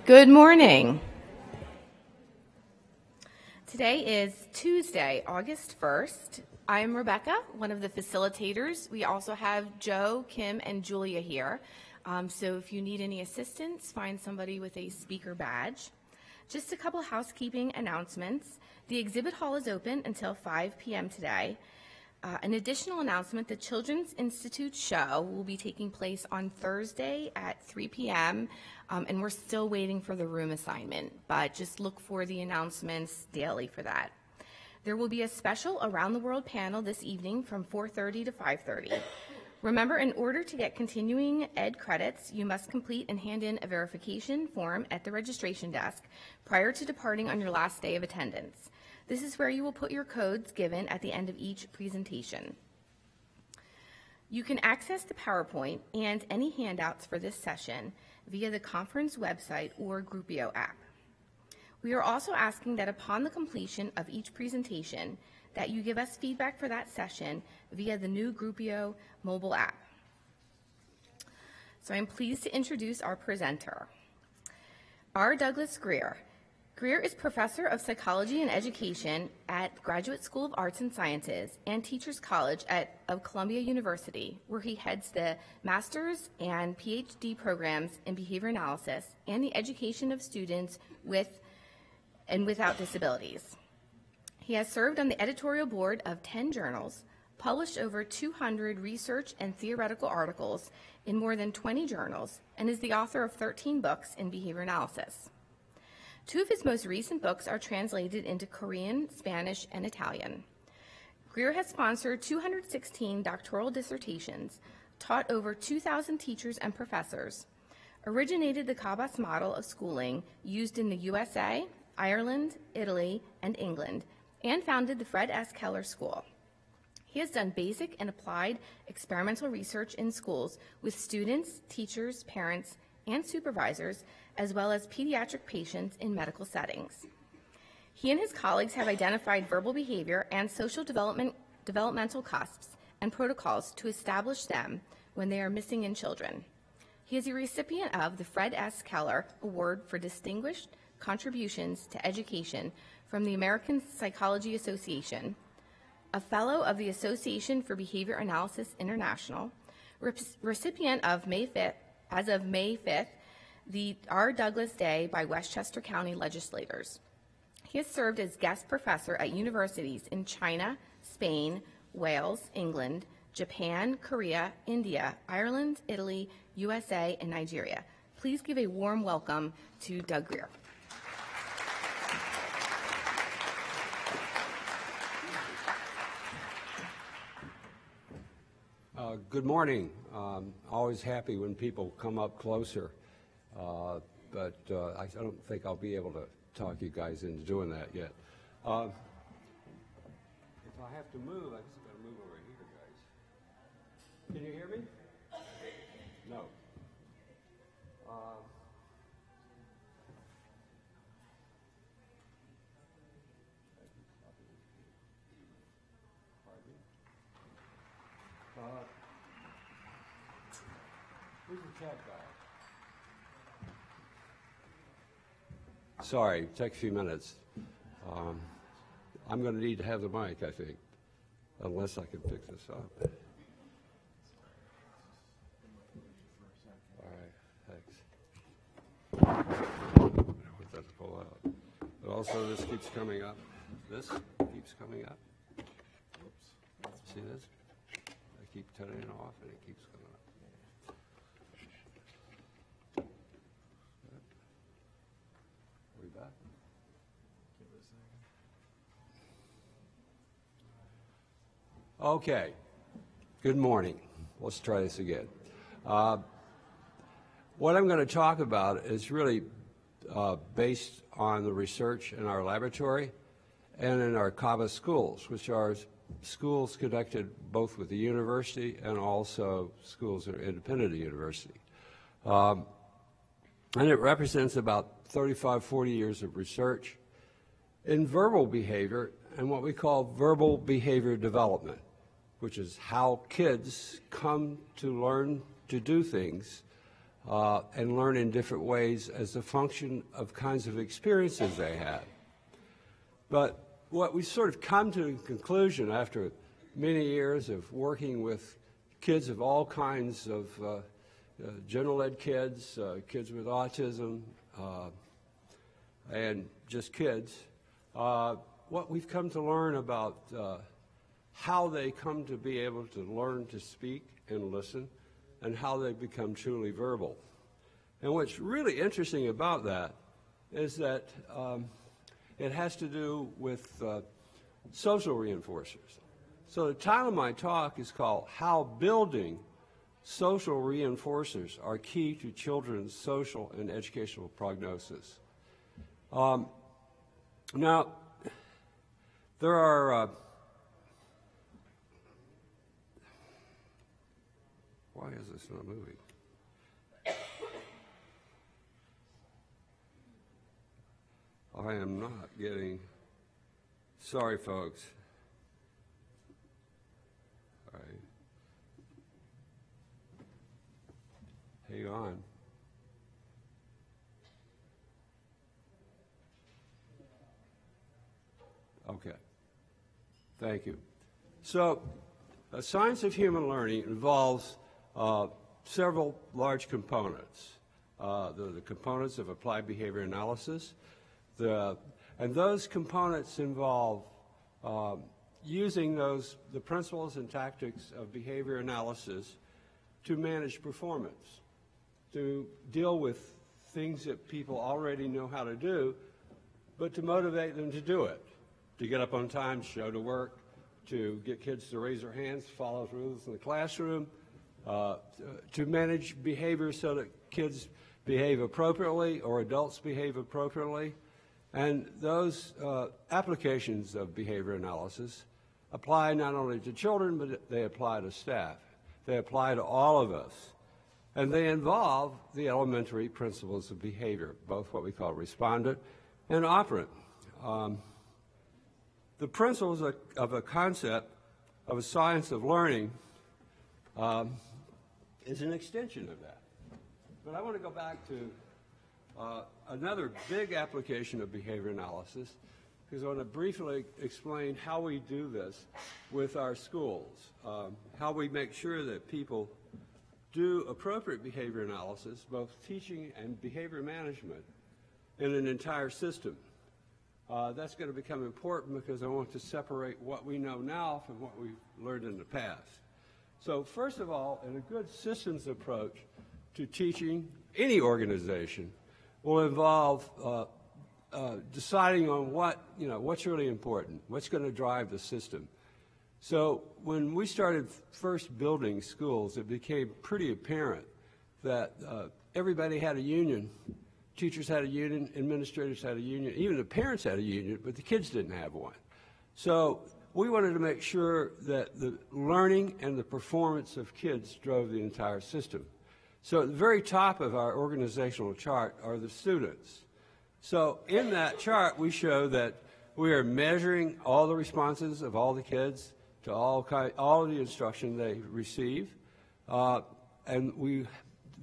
Good morning. Today is Tuesday, August 1st. I am Rebecca, one of the facilitators. We also have Joe, Kim, and Julia here. So if you need any assistance, find somebody with a speaker badge. Just a couple housekeeping announcements. The exhibit hall is open until 5 p.m. today. An additional announcement, the Children's Institute show will be taking place on Thursday at 3 p.m., and we're still waiting for the room assignment, but just look for the announcements daily for that. There will be a special Around the World panel this evening from 4:30 to 5:30. Remember, in order to get continuing ed credits, you must complete and hand in a verification form at the registration desk prior to departing on your last day of attendance. This is where you will put your codes given at the end of each presentation. You can access the PowerPoint and any handouts for this session via the conference website or Groupio app. We are also asking that upon the completion of each presentation that you give us feedback for that session via the new Groupio mobile app. So I'm pleased to introduce our presenter, R. Douglas Greer. Greer is Professor of Psychology and Education at Graduate School of Arts and Sciences and Teachers College of Columbia University, where he heads the Master's and PhD programs in behavior analysis and the education of students with and without disabilities. He has served on the editorial board of 10 journals, published over 200 research and theoretical articles in more than 20 journals, and is the author of 13 books in behavior analysis. Two of his most recent books are translated into Korean, Spanish, and Italian. Greer has sponsored 216 doctoral dissertations, taught over 2,000 teachers and professors, originated the KABAS model of schooling used in the USA, Ireland, Italy, and England, and founded the Fred S. Keller School. He has done basic and applied experimental research in schools with students, teachers, parents, and supervisors, as well as pediatric patients in medical settings. He and his colleagues have identified verbal behavior and social developmental cusps and protocols to establish them when they are missing in children. He is a recipient of the Fred S. Keller Award for Distinguished Contributions to Education from the American Psychology Association, a Fellow of the Association for Behavior Analysis International, recipient of as of May 5th, the R. Douglas Day by Westchester County legislators. He has served as guest professor at universities in China, Spain, Wales, England, Japan, Korea, India, Ireland, Italy, USA, and Nigeria. Please give a warm welcome to Doug Greer. Good morning. Always happy when people come up closer, but I don't think I'll be able to talk you guys into doing that yet. If I have to move, I just got to move over here, guys. Can you hear me? No. Where's the chat guy? Sorry, take a few minutes. I'm going to need to have the mic, I think, unless I can fix this up. All right, thanks. I want that to pull out. But also, this keeps coming up. This keeps coming up. Oops. See this? I keep turning it off, and it keeps coming up. Okay, good morning. Let's try this again. What I'm going to talk about is really based on the research in our laboratory and in our KABAS schools, which are schools connected both with the university and also schools that are independent of the university. And it represents about 35, 40 years of research in verbal behavior and what we call verbal behavior development, which is how kids come to learn to do things and learn in different ways as a function of kinds of experiences they had. But what we sort of come to a conclusion after many years of working with kids of all kinds of general ed kids, kids with autism, and just kids, what we've come to learn about how they come to be able to learn to speak and listen, and how they become truly verbal. And what's really interesting about that is that it has to do with social reinforcers. So the title of my talk is called How Building Social Reinforcers Are Key to Children's Social and Educational Prognosis. Now, there are why is this not moving? I am not getting, sorry folks. All right. Hang on. Okay. Thank you. So, science of human learning involves several large components. The components of applied behavior analysis, and those components involve using the principles and tactics of behavior analysis to manage performance, to deal with things that people already know how to do, but to motivate them to do it, to get up on time, show to work, to get kids to raise their hands, follow rules in the classroom, to manage behavior so that kids behave appropriately or adults behave appropriately. And those applications of behavior analysis apply not only to children, but they apply to staff. They apply to all of us. And they involve the elementary principles of behavior, both what we call respondent and operant. The principles of a concept of a science of learning is an extension of that. But I want to go back to another big application of behavior analysis, because I want to briefly explain how we do this with our schools, how we make sure that people do appropriate behavior analysis, both teaching and behavior management, in an entire system. That's going to become important because I want to separate what we know now from what we've learned in the past. So first of all, in a good systems approach to teaching any organization will involve deciding on what's really important, what's going to drive the system. So when we started first building schools, it became pretty apparent that everybody had a union. Teachers had a union, administrators had a union, even the parents had a union, but the kids didn't have one. So we wanted to make sure that the learning and the performance of kids drove the entire system. So at the very top of our organizational chart are the students. So in that chart, we show that we are measuring all the responses of all the kids to all of the instruction they receive, and we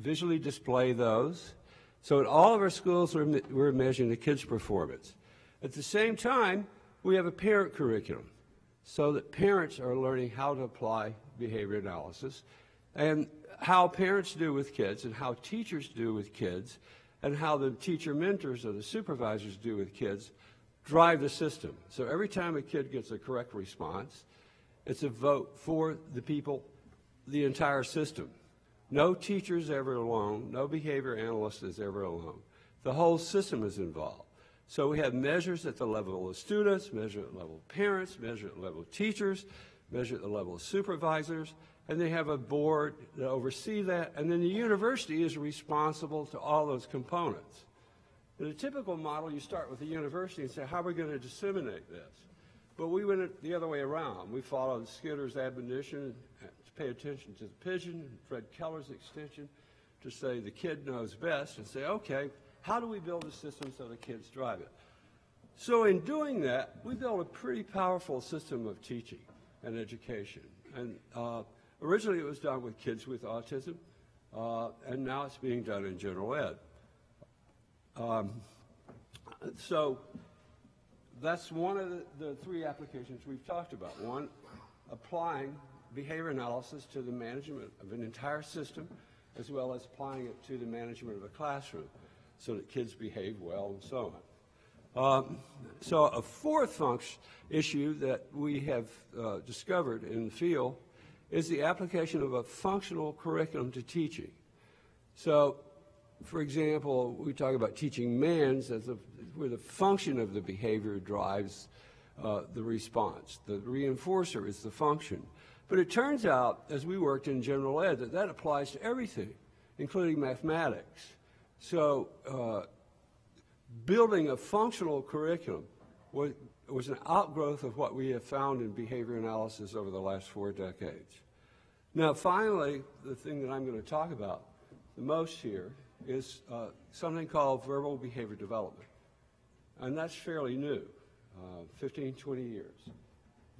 visually display those. So at all of our schools, we're measuring the kids' performance. At the same time, we have a parent curriculum, so that parents are learning how to apply behavior analysis, and how parents do with kids, and how teachers do with kids, and how the teacher mentors or the supervisors do with kids drive the system. So every time a kid gets a correct response, it's a vote for the people, the entire system. No teacher is ever alone. No behavior analyst is ever alone. The whole system is involved. So we have measures at the level of students, measure at the level of parents, measure at the level of teachers, measure at the level of supervisors, and they have a board that oversees that, and then the university is responsible to all those components. In a typical model, you start with the university and say, how are we going to disseminate this? But we went it the other way around. We followed Skinner's admonition to pay attention to the pigeon, and Fred Keller's extension to say the kid knows best, and say, okay, how do we build a system so the kids drive it? So in doing that, we built a pretty powerful system of teaching and education. And originally it was done with kids with autism. and now it's being done in general ed. So that's one of the three applications we've talked about. One, applying behavior analysis to the management of an entire system, as well as applying it to the management of a classroom so that kids behave well and so on. So a fourth issue that we have discovered in the field is the application of a functional curriculum to teaching. So, for example, we talk about teaching MANS as where the function of the behavior drives the response. The reinforcer is the function. But it turns out, as we worked in general ed, that that applies to everything, including mathematics. So building a functional curriculum was an outgrowth of what we have found in behavior analysis over the last 4 decades. Now, finally, the thing that I'm going to talk about the most here is something called verbal behavior development. And that's fairly new, 15, 20 years.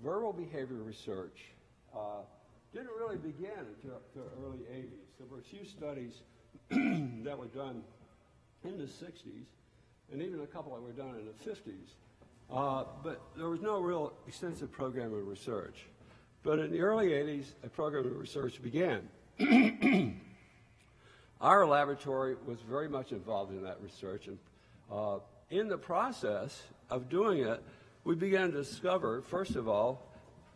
Verbal behavior research didn't really begin until the early 80s. There were a few studies that were done in the 60s, and even a couple that were done in the 50s. But there was no real extensive program of research. But in the early 80s, a program of research began. Our laboratory was very much involved in that research, and in the process of doing it, we began to discover, first of all,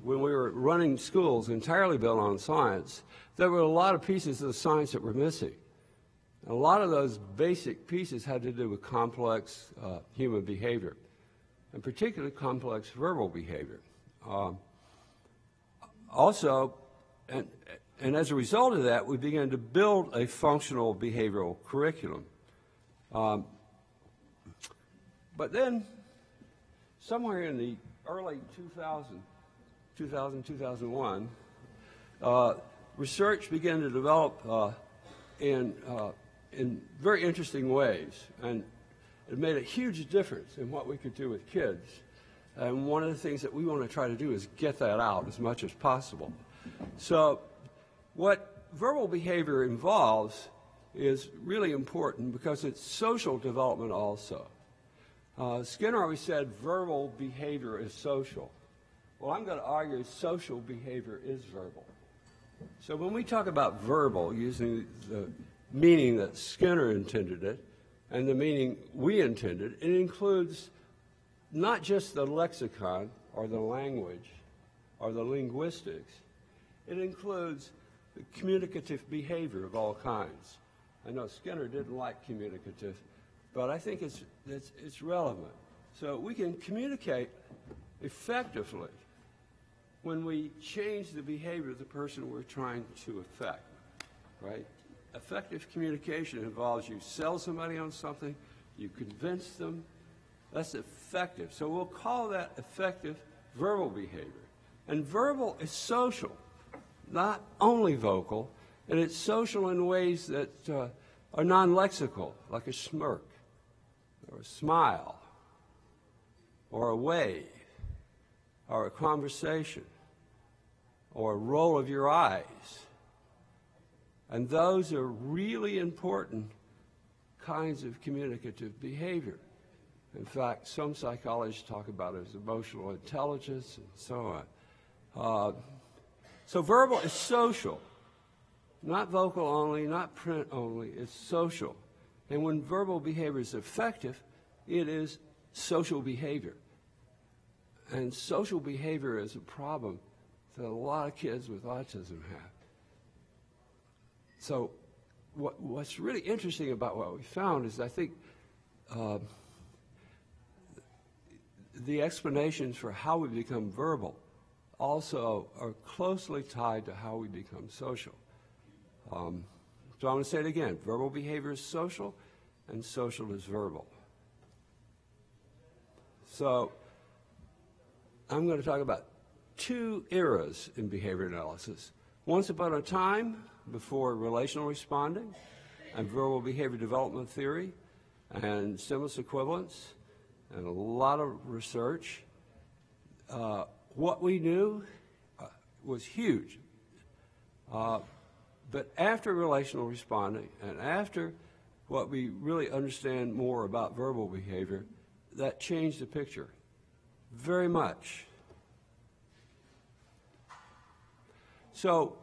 when we were running schools entirely built on science, there were a lot of pieces of science that were missing. And a lot of those basic pieces had to do with complex human behavior, and particularly complex verbal behavior. Also, and as a result of that, we began to build a functional behavioral curriculum. But then, somewhere in the early 2001, research began to develop in very interesting ways, and it made a huge difference in what we could do with kids. And one of the things that we want to try to do is get that out as much as possible. So what verbal behavior involves is really important because it's social development also. Skinner always said verbal behavior is social. Well, I'm going to argue social behavior is verbal. So when we talk about verbal, using the meaning that Skinner intended it and the meaning we intended, it includes not just the lexicon or the language or the linguistics. It includes the communicative behavior of all kinds. I know Skinner didn't like communicative, but I think it's relevant. So we can communicate effectively when we change the behavior of the person we're trying to affect, right? Effective communication involves you sell somebody on something, you convince them. That's effective. So we'll call that effective verbal behavior. And verbal is social, not only vocal, and it's social in ways that are non-lexical, like a smirk, or a smile, or a wave, or a conversation, or a roll of your eyes. And those are really important kinds of communicative behavior. In fact, some psychologists talk about it as emotional intelligence and so on. So verbal is social, not vocal only, not print only, it's social. And when verbal behavior is effective, it is social behavior. And social behavior is a problem that a lot of kids with autism have. So what's really interesting about what we found is I think the explanations for how we become verbal also are closely tied to how we become social. So I'm going to say it again. Verbal behavior is social, and social is verbal. So I'm going to talk about 2 eras in behavior analysis. Once upon a time, before relational responding and verbal behavior development theory and stimulus equivalence and a lot of research, what we knew was huge. But after relational responding and after what we really understand more about verbal behavior, that changed the picture very much. So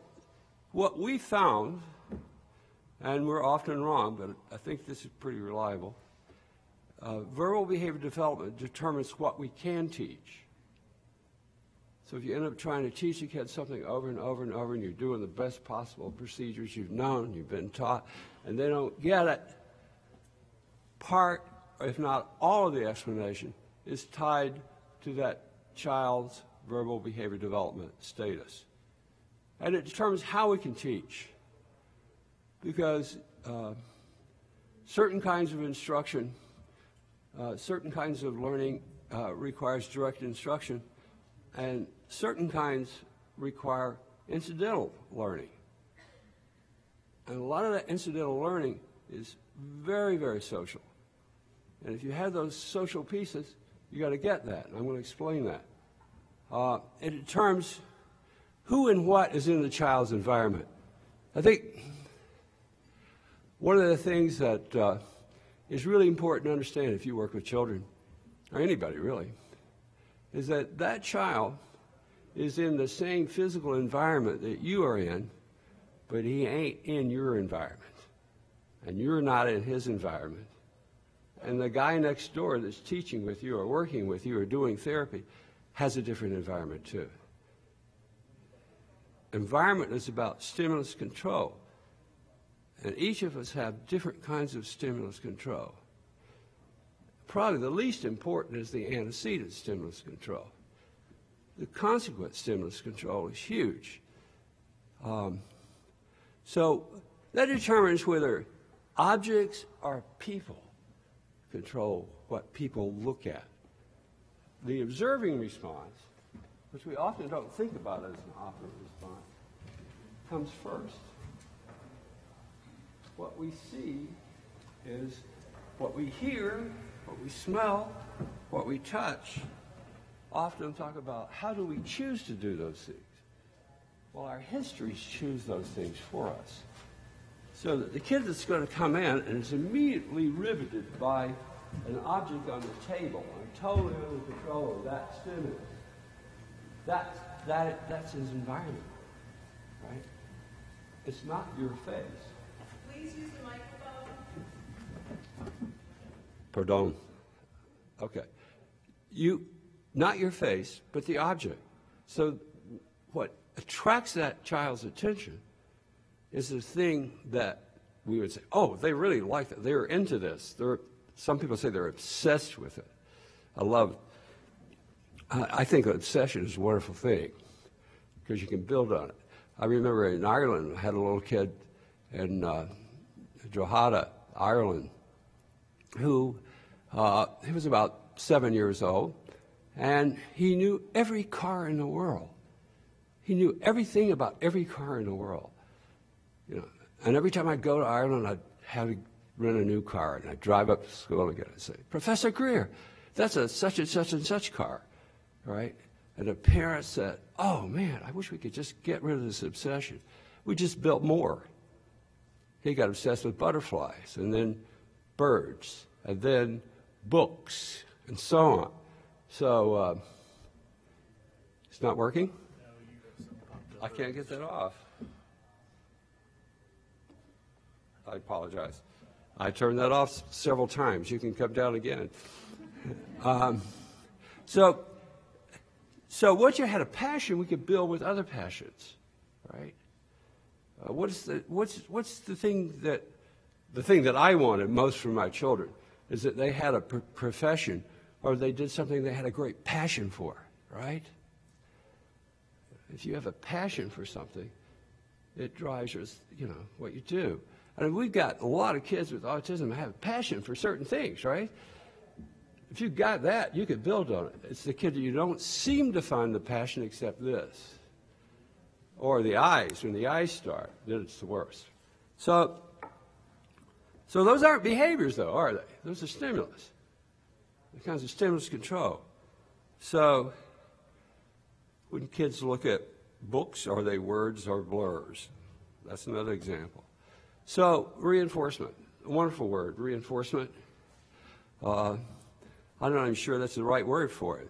what we found, and we're often wrong, but I think this is pretty reliable, verbal behavior development determines what we can teach. So if you end up trying to teach a kid something over and over and over, and you're doing the best possible procedures you've known, you've been taught, and they don't get it, part, if not all of the explanation, is tied to that child's verbal behavior development status. And it determines how we can teach. Because certain kinds of instruction, certain kinds of learning requires direct instruction, and certain kinds require incidental learning. And a lot of that incidental learning is very, very social. And if you have those social pieces, you got to get that. And I'm going to explain that. It determines who and what is in the child's environment. I think one of the things that is really important to understand if you work with children, or anybody really, is that that child is in the same physical environment that you are in, but he ain't in your environment. And you're not in his environment. And the guy next door that's teaching with you or working with you or doing therapy has a different environment too. Environment is about stimulus control. And each of us have different kinds of stimulus control. Probably the least important is the antecedent stimulus control. The consequent stimulus control is huge. So that determines whether objects or people control what people look at. The observing response, which we often don't think about as an operant response, comes first. What we see is what we hear, what we smell, what we touch. Often talk about how do we choose to do those things. Well, our histories choose those things for us. So that the kid that's going to come in and is immediately riveted by an object on the table and totally under control of that stimulus, that's his environment, right? It's not your face. Please use the microphone. Pardon. Okay. Not your face, but the object. So what attracts that child's attention is the thing that we would say, oh, they really like it. They're into this. Some people say they're obsessed with it. I love it. I think obsession is a wonderful thing because you can build on it. I remember in Ireland, I had a little kid in Drogheda, Ireland, who he was about 7 years old, and he knew every car in the world. He knew everything about every car in the world. You know, and every time I'd go to Ireland, I'd have to rent a new car, and I'd drive up to school again and say, Professor Greer, that's a such and such and such car, right? And the parents said, oh, man, I wish we could just get rid of this obsession. We just built more. He got obsessed with butterflies, and then birds, and then books, and so on. So it's not working? I can't get that off. I apologize. I turned that off several times. You can come down again. So once you had a passion, we could build with other passions, right? What's the thing that I wanted most from my children is that they had a profession or they did something they had a great passion for, right? If you have a passion for something, it drives your, what you do. And we've got a lot of kids with autism that have a passion for certain things, right? If you got that, you could build on it. It's the kid that you don't seem to find the passion except this. Or the eyes, when the eyes start, then it's the worst. So those aren't behaviors, though, are they? Those are stimulus. The kinds of stimulus control. So when kids look at books, are they words or blurs? That's another example. So reinforcement, a wonderful word, reinforcement. I'm not even sure that's the right word for it,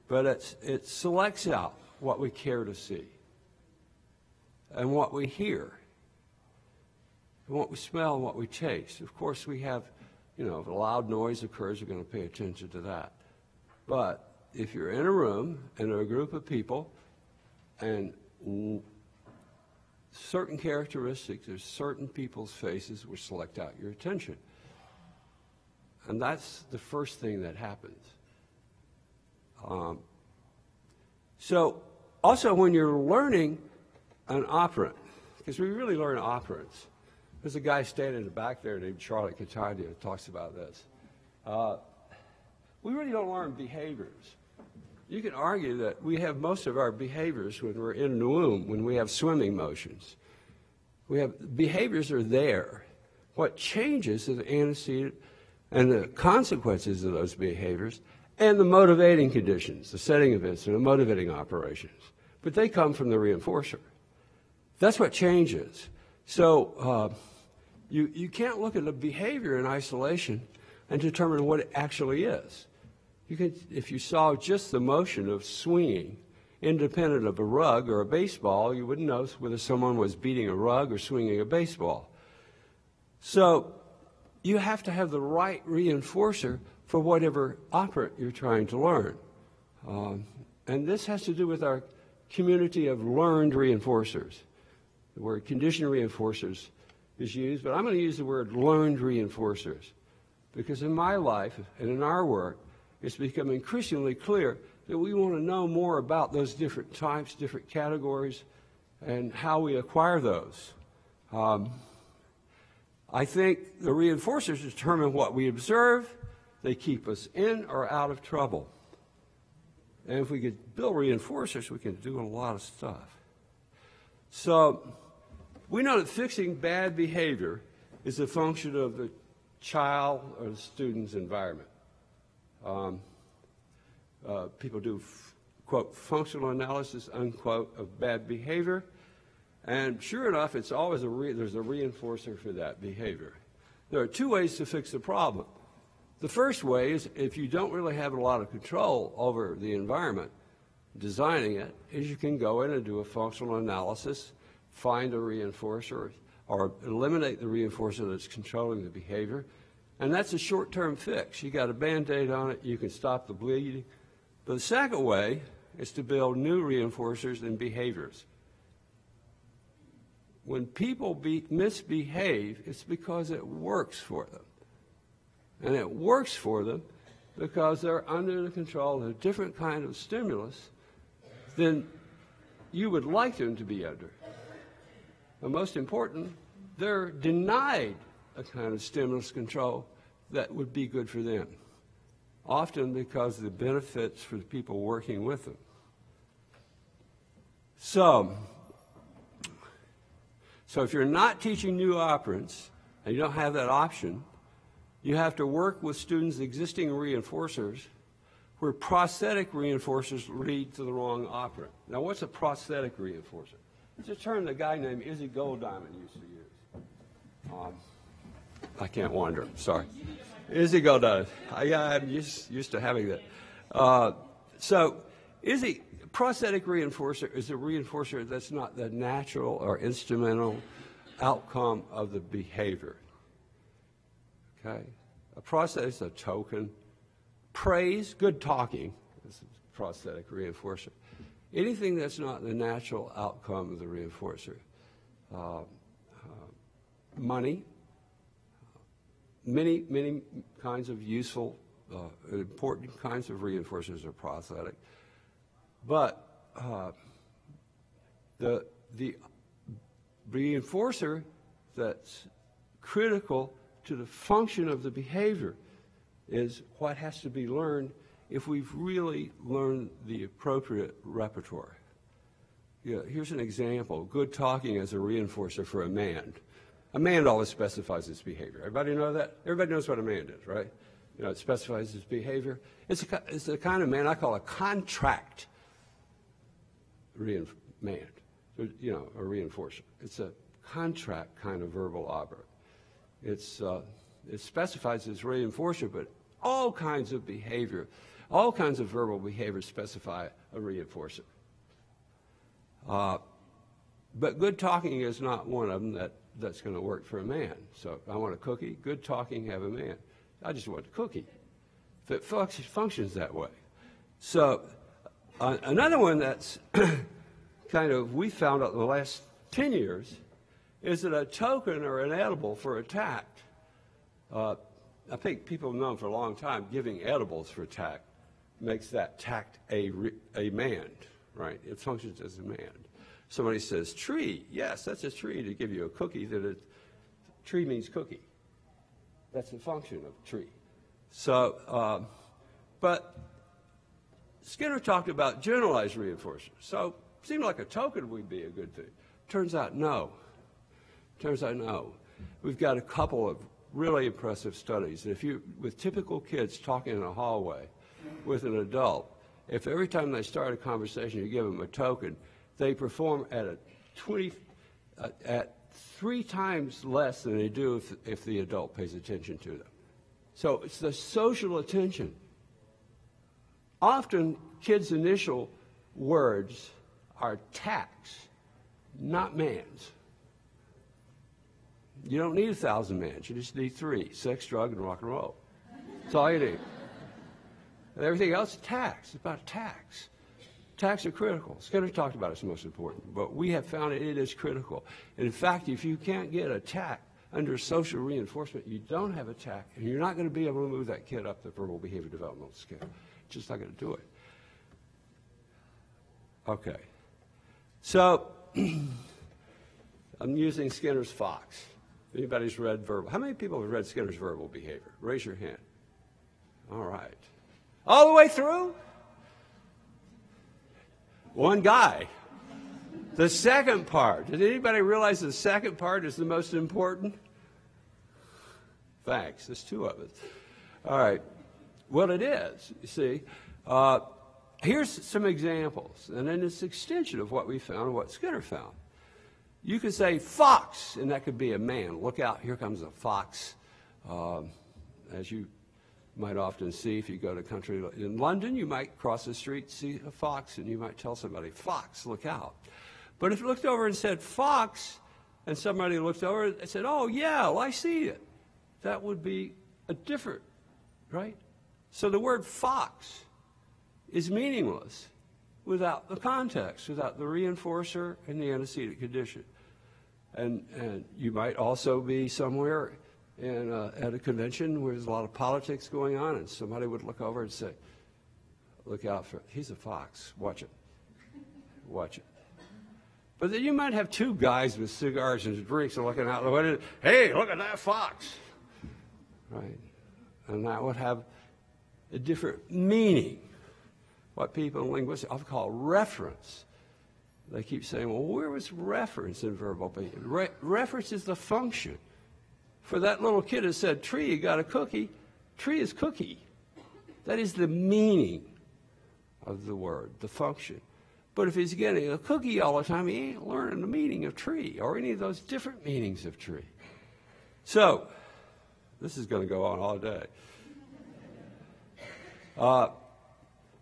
but it selects out what we care to see and what we hear and what we smell and what we taste. Of course, we have, if a loud noise occurs, we're going to pay attention to that. But if you're in a room and a group of people and certain characteristics of certain people's faces will select out your attention. And that's the first thing that happens. So also when you're learning an operant, because we really learn operants. There's a guy standing in the back there named Charlie Catania who talks about this. We really don't learn behaviors. You can argue that we have most of our behaviors when we're in the womb, when we have swimming motions. Behaviors are there. What changes is the antecedent and the consequences of those behaviors and the motivating conditions, the setting events and the motivating operations. But they come from the reinforcer. That's what changes. So you can't look at the behavior in isolation and determine what it actually is. If you saw just the motion of swinging, independent of a rug or a baseball, you wouldn't know whether someone was beating a rug or swinging a baseball. So you have to have the right reinforcer for whatever operant you're trying to learn. And this has to do with our community of learned reinforcers. The word conditioned reinforcers is used, but I'm going to use the word learned reinforcers because in my life and in our work, it's become increasingly clear that we want to know more about those different types, different categories, and how we acquire those. I think the reinforcers determine what we observe. They keep us in or out of trouble. And if we could build reinforcers, we can do a lot of stuff. So we know that fixing bad behavior is a function of the child or the student's environment. People do, quote, functional analysis, unquote, of bad behavior. And sure enough, it's always there's a reinforcer for that behavior. There are two ways to fix the problem. The first way is if you don't really have a lot of control over the environment, designing it, is you can go in and do a functional analysis, find a reinforcer, or eliminate the reinforcer that's controlling the behavior. And that's a short-term fix. You got a Band-Aid on it, you can stop the bleeding. But the second way is to build new reinforcers and behaviors. When people misbehave, it's because it works for them. And it works for them because they're under the control of a different kind of stimulus than you would like them to be under. And most important, they're denied a kind of stimulus control that would be good for them, often because of the benefits for the people working with them. So if you're not teaching new operants and you don't have that option, you have to work with students' existing reinforcers where prosthetic reinforcers lead to the wrong operant. Now, what's a prosthetic reinforcer? It's a term the guy named Izzy Goldiamond used to use. I can't wander, sorry. Izzy Goldiamond. I'm used to having that. So prosthetic reinforcer is a reinforcer that's not the natural or instrumental outcome of the behavior. Okay? A prosthetic is a token. Praise, good talking is a prosthetic reinforcer. Anything that's not the natural outcome of the reinforcer. Money, many kinds of useful, important kinds of reinforcers are prosthetic. But the reinforcer that's critical to the function of the behavior is what has to be learned if we've really learned the appropriate repertoire. Yeah, here's an example. Good talking as a reinforcer for a man. A man always specifies his behavior. Everybody know that? Everybody knows what a man is, right? You know, it specifies his behavior. It's the kind of man I call a contract man, so, you know, a reinforcer. It's a contract kind of verbal operant. It specifies its reinforcer, but all kinds of behavior, all kinds of verbal behavior specify a reinforcer. But good talking is not one of them that's going to work for a man. So I want a cookie, good talking, have a man. I just want a cookie. If it functions that way. So another one that's kind of we found out in the last 10 years is that a token or an edible for a tact. I think people have known for a long time giving edibles for tact makes that tact a mand, right? It functions as a mand. Somebody says tree. Yes, that's a tree to give you a cookie. Tree means cookie. That's the function of tree. So, but Skinner talked about generalized reinforcement. So it seemed like a token would be a good thing. Turns out no. Turns out no. We've got a couple of really impressive studies. If you, with typical kids talking in a hallway with an adult, if every time they start a conversation you give them a token, they perform at 3 times less than they do if the adult pays attention to them. So it's the social attention. Often kids' initial words are tacts, not mans. You don't need 1,000 mans. You just need 3: sex, drug, and rock and roll. That's all you need. And everything else is tax. It's about tax. Tax are critical. Skinner talked about it's most important, but we have found it is critical. And in fact, if you can't get a tact under social reinforcement, you don't have a tact, and you're not going to be able to move that kid up the verbal behavior developmental scale. Just not going to do it. Okay. So I'm using Skinner's Fox. Anybody's read verbal? How many people have read Skinner's verbal behavior? Raise your hand. All right. All the way through? One guy. The second part. Did anybody realize the second part is the most important? Thanks. There's 2 of us. All right. Well, it is, you see. Here's some examples, and then it's extension of what we found and what Skinner found. You could say fox, and that could be a man. Look out, here comes a fox. As you might often see if you go to country. In London, you might cross the street, see a fox, and you might tell somebody, fox, look out. But if you looked over and said fox, and somebody looked over and said, oh, yeah, well, I see it, that would be a different, right? So the word fox is meaningless without the context, without the reinforcer and the antecedent condition. And you might also be somewhere at a convention where there's a lot of politics going on, and somebody would look over and say, look out for it. He's a fox. Watch it. Watch it. But then you might have 2 guys with cigars and drinks and looking out the window. Hey, look at that fox. Right? And that would have a different meaning. What people in linguistics often call reference. They keep saying, well, where was reference in verbal behavior? Reference is the function. For that little kid that said, tree, you got a cookie, tree is cookie. That is the meaning of the word, the function. But if he's getting a cookie all the time, he ain't learning the meaning of tree or any of those different meanings of tree. So, this is going to go on all day.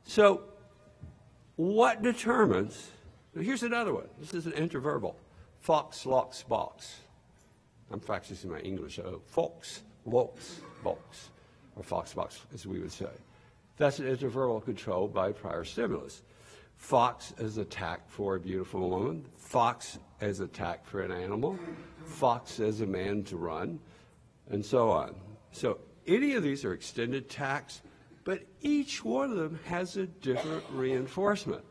So, what determines, here's another one. This is an interverbal. Fox, locks, box. I'm practicing my English. Fox, locks, box. Or fox, box, as we would say. That's an interverbal controlled by prior stimulus. Fox as a tact for a beautiful woman. Fox as a tact for an animal. Fox as a man to run. And so on. So any of these are extended tacts, but each one of them has a different reinforcement.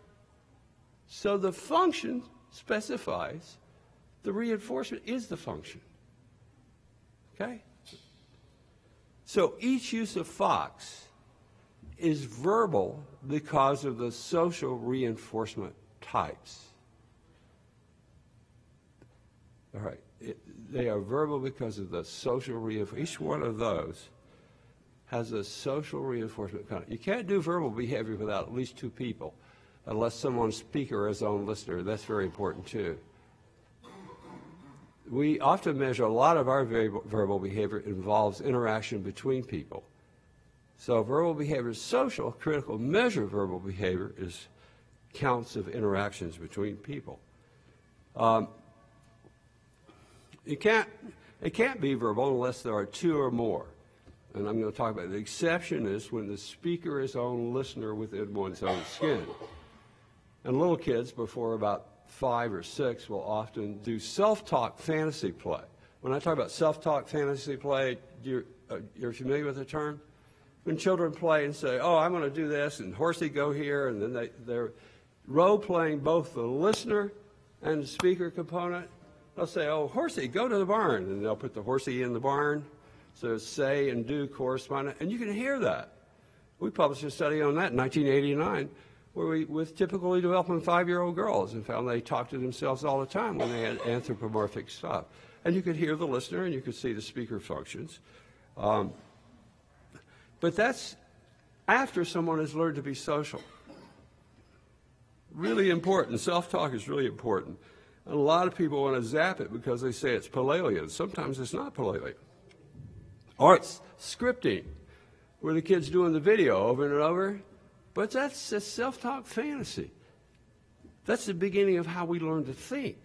So the function specifies the reinforcement is the function. Okay? So each use of fox is verbal because of the social reinforcement types. All right. They are verbal because of the social reinforcement. Each one of those has a social reinforcement content. You can't do verbal behavior without at least 2 people, unless someone's speaker is on listener. That's very important too. we often measure a lot of our verbal behavior involves interaction between people. So verbal behavior is social. Critical measure of verbal behavior is counts of interactions between people. It can't be verbal unless there are two or more. And I'm going to talk about it. The exception is when the speaker is own listener within one's own skin. And little kids before about 5 or 6 will often do self-talk fantasy play. When I talk about self-talk fantasy play, you're familiar with the term? When children play and say, oh, I'm going to do this, and horsey go here, and then they're role-playing both the listener and the speaker component. They'll say, oh, horsey, go to the barn, and they'll put the horsey in the barn. So say and do correspond, and you can hear that. We published a study on that in 1989, where we, with typically developing 5-year-old girls, and found they talked to themselves all the time when they had anthropomorphic stuff. And you could hear the listener, and you could see the speaker functions. But that's after someone has learned to be social. Really important. Self-talk is really important. And a lot of people want to zap it because they say it's Palladian. Sometimes it's not Palladian. Or it's scripting, where the kid's doing the video over and over. But that's a self-talk fantasy. That's the beginning of how we learn to think.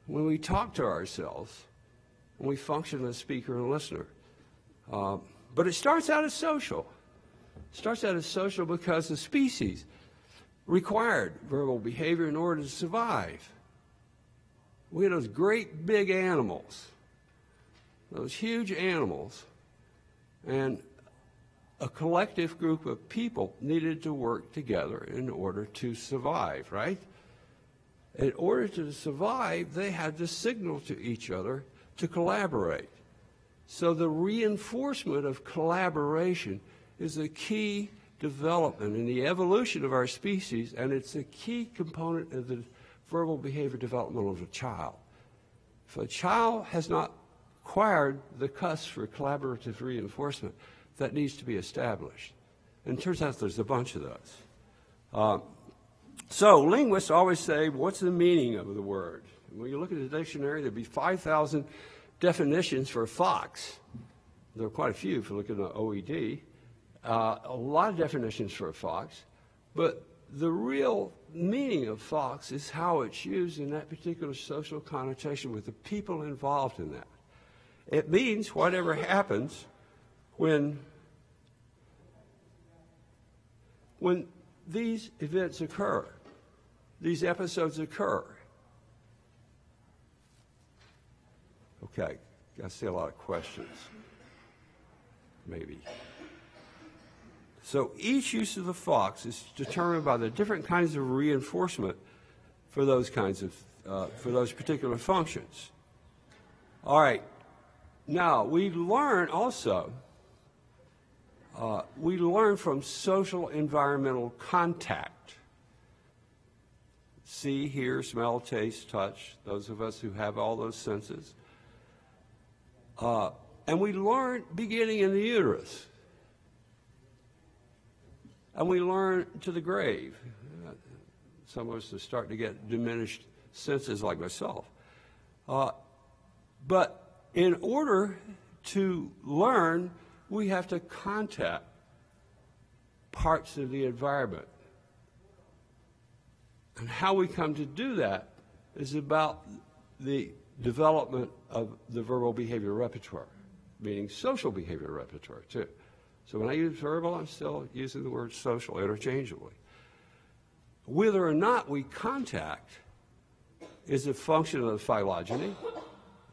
When we talk to ourselves, when we function as speaker and listener. But it starts out as social. It starts out as social because the species required verbal behavior in order to survive. We had those great big animals, those huge animals, and a collective group of people needed to work together in order to survive, right? In order to survive, they had to signal to each other to collaborate. So the reinforcement of collaboration is a key development in the evolution of our species, and it's a key component of the verbal behavior development of a child. If a child has not acquired the cusp for collaborative reinforcement, that needs to be established. And it turns out there's a bunch of those. So linguists always say, what's the meaning of the word? When you look at the dictionary, there'd be 5,000 definitions for fox. There are quite a few if you look at the OED. A lot of definitions for a fox. But the real meaning of fox is how it's used in that particular social connotation with the people involved in that. It means whatever happens when these events occur, these episodes occur. Okay, I see a lot of questions, maybe. So each use of the fox is determined by the different kinds of reinforcement for those kinds of, for those particular functions. All right, now we learn also, we learn from social environmental contact. See, hear, smell, taste, touch, those of us who have all those senses. And we learn beginning in the uterus. And we learn to the grave. Some of us are starting to get diminished senses like myself. But in order to learn, we have to contact parts of the environment. And how we come to do that is about the development of the verbal behavior repertoire, meaning social behavior repertoire too. So when I use verbal, I'm still using the word social interchangeably. Whether or not we contact is a function of the phylogeny,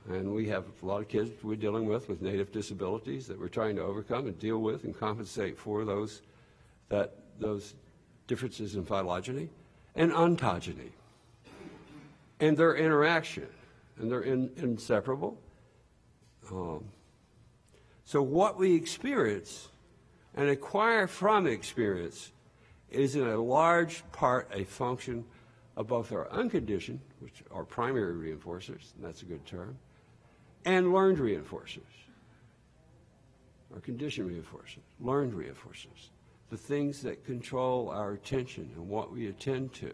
and we have a lot of kids we're dealing with native disabilities that we're trying to overcome and deal with and compensate for those differences in phylogeny, and ontogeny, and their interaction, and they're inseparable. So what we experience and acquire from experience is in a large part a function of both our unconditioned, which are primary reinforcers, and that's a good term, and learned reinforcers, or conditioned reinforcers, learned reinforcers, the things that control our attention and what we attend to.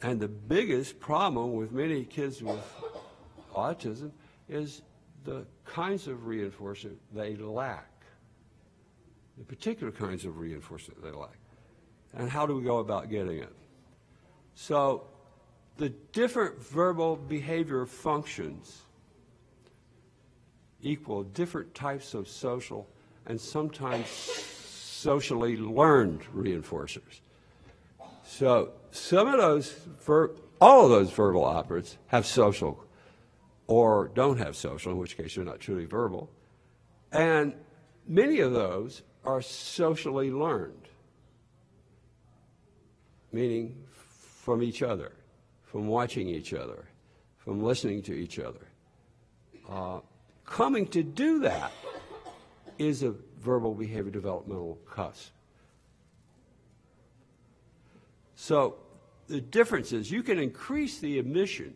And the biggest problem with many kids with autism is the kinds of reinforcement they lack, the particular kinds of reinforcement they lack. And how do we go about getting it? So the different verbal behavior functions equal different types of social and sometimes socially learned reinforcers. So some of those, all of those verbal operants have social or don't have social, in which case they're not truly verbal. And many of those are socially learned, meaning from each other, from watching each other, from listening to each other. Coming to do that is a verbal behavior developmental cusp. So the difference is you can increase the emission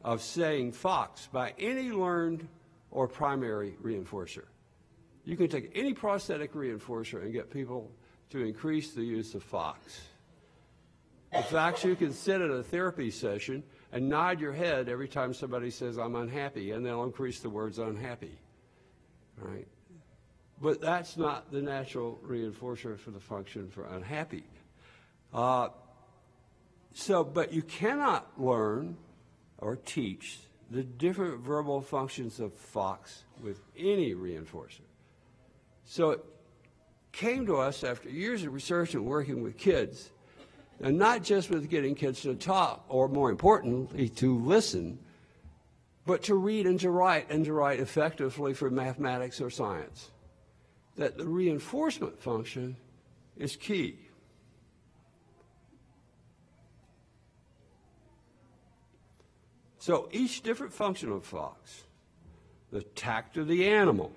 of saying fox by any learned or primary reinforcer. You can take any prosthetic reinforcer and get people to increase the use of fox. In fact, you can sit at a therapy session and nod your head every time somebody says, I'm unhappy, and they'll increase the words unhappy, right? But that's not the natural reinforcer for the function for unhappy. But you cannot learn or teach the different verbal functions of fox with any reinforcer. So it came to us after years of research and working with kids, and not just with getting kids to talk, or more importantly, to listen, but to read and to write effectively for mathematics or science, that the reinforcement function is key. So each different function of fox, the tact of the animal,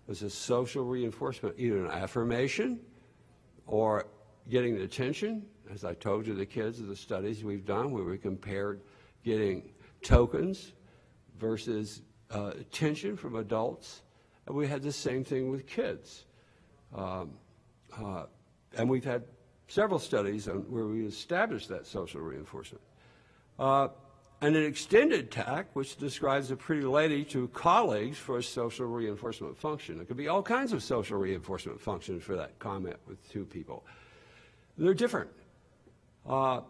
is a social reinforcement, either an affirmation or getting the attention. As I told you, the kids of the studies we've done where we compared getting tokens versus attention from adults, and we had the same thing with kids. And we've had several studies where we established that social reinforcement. And an extended tact, which describes a pretty lady to colleagues for a social reinforcement function. There could be all kinds of social reinforcement functions for that comment with two people. They're different. And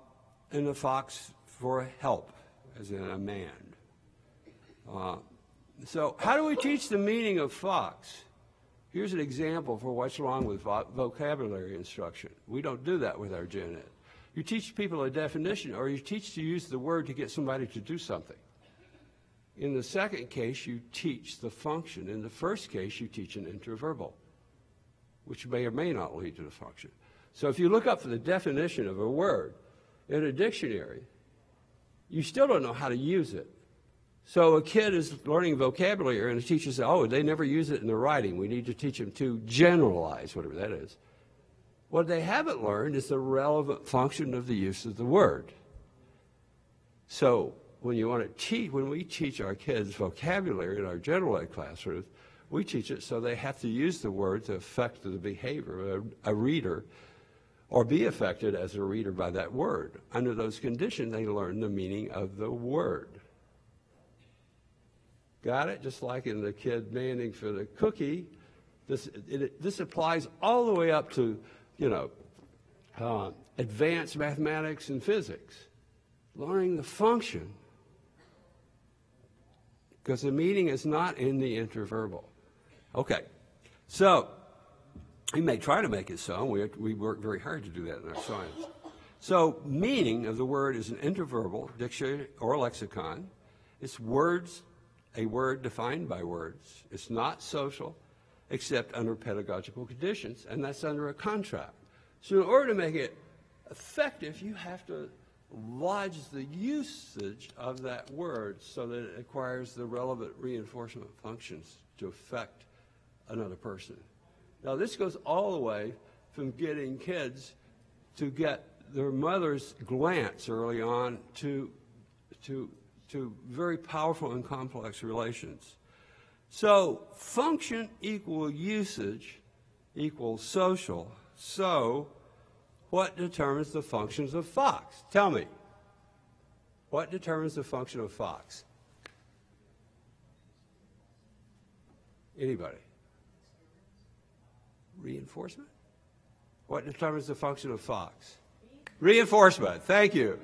the fox for help, as in a man. So how do we teach the meaning of fox? Here's an example for what's wrong with vocabulary instruction. We don't do that with our gen ed. You teach people a definition, or you teach to use the word to get somebody to do something. In the second case, you teach the function. In the first case, you teach an interverbal, which may or may not lead to the function. So if you look up for the definition of a word in a dictionary, you still don't know how to use it. So a kid is learning vocabulary, and the teacher says, oh, they never use it in their writing. We need to teach them to generalize, whatever that is. What they haven't learned is the relevant function of the use of the word. So when we teach our kids vocabulary in our general ed classrooms, we teach it so they have to use the word to affect the behavior of a reader or be affected as a reader by that word. Under those conditions, they learn the meaning of the word. Got it? Just like in the kid demanding for the cookie, this applies all the way up to, advanced mathematics and physics. Learning the function, because the meaning is not in the interverbal. Okay, so we may try to make it so. We work very hard to do that in our science. So meaning of the word is an interverbal, dictionary or lexicon. It's words, a word defined by words. It's not social, except under pedagogical conditions, and that's under a contract. So in order to make it effective, you have to lodge the usage of that word so that it acquires the relevant reinforcement functions to affect another person. Now this goes all the way from getting kids to get their mother's glance early on to very powerful and complex relations. So function equal usage equals social. So what determines the functions of Fox? Tell me. What determines the function of Fox? Anybody? Reinforcement? What determines the function of Fox? Reinforcement. Thank you.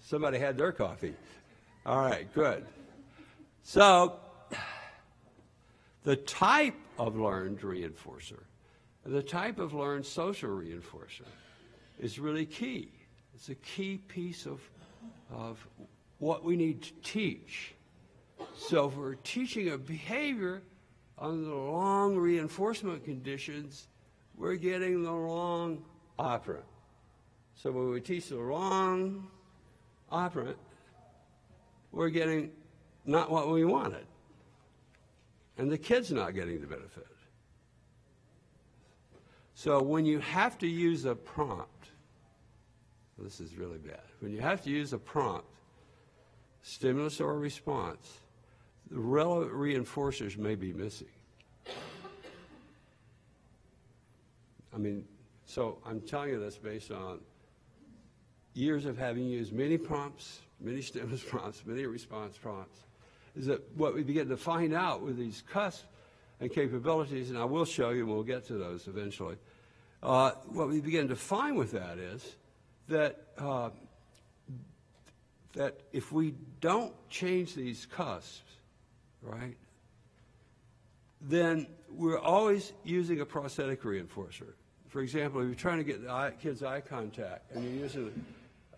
Somebody had their coffee. All right, good. So, the type of learned reinforcer, the type of learned social reinforcer is really key. It's a key piece of what we need to teach. So if we're teaching a behavior under the wrong reinforcement conditions, we're getting the wrong operant. So when we teach the wrong operant, we're getting not what we wanted. And the kid's not getting the benefit. So when you have to use a prompt, this is really bad. When you have to use a prompt, stimulus or response, the relevant reinforcers may be missing. I mean, so I'm telling you this based on years of having used many prompts, many stimulus prompts, many response prompts, is that what we begin to find out with these cusps and capabilities, and I will show you, and we'll get to those eventually, what we begin to find with that is that that if we don't change these cusps, right, then we're always using a prosthetic reinforcer. For example, if you're trying to get the kid's eye contact and you're using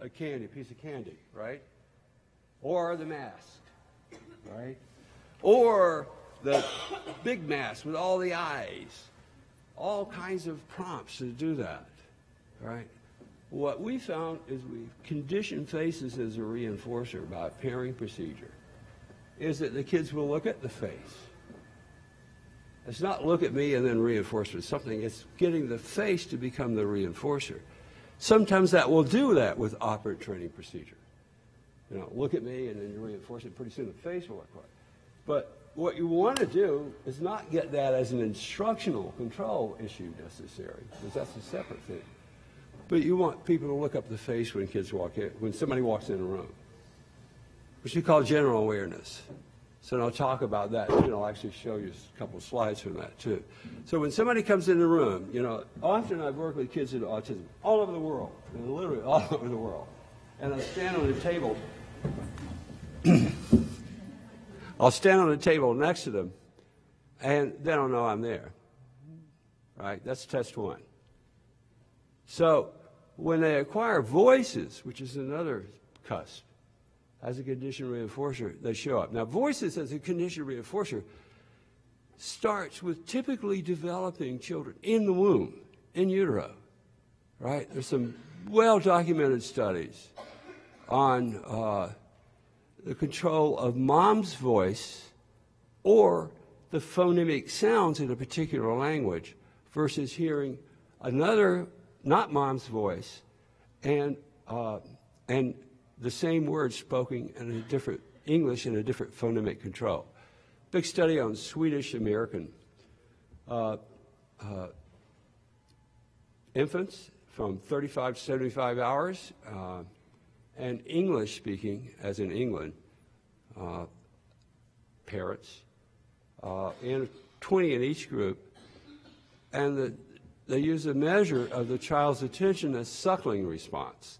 a piece of candy, right, or the mask, right, or the big mask with all the eyes, all kinds of prompts to do that, right? What we found is we condition faces as a reinforcer by a pairing procedure, is that the kids will look at the face. It's not look at me and then reinforce with something. It's getting the face to become the reinforcer. Sometimes that will do that with operant training procedure. You know, look at me and then you reinforce it. Pretty soon the face will look like. But what you want to do is not get that as an instructional control issue necessary, because that's a separate thing. But you want people to look up the face when kids walk in, when somebody walks in a room, which we call general awareness. So I'll talk about that. I'll actually show you a couple of slides from that too. So when somebody comes in the room, often I've worked with kids with autism all over the world, literally all over the world. And I stand on a table. I'll stand on a table next to them, and they don't know I'm there. Right? That's test one. So when they acquire voices, which is another cusp, as a conditioned reinforcer, they show up. Now, voices as a conditioned reinforcer starts with typically developing children in the womb, in utero, right? There's some well-documented studies on the control of mom's voice or the phonemic sounds in a particular language versus hearing another, not mom's voice, and the same words spoken in a different English in a different phonemic control. Big study on Swedish American infants from 35 to 75 hours, and English speaking, as in England, parents, and 20 in each group, and they use a measure of the child's attention as suckling response.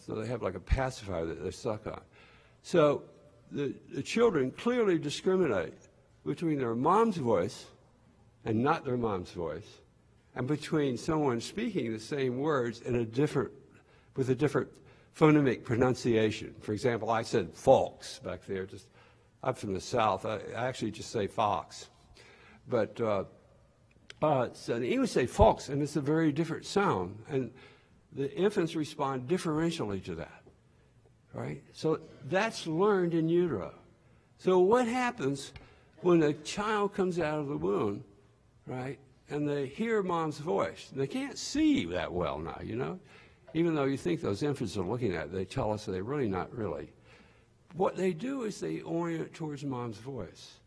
So they have like a pacifier that they suck on. So the children clearly discriminate between their mom's voice and not their mom's voice, and between someone speaking the same words in with a different phonemic pronunciation. For example, I said folks back there. I'm from the South. I actually just say fox. But so he would say folks, and it's a very different sound. And the infants respond differentially to that, right? So that's learned in utero. So what happens when a child comes out of the womb, right, and they hear mom's voice? They can't see that well now, even though you think those infants are looking at it, they tell us they're really not really. What they do is they orient towards mom's voice,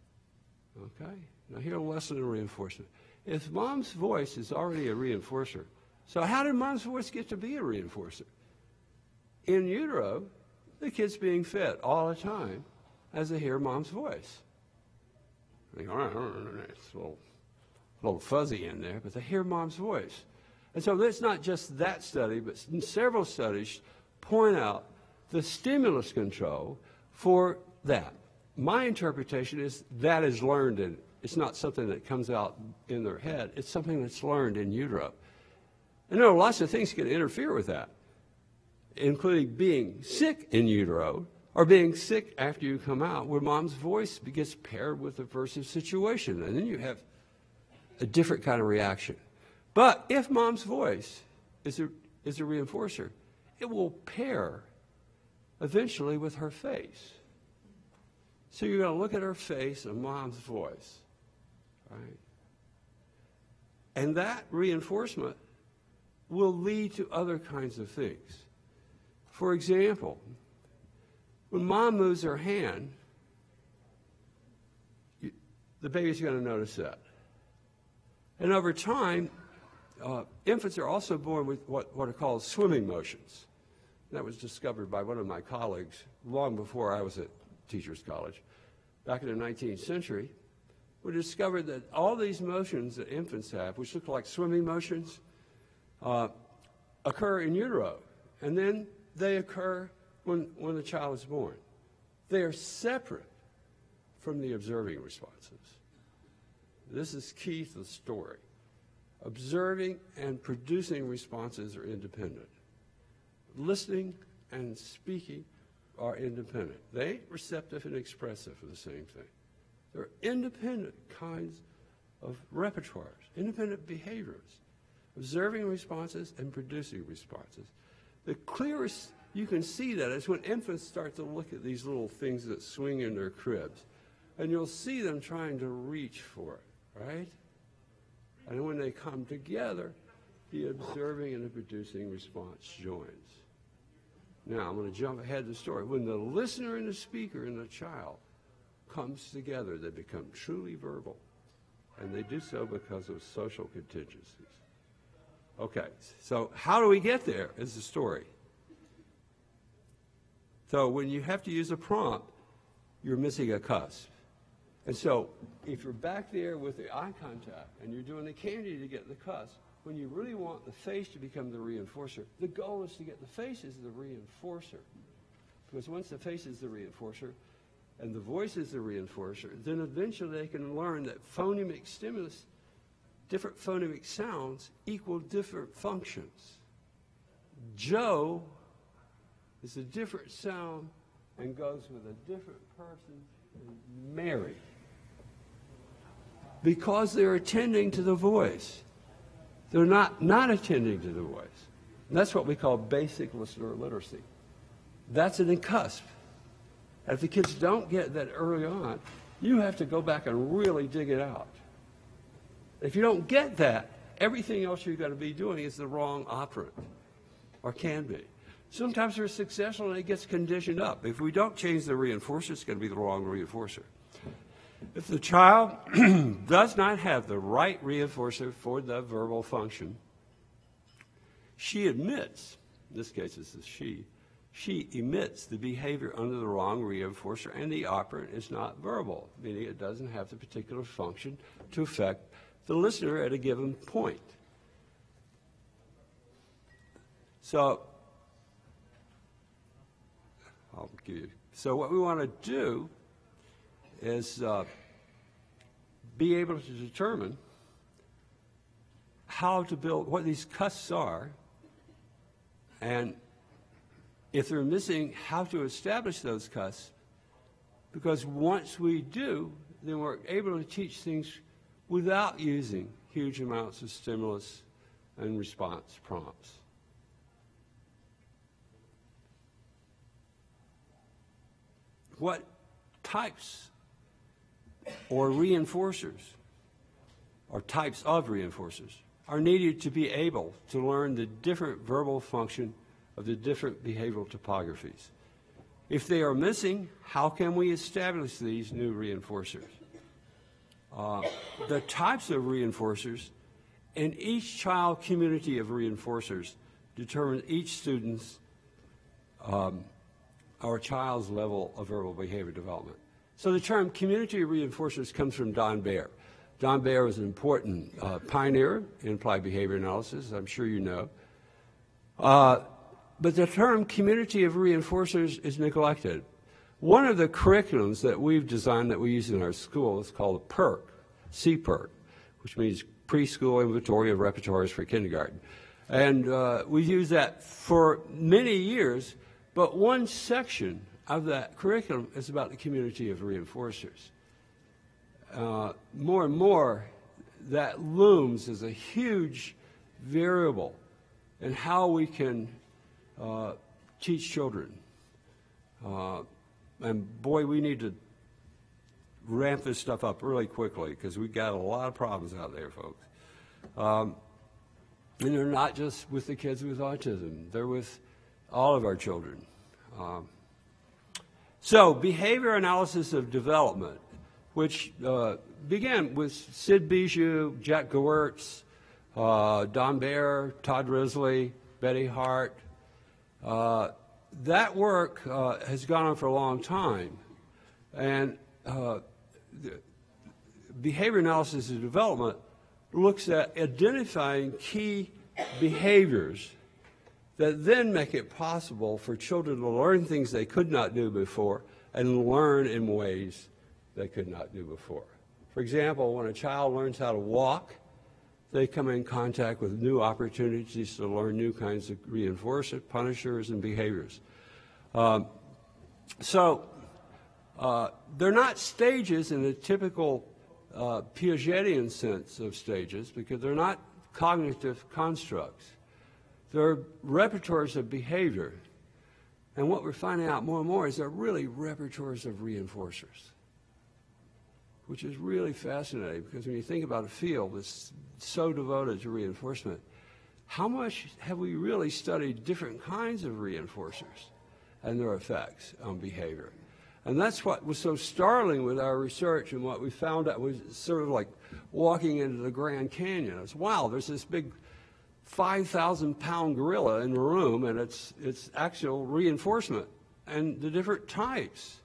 okay? Now here, a lesson in reinforcement. If mom's voice is already a reinforcer, So how did mom's voice get to be a reinforcer? In utero, the kid's being fed all the time as they hear mom's voice. It's a little fuzzy in there, but they hear mom's voice. And so it's not just that study, but several studies point out the stimulus control for that. My interpretation is that is learned, and it's not something that comes out in their head. It's something that's learned in utero. And there are lots of things that can interfere with that, including being sick in utero or being sick after you come out, where mom's voice gets paired with aversive situation, and then you have a different kind of reaction. But if mom's voice is a reinforcer, it will pair eventually with her face. So you're going to look at her face and mom's voice, right? And that reinforcement will lead to other kinds of things. For example, when mom moves her hand, the baby's going to notice that. And over time, infants are also born with what are called swimming motions. That was discovered by one of my colleagues long before I was at Teachers College. Back in the 19th century, we discovered that all these motions that infants have, which look like swimming motions, occur in utero. And then they occur when the child is born. They are separate from the observing responses. This is key to the story. Observing and producing responses are independent. Listening and speaking are independent. They ain't receptive and expressive for the same thing. They're independent kinds of repertoires, independent behaviors, observing responses and producing responses. The clearest you can see that is when infants start to look at these little things that swing in their cribs, and you'll see them trying to reach for it, right? And when they come together, the observing and the producing response joins. Now, I'm going to jump ahead to the story. When the listener and the speaker and the child comes together, they become truly verbal. And they do so because of social contingencies. Okay, so how do we get there is the story. So when you have to use a prompt, you're missing a cusp. And so if you're back there with the eye contact and you're doing the candy to get the cusp, when you really want the face to become the reinforcer, the goal is to get the face as the reinforcer. Because once the face is the reinforcer and the voice is the reinforcer, then eventually they can learn that phonemic stimulus, different phonemic sounds equal different functions. Joe is a different sound and goes with a different person than Mary. Because they're attending to the voice. They're not attending to the voice. And that's what we call basic listener literacy. That's an cusp. If the kids don't get that early on, you have to go back and really dig it out. If you don't get that, everything else you're going to be doing is the wrong operant, or can be. Sometimes they're successful and it gets conditioned up. If we don't change the reinforcer, it's going to be the wrong reinforcer. If the child does not have the right reinforcer for the verbal function, she admits, in this case this is she emits the behavior under the wrong reinforcer, and the operant is not verbal, meaning it doesn't have the particular function to affect the listener at a given point. So, what we want to do is be able to determine how to build, what these cusps are, and if they're missing, how to establish those cusps, because once we do, then we're able to teach things without using huge amounts of stimulus and response prompts. What types or reinforcers, or types of reinforcers, are needed to be able to learn the different verbal function of the different behavioral topographies? If they are missing, how can we establish these new reinforcers? The types of reinforcers and each child community of reinforcers determines each student's or child's level of verbal behavior development. So the term community of reinforcers comes from Don Baer. Don Baer was an important pioneer in applied behavior analysis, I'm sure you know. But the term community of reinforcers is neglected. One of the curriculums that we've designed that we use in our school is called PERC, CPERC, which means Preschool Inventory of Repertoires for Kindergarten. And we use that for many years, but one section of that curriculum is about the community of reinforcers. More and more, that looms as a huge variable in how we can teach children. And boy, we need to ramp this stuff up really quickly because we've got a lot of problems out there, folks. And they're not just with the kids with autism. They're with all of our children. So behavior analysis of development, which began with Sid Bijou, Jack Gewirtz, Don Baer, Todd Risley, Betty Hart. That work has gone on for a long time. And behavior analysis of development looks at identifying key behaviors that then make it possible for children to learn things they could not do before and learn in ways they could not do before. For example, when a child learns how to walk, they come in contact with new opportunities to learn new kinds of reinforcers, punishers, and behaviors. They're not stages in the typical Piagetian sense of stages because they're not cognitive constructs. They're repertoires of behavior. And what we're finding out more and more is they're really repertoires of reinforcers, which is really fascinating because when you think about a field that's so devoted to reinforcement, how much have we really studied different kinds of reinforcers and their effects on behavior? And that's what was so startling with our research, and what we found out was sort of like walking into the Grand Canyon. It's, wow, there's this big 5,000-pound gorilla in the room, and it's actual reinforcement and the different types.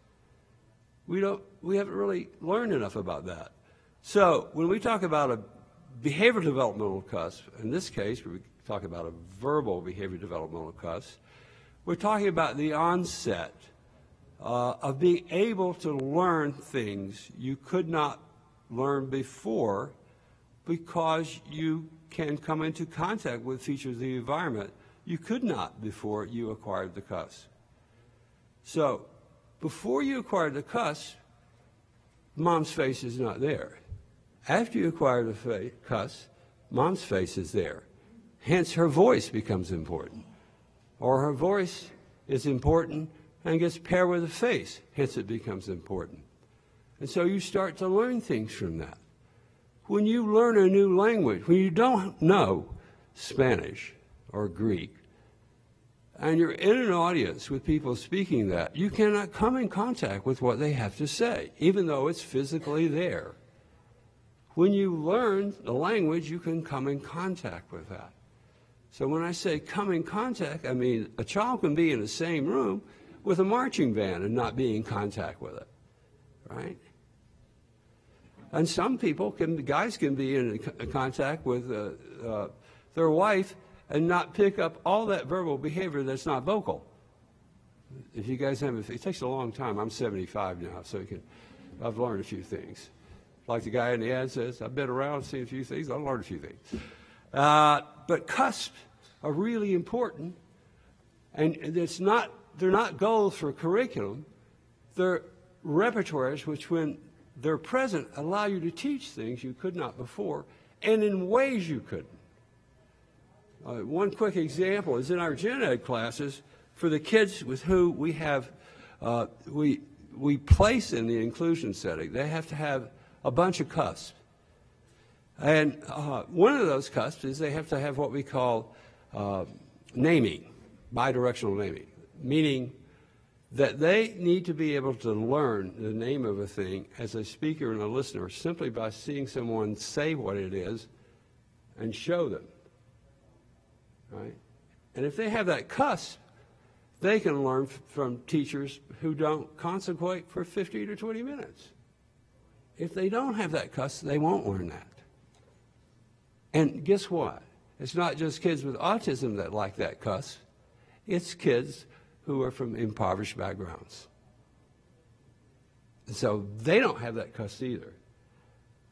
We haven't really learned enough about that. So when we talk about a behavior developmental cusp, in this case we talk about a verbal behavior developmental cusp, we're talking about the onset of being able to learn things you could not learn before because you can come into contact with features of the environment you could not before you acquired the cusp. So before you acquired the cusp, mom's face is not there. After you acquire the cusp, mom's face is there. Hence, her voice becomes important. Or her voice is important and gets paired with a face. Hence, it becomes important. And so you start to learn things from that. When you learn a new language, when you don't know Spanish or Greek, and you're in an audience with people speaking that, you cannot come in contact with what they have to say, even though it's physically there. When you learn the language, you can come in contact with that. So when I say come in contact, I mean a child can be in the same room with a marching band and not be in contact with it, right? And some people, guys can be in contact with their wife and not pick up all that verbal behavior that's not vocal. If you guys haven't, it takes a long time. I'm 75 now, so I've learned a few things. Like the guy in the ad says, I've been around, seen a few things, I've learned a few things. But cusps are really important, and they're not goals for curriculum. They're repertoires which, when they're present, allow you to teach things you could not before, and in ways you couldn't. One quick example is in our gen ed classes, for the kids with who we have, we place in the inclusion setting, they have to have a bunch of cusps. And one of those cusps is they have to have what we call naming, bidirectional naming, meaning that they need to be able to learn the name of a thing as a speaker and a listener simply by seeing someone say what it is and show them, right? And if they have that cusp, they can learn from teachers who don't concentrate for 15 or 20 minutes. If they don't have that cusp, they won't learn that. And guess what? It's not just kids with autism that like that cusp. It's kids who are from impoverished backgrounds. And so they don't have that cusp either,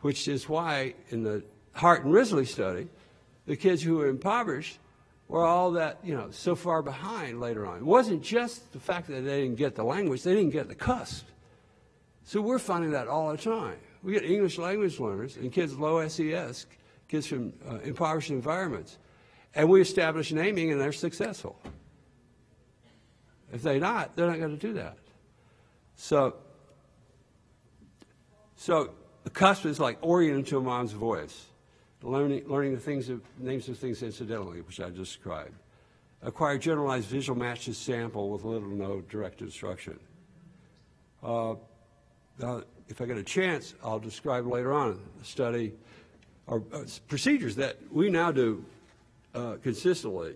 which is why in the Hart and Risley study, the kids who were impoverished were all that, so far behind later on. It wasn't just the fact that they didn't get the language, they didn't get the cusp. So we're finding that all the time. We get English language learners and kids low SES, kids from impoverished environments, and we establish naming and they're successful. If they're not going to do that. So the cusp is like oriented to a mom's voice. Learning the names of things incidentally, which I described. Acquire generalized visual match to sample with little to no direct instruction. Now, if I get a chance, I'll describe later on a study or procedures that we now do consistently.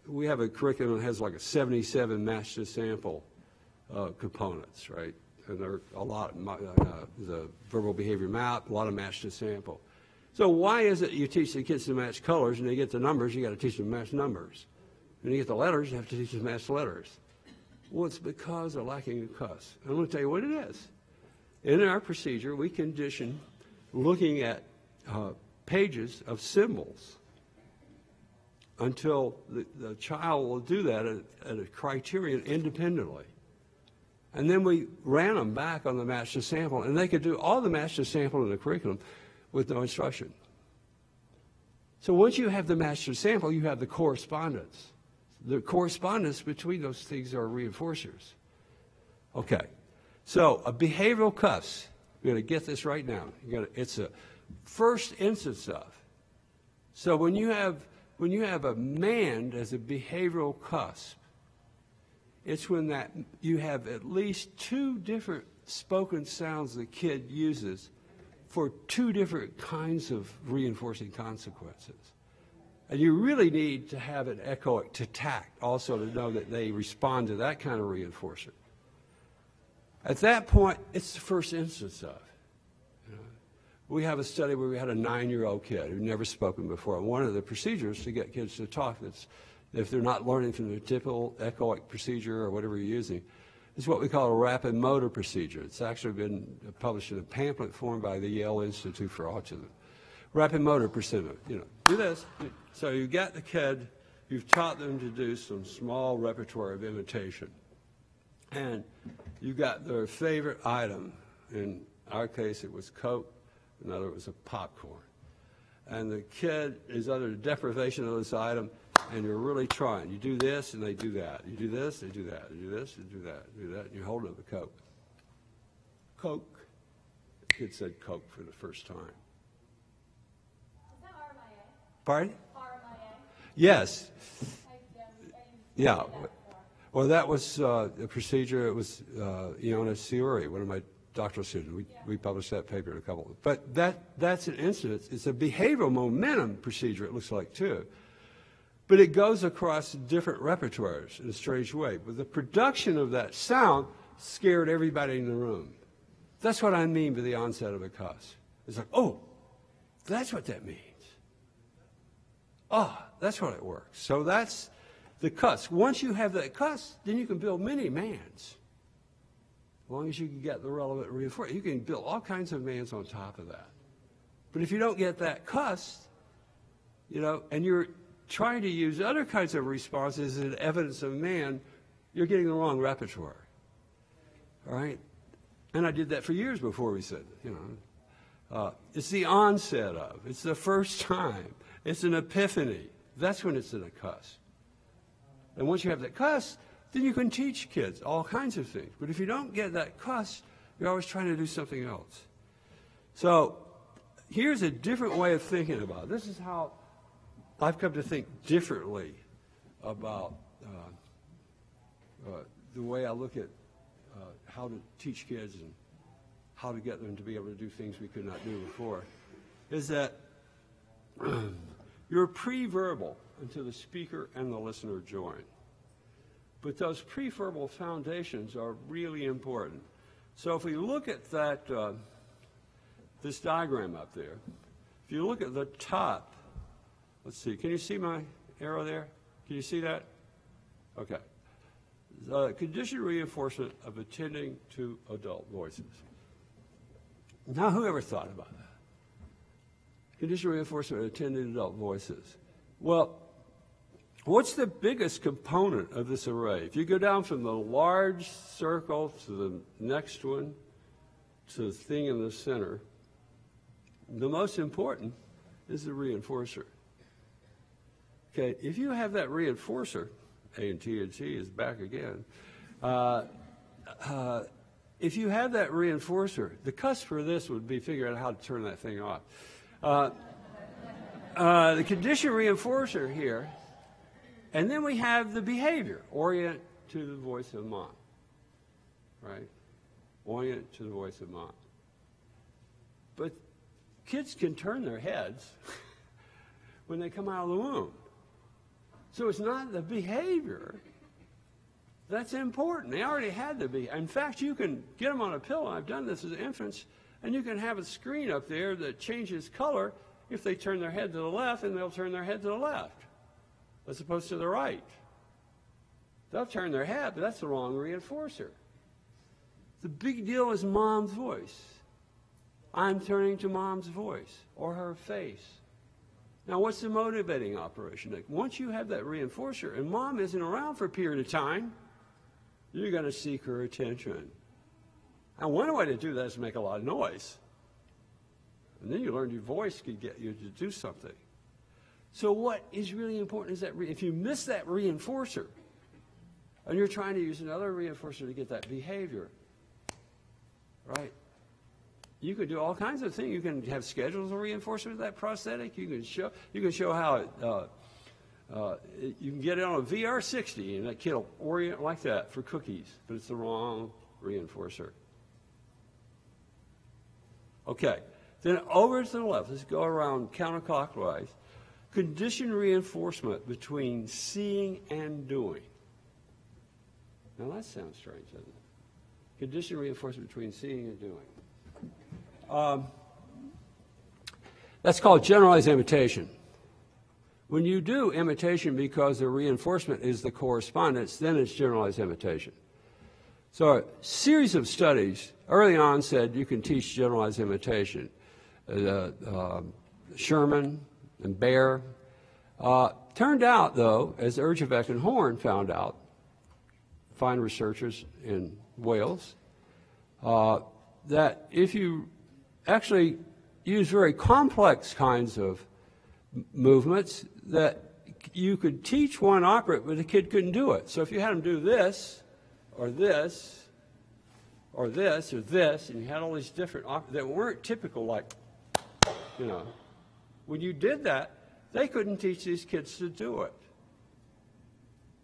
We have a curriculum that has like a 77 match to sample components, right? And there are a lot, the verbal behavior map, a lot of match to sample. So why is it you teach the kids to match colors and they get the numbers, you got to teach them to match numbers. And you get the letters, you have to teach them to match letters. Well, it's because they're lacking a cusp. I'm going to tell you what it is. In our procedure, we condition looking at pages of symbols until the child will do that at a criterion independently. And then we ran them back on the match to sample, and they could do all the match to sample in the curriculum with no instruction. So once you have the match to sample, you have the correspondence. The correspondence between those things are reinforcers. Okay, so a behavioral cusp, you're going to get this right now. It's a first instance of. So when you have a man as a behavioral cusp, it's when that you have at least two different spoken sounds the kid uses for two different kinds of reinforcing consequences. And you really need to have an echoic to tact also to know that they respond to that kind of reinforcer. At that point, it's the first instance of. We have a study where we had a 9-year-old kid who'd never spoken before. And one of the procedures to get kids to talk, that's, if they're not learning from the typical echoic procedure or whatever you're using, is what we call a rapid motor procedure. It's actually been published in a pamphlet formed by the Yale Institute for Autism. Rapid motor procedure, do this. So you got the kid, you've taught them to do some small repertoire of imitation. And you got their favorite item. In our case, it was Coke. In other words, a popcorn. And the kid is under deprivation of this item, and you're really trying. You do this, and they do that. You do this, they do that. You do this, they do that. You do that, and you hold up the Coke. Coke. The kid said Coke for the first time. Is that RMIA? Pardon? RMIA? Yes. Yeah. That Well, that was a procedure. It was Iona Siori, one of my doctoral students. We published that paper in a couple. But that's an instance. It's a behavioral momentum procedure, it looks like, too. But it goes across different repertoires in a strange way. But the production of that sound scared everybody in the room. That's what I mean by the onset of a cuss. It's like, oh, that's what that means. Oh, that's what it works. So that's the cuss. Once you have that cuss, then you can build many mans. As long as you can get the relevant reinforcement, you can build all kinds of mans on top of that. But if you don't get that cuss, and you're trying to use other kinds of responses as evidence of man, you're getting the wrong repertoire. All right? And I did that for years before we said, it's the onset of. It's the first time. It's an epiphany. That's when it's in a cuss. And once you have that cuss, then you can teach kids all kinds of things. But if you don't get that cuss, you're always trying to do something else. So here's a different way of thinking about it. This is how I've come to think differently about the way I look at how to teach kids and how to get them to be able to do things we could not do before, is that You're pre-verbal until the speaker and the listener join. But those pre-verbal foundations are really important. So if we look at that, this diagram up there, if you look at the top, let's see, can you see my arrow there? Can you see that? Okay. Conditioned reinforcement of attending to adult voices. Now, whoever thought about that? Conditioned reinforcement of attending to adult voices. Well, what's the biggest component of this array? If you go down from the large circle to the next one, to the thing in the center, the most important is the reinforcer. Okay, if you have that reinforcer, A and T is back again. If you have that reinforcer, the cusp for this would be figuring out how to turn that thing off. The condition reinforcer here, and then we have the behavior, orient to the voice of mom, right? Orient to the voice of mom. But kids can turn their heads when they come out of the womb. So it's not the behavior that's important. They already had the behavior. In fact, you can get them on a pill. I've done this as infants, and you can have a screen up there that changes color if they turn their head to the left, and they'll turn their head to the left as opposed to the right. They'll turn their head, but that's the wrong reinforcer. The big deal is mom's voice. I'm turning to mom's voice or her face. Now, what's the motivating operation? Like, once you have that reinforcer and mom isn't around for a period of time, you're going to seek her attention. And one way to do that is to make a lot of noise. And then you learn your voice could get you to do something. So what is really important is that if you miss that reinforcer, and you're trying to use another reinforcer to get that behavior, right? You can do all kinds of things. You can have schedules of reinforcement of that prosthetic. You can show how you can get it on a VR60, and that kid will orient like that for cookies, but it's the wrong reinforcer. Okay, then over to the left. Let's go around counterclockwise. Conditioned reinforcement between seeing and doing. Now that sounds strange, doesn't it? Conditioned reinforcement between seeing and doing. That's called generalized imitation. When you do imitation because the reinforcement is the correspondence, then it's generalized imitation. So a series of studies early on said you can teach generalized imitation. Sherman and Baer. Turned out, though, as Urjevec and Horn found out, fine researchers in Wales, that if you actually use very complex kinds of movements, that you could teach one operant, but the kid couldn't do it. So if you had them do this, or this, or this, or this, and you had all these different that weren't typical, like, you know, when you did that, they couldn't teach these kids to do it.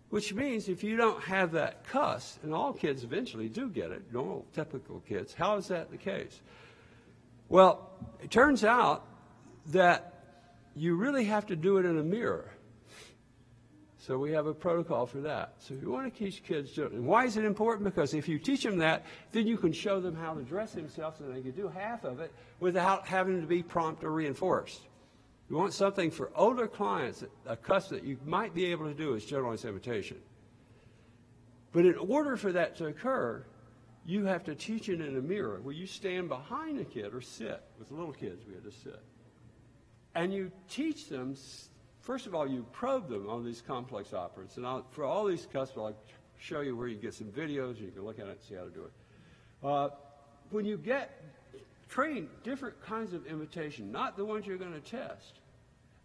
Which means if you don't have that cuss, and all kids eventually do get it, normal, typical kids, how is that the case? Well, it turns out that you really have to do it in a mirror. So we have a protocol for that. So if you want to teach kids, and why is it important? Because if you teach them that, then you can show them how to dress themselves so they can do half of it without having to be prompt or reinforced. You want something for older clients, a cuss that you might be able to do is generalized imitation. But in order for that to occur, you have to teach it in a mirror where you stand behind a kid or sit. With little kids, we had to sit. And you teach them, first of all, you probe them on these complex operants. And for all these cusps, I'll show you where you get some videos, and you can look at it and see how to do it. When you train different kinds of imitation, not the ones you're going to test,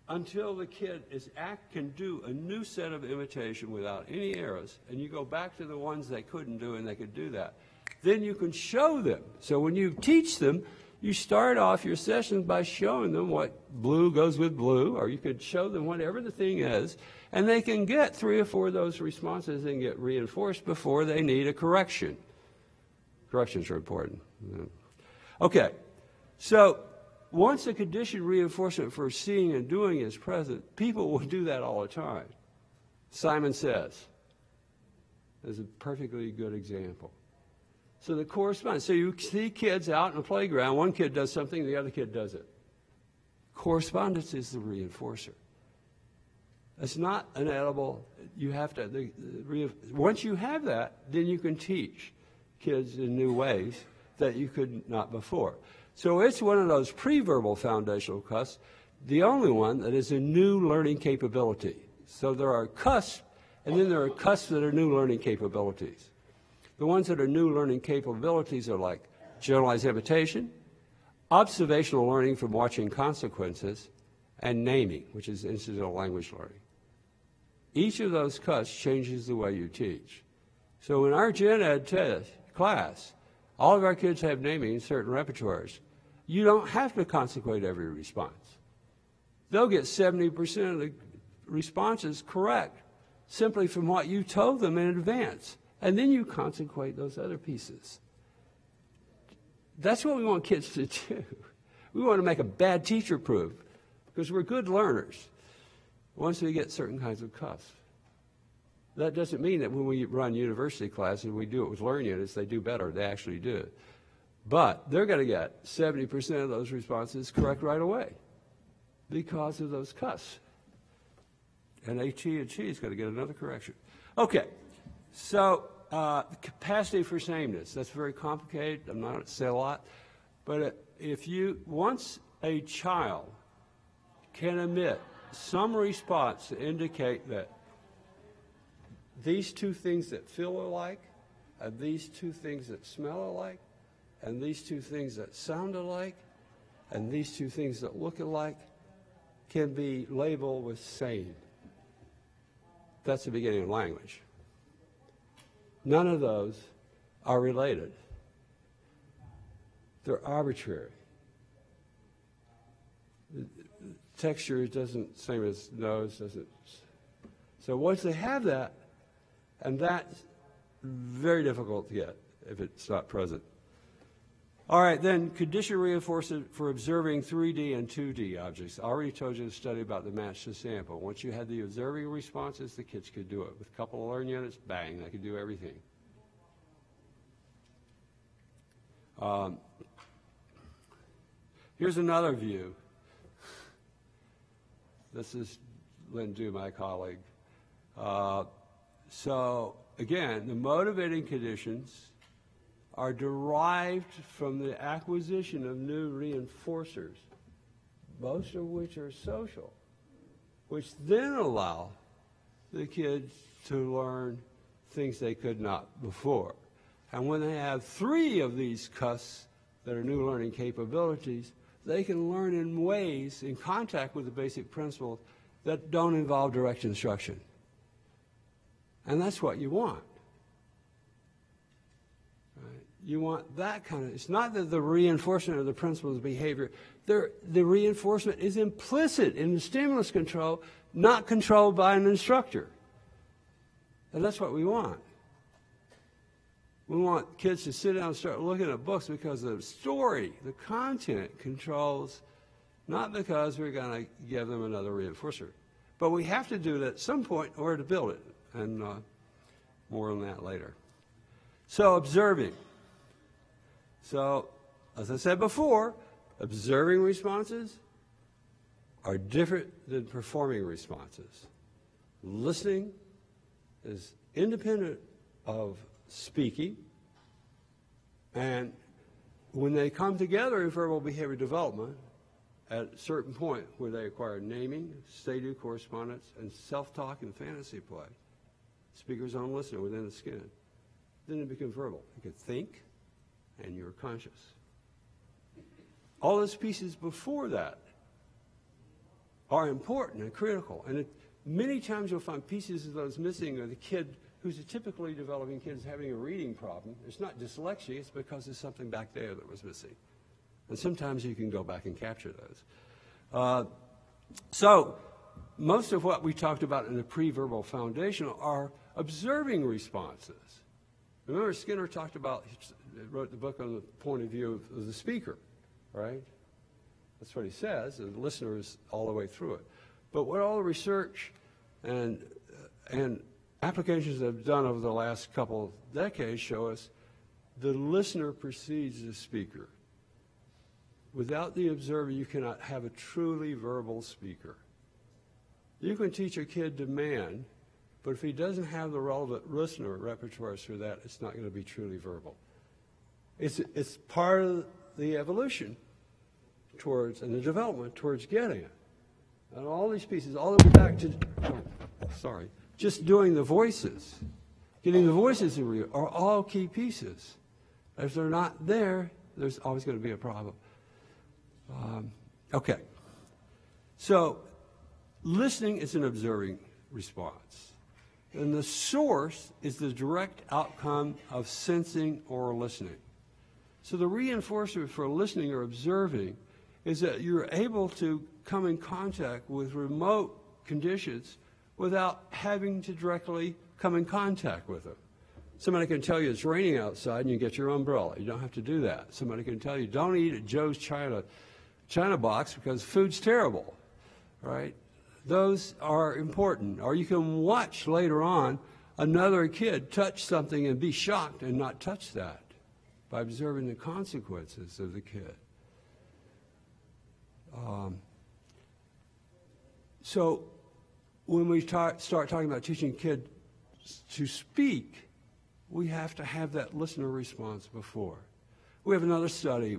until the kid can do a new set of imitation without any errors, and you go back to the ones they couldn't do and they could do that. Then you can show them. So when you teach them, you start off your sessions by showing them what blue goes with blue, or you could show them whatever the thing is, and they can get 3 or 4 of those responses and get reinforced before they need a correction. Corrections are important. Okay, so once a conditioned reinforcement for seeing and doing is present, people will do that all the time. Simon Says is a perfectly good example. So the correspondence, so you see kids out in the playground, one kid does something, the other kid does it. Correspondence is the reinforcer. It's not an edible, you have to, once you have that, then you can teach kids in new ways that you could not before. So it's one of those pre-verbal foundational cusps, the only one that is a new learning capability. So there are cusps, and then there are cusps that are new learning capabilities. The ones that are new learning capabilities are like generalized imitation, observational learning from watching consequences, and naming, which is incidental language learning. Each of those cusps changes the way you teach. So in our gen ed class, all of our kids have naming in certain repertoires. You don't have to consequate every response. They'll get 70% of the responses correct simply from what you told them in advance. And then you consequate those other pieces. That's what we want kids to do. We want to make a bad teacher proof because we're good learners once we get certain kinds of cusps. That doesn't mean that when we run university classes, we do it with learning units, they do better. They actually do. But they're going to get 70% of those responses correct right away because of those cusps. And H-E and Chi is going to get another correction. Okay, so capacity for sameness. That's very complicated. I'm not going to say a lot. But once a child can emit some response to indicate that these two things that feel alike, and these two things that smell alike, and these two things that sound alike, and these two things that look alike can be labeled with sane. That's the beginning of language. None of those are related. They're arbitrary. Texture doesn't, same as nose, doesn't. So once they have that, and that's very difficult to get if it's not present. All right, then condition reinforcement for observing 3D and 2D objects. I already told you the study about the match to sample. Once you had the observing responses, the kids could do it. With a couple of learn units, bang, they could do everything. Here's another view. This is Lynn Du, my colleague. So again, the motivating conditions are derived from the acquisition of new reinforcers, most of which are social, which then allow the kids to learn things they could not before. And when they have 3 of these cusps that are new learning capabilities, they can learn in ways in contact with the basic principles that don't involve direct instruction. And that's what you want. Right? You want that kind of, it's not that the reinforcement of the principles of behavior, the reinforcement is implicit in the stimulus control, not controlled by an instructor. And that's what we want. We want kids to sit down and start looking at books because the story, the content controls, not because we're going to give them another reinforcer. But we have to do that at some point in order to build it. And more on that later. So observing. So, as I said before, observing responses are different than performing responses. Listening is independent of speaking, and when they come together in verbal behavior development, at a certain point where they acquire naming, say-do correspondence, and self-talk and fantasy play, speaker's own listener within the skin, then it becomes verbal. You can think, and you're conscious. All those pieces before that are important and critical, and many times you'll find pieces of those missing, or the kid who's a typically developing kid is having a reading problem. It's not dyslexia, it's because there's something back there that was missing. And sometimes you can go back and capture those. So most of what we talked about in the pre-verbal foundational are observing responses. Remember Skinner talked about, he wrote the book on the point of view of the speaker, right? That's what he says, and the listener is all the way through it. But what all the research and applications have done over the last couple decades show us, the listener precedes the speaker. Without the observer, you cannot have a truly verbal speaker. You can teach a kid demand, but if he doesn't have the relevant listener repertoires for that, it's not going to be truly verbal. It's part of the evolution towards, and the development towards getting it. And all these pieces, all the way back to, just doing the voices, getting the voices in real, are all key pieces. If they're not there, there's always going to be a problem. Okay. So listening is an observing response. And the source is the direct outcome of sensing or listening. So the reinforcer for listening or observing is that you're able to come in contact with remote conditions without having to directly come in contact with them. Somebody can tell you it's raining outside and you get your umbrella. You don't have to do that. Somebody can tell you don't eat at Joe's China box because food's terrible, right? Those are important. Or you can watch later on another kid touch something and be shocked and not touch that by observing the consequences of the kid. So when we start talking about teaching kids to speak, we have to have that listener response before. We have another study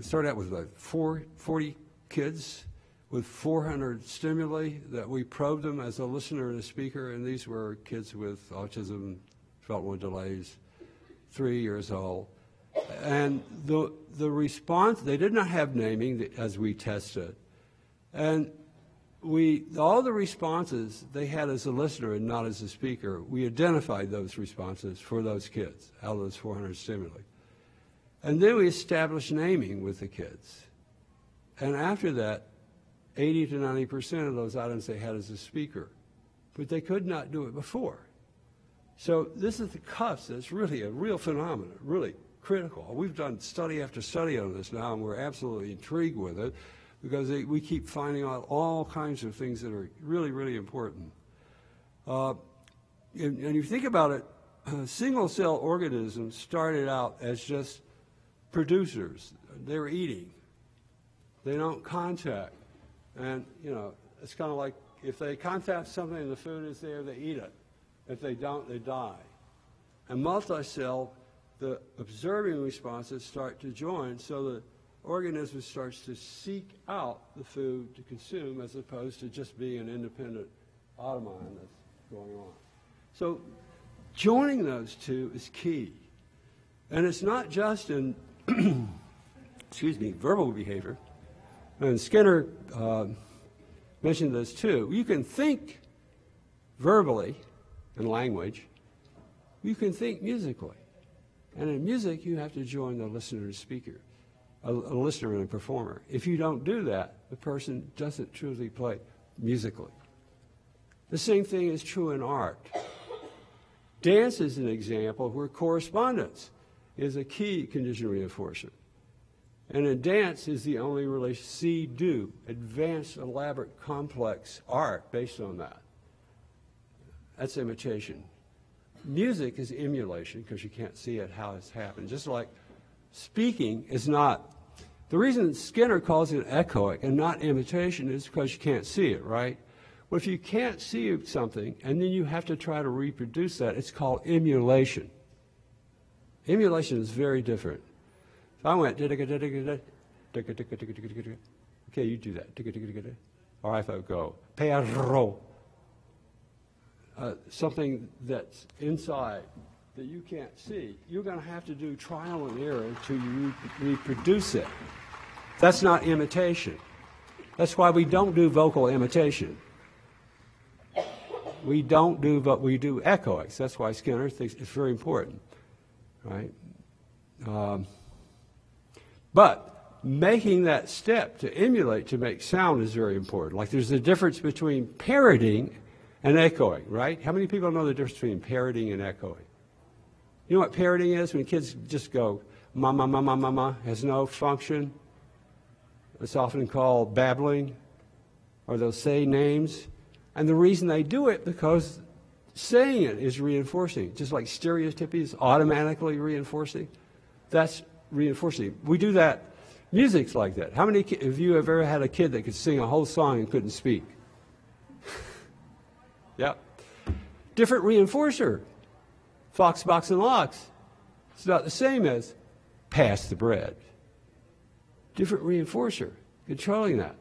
started out with 40 kids with 400 stimuli that we probed them as a listener and a speaker, and these were kids with autism, developmental delays, 3 years old. And the response, they did not have naming as we tested. And all the responses they had as a listener and not as a speaker, we identified those responses for those kids out of those 400 stimuli. And then we established naming with the kids. And after that, 80 to 90% of those items they had as a speaker. But they could not do it before. So this is the cusp that's really a real phenomenon, really critical. We've done study after study on this now, and we're absolutely intrigued with it because we keep finding out all kinds of things that are really, really important. And you think about it, single-cell organisms started out as just producers. They're eating. They don't contact. And, you know, it's kind of like if they contact something and the food is there, they eat it. If they don't, they die. And multi-cell, the observing responses start to join, so the organism starts to seek out the food to consume as opposed to just being an independent automaton that's going on. So joining those two is key. And it's not just in, verbal behavior. And Skinner mentioned this too. You can think verbally in language. You can think musically. And in music, you have to join the listener and speaker, a listener and a performer. If you don't do that, the person doesn't truly play musically. The same thing is true in art. Dance is an example where correspondence is a key condition reinforcement. And in dance is the only relation, see-do, advanced, elaborate, complex art based on that. That's imitation. Music is emulation because you can't see it, how it's happened. Just like speaking is not. The reason Skinner calls it echoic and not imitation is because you can't see it, right? Well, if you can't see something and then you have to try to reproduce that, it's called emulation. Emulation is very different. If I went, okay, you do that. Or if I go, perro, something that's inside that you can't see, you're going to have to do trial and error until you reproduce it. That's not imitation. That's why we don't do vocal imitation. We don't do, but we do echoics. That's why Skinner thinks it's very important, right? But making that step to emulate, to make sound is very important. Like there's a difference between parroting and echoing, right? How many people know the difference between parroting and echoing? You know what parroting is? When kids just go, mama, mama, mama has no function. It's often called babbling, or they'll say names. And the reason they do it, because saying it is reinforcing. Just like stereotypy is automatically reinforcing. That's reinforcing. We do that. Music's like that. How many of you have ever had a kid that could sing a whole song and couldn't speak? Yep. Different reinforcer. Fox, box, and locks. It's not the same as pass the bread. Different reinforcer. Controlling that.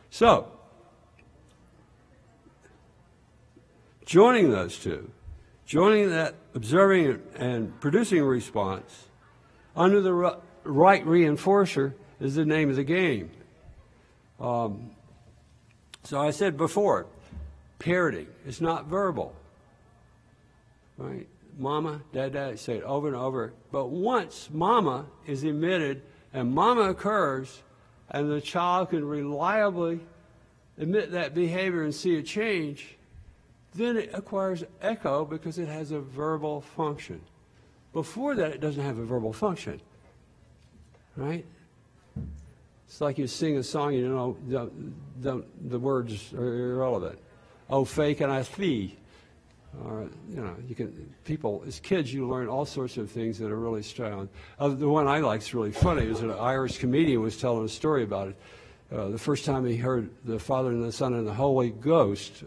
So, joining those two, joining that observing and producing a response under the right reinforcer is the name of the game. So I said before, parroting is not verbal, right? Mama, dad, dad, say it over and over. But once mama is emitted and mama occurs, and the child can reliably emit that behavior and see a change, then it acquires echo because it has a verbal function. Before that, it doesn't have a verbal function, right? It's like you sing a song, you know, the words are irrelevant. Oh, fake and I fee. Or, you know, people, as kids, you learn all sorts of things that are really strong. The one I like is really funny. It was an Irish comedian was telling a story about it. The first time he heard the Father and the Son and the Holy Ghost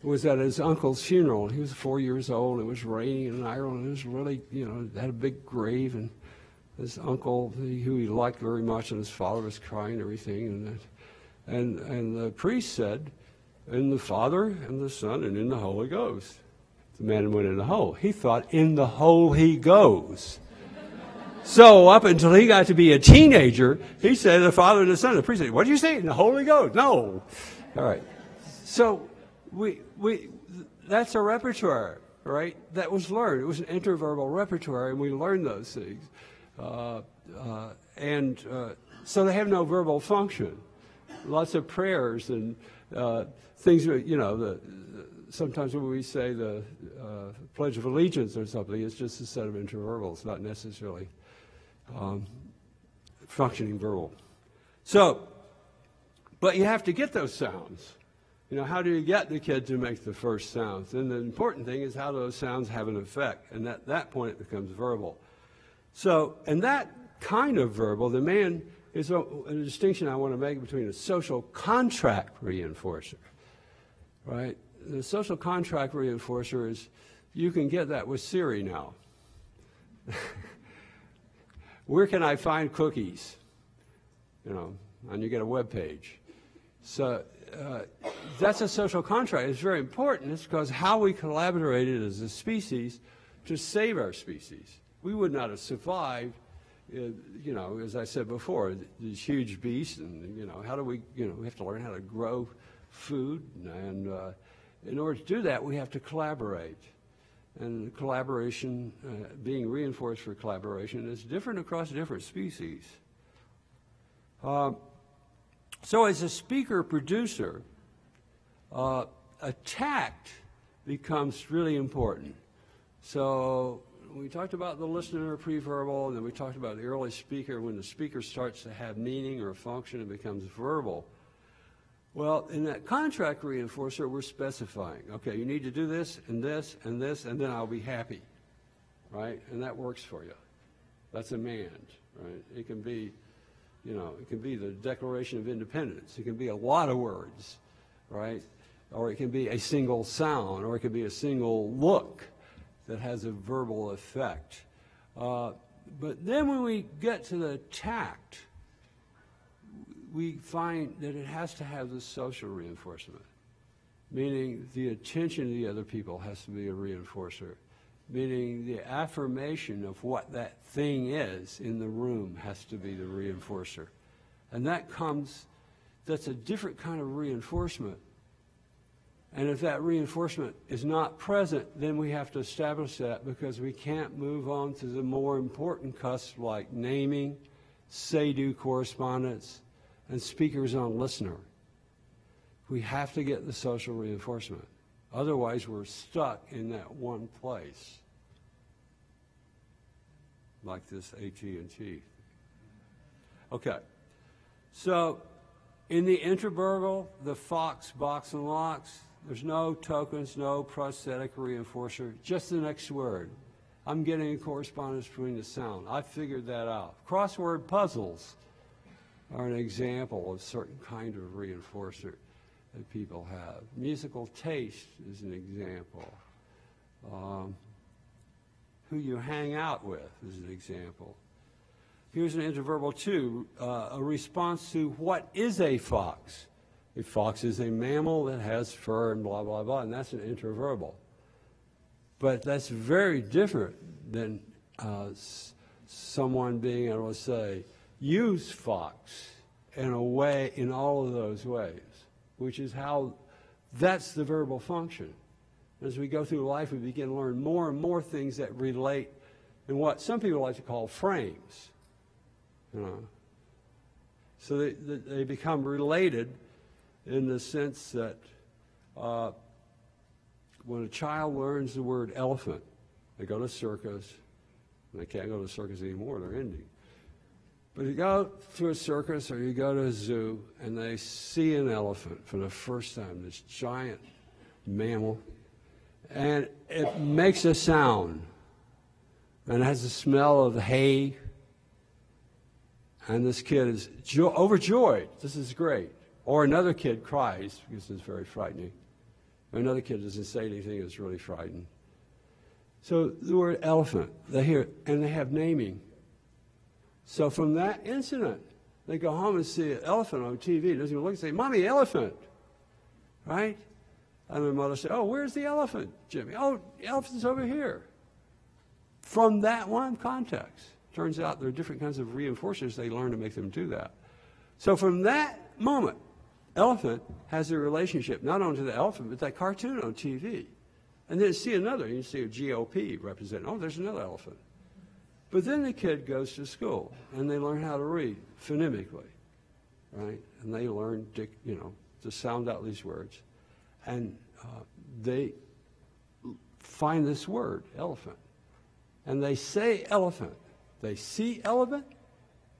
was at his uncle's funeral. He was 4 years old. It was raining in Ireland. It was really, you know, had a big grave, and his uncle, who he liked very much, and his father was crying and everything. And the priest said, "In the Father and the Son and in the Holy Ghost." The man went in the hole. He thought, in the hole he goes. So up until he got to be a teenager, he said the Father and the Son. The priest said, "What did you say? In the Holy Ghost?" No. All right. So that's a repertoire, right? That was learned. It was an interverbal repertoire, and we learned those things. So they have no verbal function. Lots of prayers and things, you know, sometimes when we say the Pledge of Allegiance or something, it's just a set of interverbals, not necessarily functioning verbal. So, but you have to get those sounds. You know, how do you get the kid to make the first sounds? And the important thing is how those sounds have an effect. And at that point, it becomes verbal. So, and that kind of verbal, the man is a distinction I want to make between a social contract reinforcer, right? The social contract reinforcer is, you can get that with Siri now. Where can I find cookies? You know, and you get a web page. So that's a social contract. It's very important. It's because how we collaborated as a species to save our species. We would not have survived, you know, as I said before, these huge beasts, and, you know, how do we, you know, we have to learn how to grow food, and in order to do that, we have to collaborate. And collaboration, being reinforced for collaboration, is different across different species. So as a speaker-producer, a tact becomes really important. So we talked about the listener pre-verbal, and then we talked about the early speaker. When the speaker starts to have meaning or function, it becomes verbal. Well, in that contract reinforcer, we're specifying, okay, you need to do this, and this, and this, and then I'll be happy, right? And that works for you. That's a command, right? It can be, you know, it can be the Declaration of Independence. It can be a lot of words, right? Or it can be a single sound, or it can be a single look that has a verbal effect. But then when we get to the tact, we find that it has to have the social reinforcement, meaning the attention to the other people has to be a reinforcer, meaning the affirmation of what that thing is in the room has to be the reinforcer. And that's a different kind of reinforcement. And if that reinforcement is not present, then we have to establish that, because we can't move on to the more important cusps like naming, say-do correspondence, and speakers on listener. We have to get the social reinforcement. Otherwise, we're stuck in that one place. like this AT&T. Okay, so in the interverbal, the fox, box, and locks, there's no tokens, no prosthetic reinforcer, just the next word. I'm getting a correspondence between the sound. I figured that out. Crossword puzzles are an example of certain kind of reinforcer that people have. Musical taste is an example. Who you hang out with is an example. Here's an interverbal too, a response to what is a fox. A fox is a mammal that has fur and blah, blah, blah, and that's an interverbal. But that's very different than someone being able to say, use fox in a way, in all of those ways, which is how, that's the verbal function. As we go through life, we begin to learn more and more things that relate in what some people like to call frames. You know. So they become related in the sense that when a child learns the word elephant, they go to circus, and they can't go to circus anymore, they're ending. But you go to a circus or you go to a zoo and they see an elephant for the first time, this giant mammal, and it makes a sound, and it has the smell of hay, and this kid is overjoyed. This is great. Or another kid cries because it's very frightening. Or another kid doesn't say anything, it's really frightened. So the word elephant, they hear, and they have naming. So from that incident, they go home and see an elephant on TV. Doesn't even look and say, "Mommy, elephant," right? And their mother say, "Oh, where's the elephant, Jimmy?" "Oh, the elephant's over here." From that one context, turns out there are different kinds of reinforcers they learn to make them do that. So from that moment, elephant has a relationship not only to the elephant, but that cartoon on TV. And then see another, you see a GOP represented. Oh, there's another elephant. But then the kid goes to school, and they learn how to read phonemically, right? And they learn, to sound out these words. And they find this word, elephant. And they say elephant. They see elephant.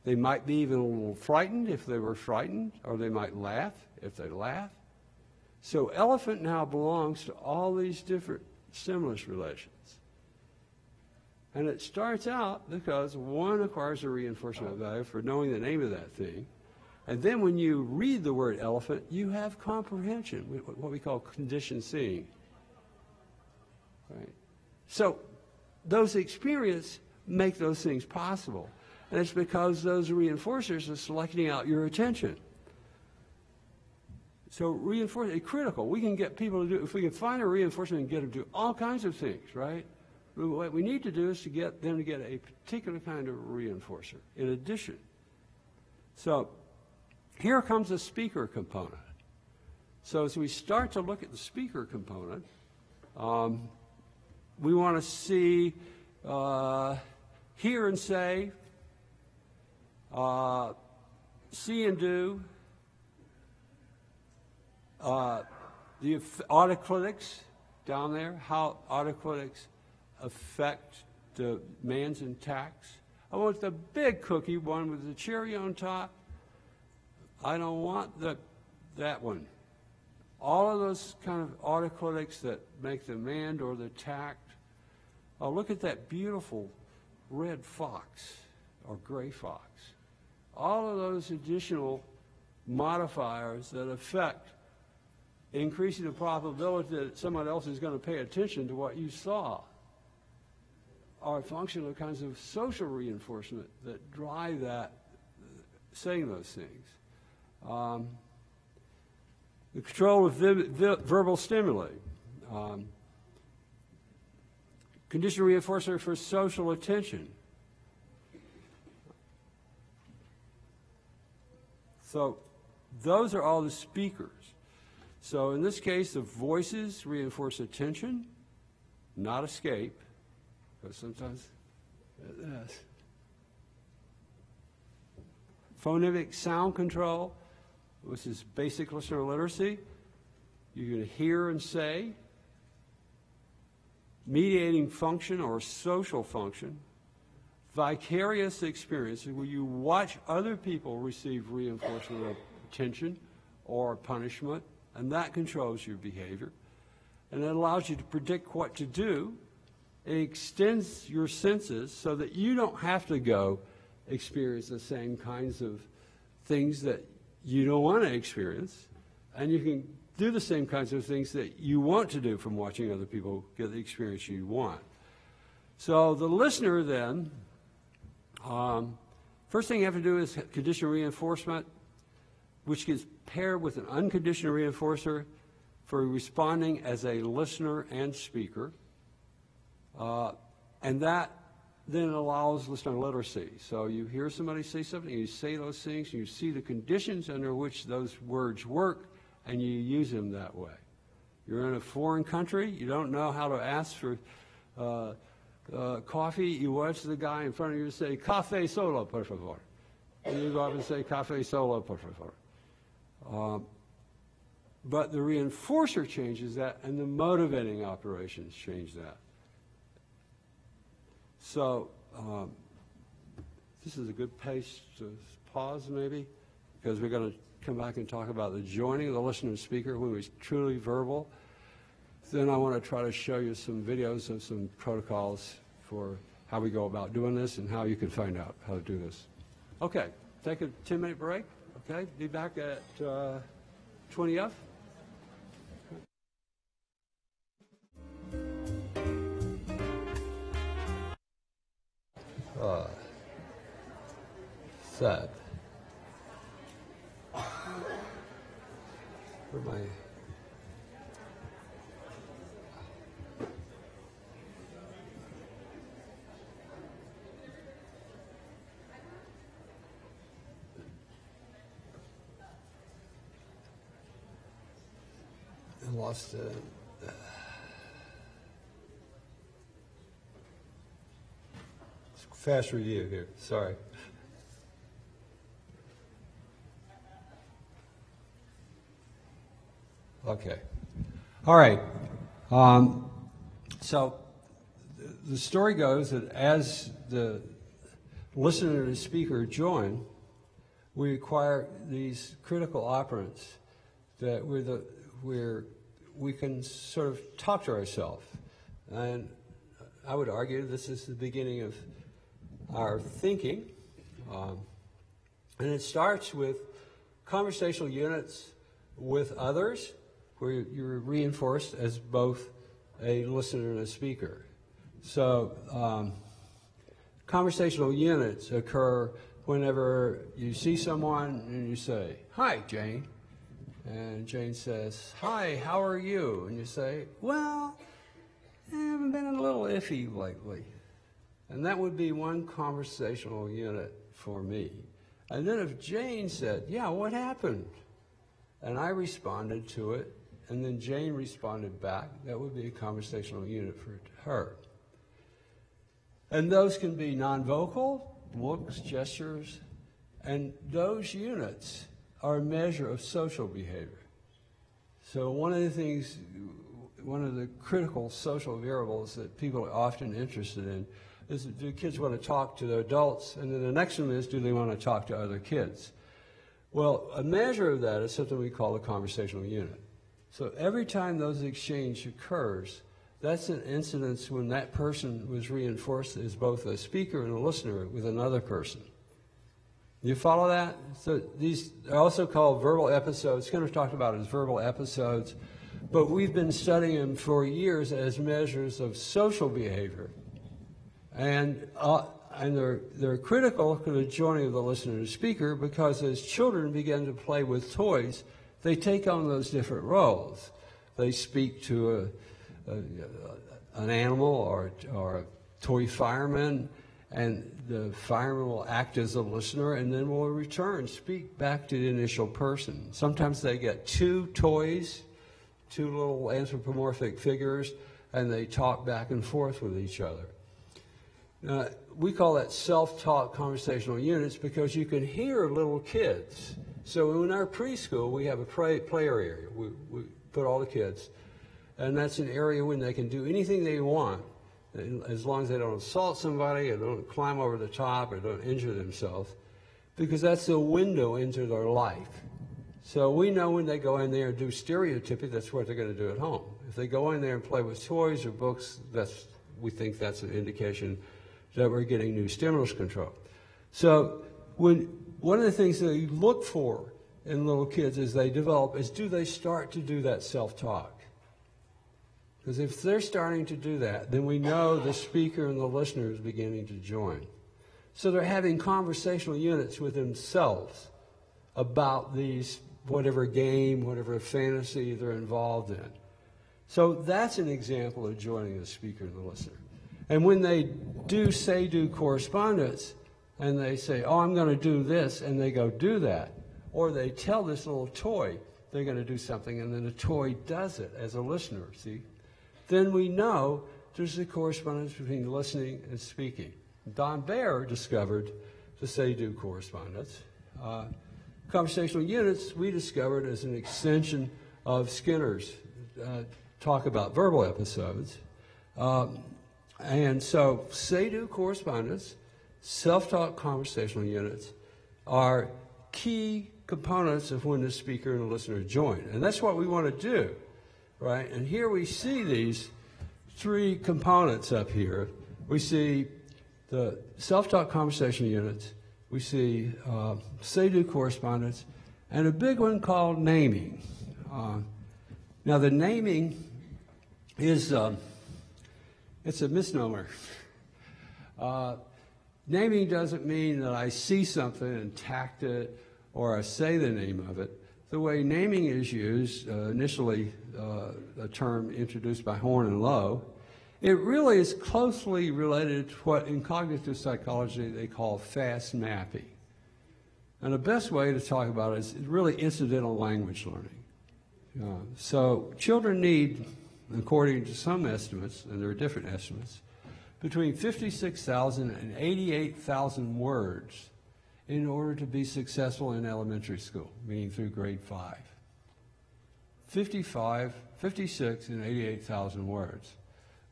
They might be even a little frightened if they were frightened, or they might laugh if they laugh. So elephant now belongs to all these different stimulus relations. And it starts out because one acquires a reinforcement value for knowing the name of that thing. And then when you read the word elephant, you have comprehension, what we call conditioned seeing. Right? So those experiences make those things possible. And it's because those reinforcers are selecting out your attention. So reinforcement is critical. We can get people to do, if we can find a reinforcement and get them to do all kinds of things, right? What we need to do is to get them to get a particular kind of reinforcer in addition. So here comes the speaker component. So as we start to look at the speaker component, we want to see hear and say, see and do, the autoclitics down there, how autoclitics affect the demands and tax. I want the big cookie one with the cherry on top. I don't want that one. All of those kind of autoclitics that make the demand or the tact. Oh, look at that beautiful red fox or gray fox. All of those additional modifiers that affect increasing the probability that someone else is going to pay attention to what you saw are a function of kinds of social reinforcement that drive that, saying those things. The control of verbal stimuli. Conditional reinforcer for social attention. So those are all the speakers. So in this case, the voices reinforce attention, not escape, because sometimes yes. Phonemic sound control, which is basic listener literacy. You can hear and say. Mediating function or social function. vicarious experience where you watch other people receive reinforcement of attention or punishment, and that controls your behavior. And it allows you to predict what to do. It extends your senses so that you don't have to go experience the same kinds of things that you don't want to experience, and you can do the same kinds of things that you want to do from watching other people get the experience you want. So the listener then, first thing you have to do is conditional reinforcement, which gets paired with an unconditional reinforcer for responding as a listener and speaker. And that then allows listener literacy. So you hear somebody say something, you say those things, you see the conditions under which those words work, and you use them that way. You're in a foreign country, you don't know how to ask for coffee, you watch the guy in front of you say, "Café solo, por favor." And you go up and say, "Café solo, por favor." But the reinforcer changes that, and the motivating operations change that. So this is a good place to pause maybe, because we're going to come back and talk about the joining of the listener and speaker when it's truly verbal. Then I want to try to show you some videos of some protocols for how we go about doing this and how you can find out how to do this. Okay, take a 10-minute break. Okay, be back at 20F. Sad. Where am I? I lost it. Fast review here, sorry. Okay. All right. So the story goes that as the listener and the speaker join, we acquire these critical operants that where we can sort of talk to ourselves. And I would argue this is the beginning of our thinking. And it starts with conversational units with others, where you're reinforced as both a listener and a speaker. So conversational units occur whenever you see someone and you say, "Hi, Jane." And Jane says, "Hi, how are you?" And you say, "Well, I haven't been a little iffy lately." And that would be one conversational unit for me. And then if Jane said, "Yeah, what happened?" And I responded to it, and then Jane responded back, that would be a conversational unit for her. And those can be non-vocal, looks, gestures, and those units are a measure of social behavior. So one of the critical social variables that people are often interested in is, do kids want to talk to their adults? And then the next one is, do they want to talk to other kids? Well, a measure of that is something we call a conversational unit. So every time those exchange occurs, that's an incidence when that person was reinforced as both a speaker and a listener with another person. You follow that? So these are also called verbal episodes. Skinner talked about it as verbal episodes, but we've been studying them for years as measures of social behavior. And they're critical to the joining of the listener and speaker, because as children begin to play with toys, they take on those different roles. They speak to an animal or a toy fireman, and the fireman will act as a listener and then will return, speak back to the initial person. Sometimes they get two toys, two little anthropomorphic figures, and they talk back and forth with each other. We call that self-taught conversational units because you can hear little kids. So in our preschool, we have a play area. We put all the kids, and that's an area when they can do anything they want. as long as they don't assault somebody or don't climb over the top or don't injure themselves, because that's a window into their life. So we know when they go in there and do stereotyping, that's what they're going to do at home. If they go in there and play with toys or books, we think that's an indication that we're getting new stimulus control. So one of the things that you look for in little kids as they develop is, do they start to do that self-talk? Because if they're starting to do that, then we know the speaker and the listener is beginning to join. So they're having conversational units with themselves about these, whatever game, whatever fantasy they're involved in. So that's an example of joining the speaker and the listener. And when they do say-do correspondence, and they say, oh, I'm going to do this, and they go do that, or they tell this little toy they're going to do something, and then the toy does it as a listener, see? Then we know there's a correspondence between listening and speaking. Don Baer discovered the say-do correspondence. Conversational units we discovered as an extension of Skinner's talk about verbal episodes. And so say-do correspondence, self-talk conversational units are key components of when the speaker and the listener join. And that's what we want to do, right? And here we see these three components up here. We see the self-talk conversational units, we see say-do correspondence, and a big one called naming. Now the naming is, it's a misnomer. Naming doesn't mean that I see something and tact it or I say the name of it. The way naming is used, initially a term introduced by Horn and Lowe, it really is closely related to what in cognitive psychology they call fast mapping. And the best way to talk about it is really incidental language learning. So children need, according to some estimates, and there are different estimates, between 56,000 and 88,000 words in order to be successful in elementary school, meaning through grade 5. 55, 56, and 88,000 words.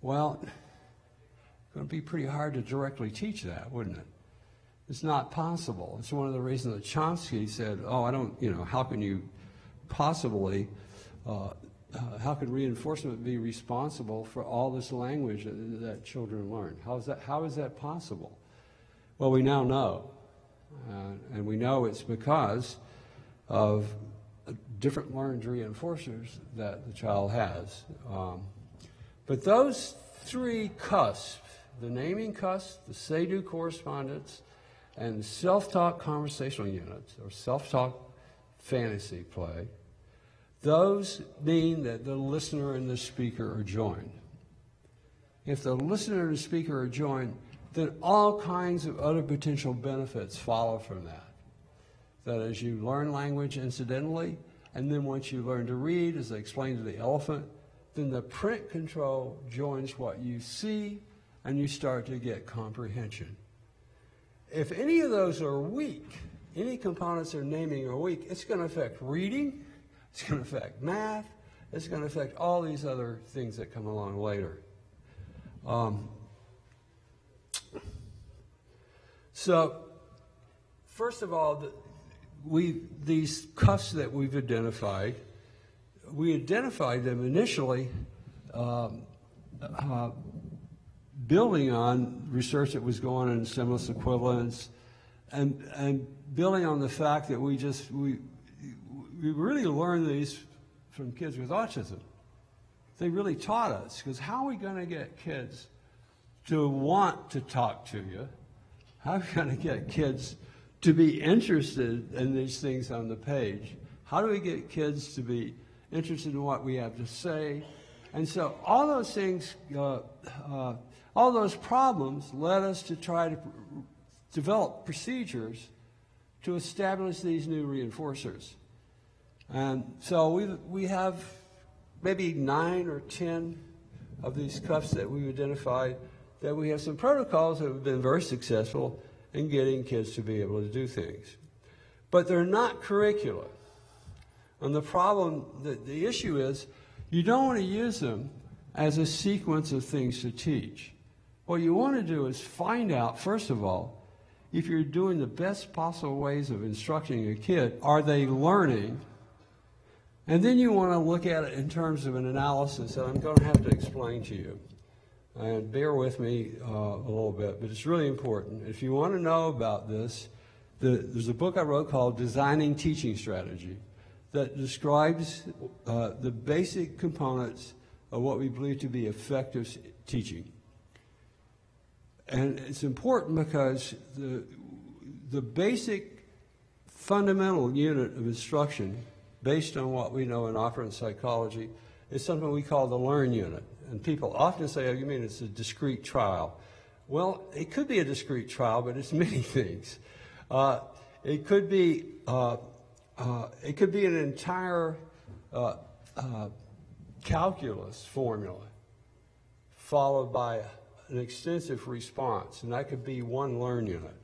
Well, it's going to be pretty hard to directly teach that, wouldn't it? It's not possible. It's one of the reasons that Chomsky said, oh, I don't, how can you possibly, how can reinforcement be responsible for all this language that children learn? How is that possible? Well, we now know. And we know it's because of different learned reinforcers that the child has. But those three cusps, the naming cusp, the say-do correspondence, and self-talk conversational units, or self-talk fantasy play, those mean that the listener and the speaker are joined. If the listener and the speaker are joined, then all kinds of other potential benefits follow from that. That as you learn language incidentally, and then once you learn to read, as I explained to the elephant, then the print control joins what you see, and you start to get comprehension. If any of those are weak, any components of naming are weak, it's going to affect reading, it's going to affect math, it's going to affect all these other things that come along later. So, first of all, these cusps that we've identified, we identified them initially building on research that was going on in stimulus equivalence and building on the fact that we really learned these from kids with autism. They really taught us, because how are we going to get kids to want to talk to you? How are we going to get kids to be interested in these things on the page? How do we get kids to be interested in what we have to say? And so all those things, all those problems led us to try to develop procedures to establish these new reinforcers. And so we have maybe 9 or 10 of these cuffs that we've identified, that we have some protocols that have been very successful in getting kids to be able to do things. But they're not curricula. And the problem, the issue is, you don't want to use them as a sequence of things to teach. what you want to do is find out, first of all, if you're doing the best possible ways of instructing a kid, are they learning? And then you want to look at it in terms of an analysis that I'm going to have to explain to you. And bear with me a little bit, but it's really important. If you want to know about this, there's a book I wrote called Designing Teaching Strategy that describes the basic components of what we believe to be effective teaching. And it's important because the basic fundamental unit of instruction, based on what we know in operant psychology, is something we call the learn unit. And people often say, oh, you mean it's a discrete trial? Well, it could be a discrete trial, but it's many things. It could be an entire calculus formula followed by an extensive response, and that could be one learn unit.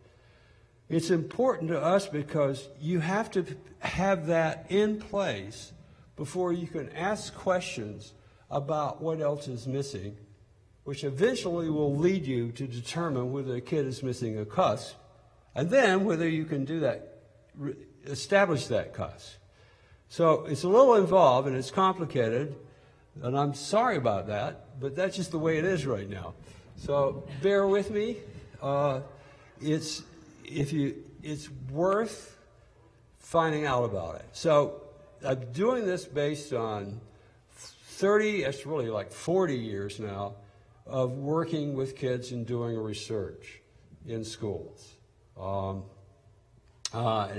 It's important to us because you have to have that in place before you can ask questions about what else is missing, which eventually will lead you to determine whether a kid is missing a cuss, and then whether you can do that, establish that cuss. So it's a little involved and it's complicated, and I'm sorry about that, but that's just the way it is right now. So bear with me. It's worth finding out about it. So I'm doing this based on 30, it's really like 40 years now, of working with kids and doing research in schools. There are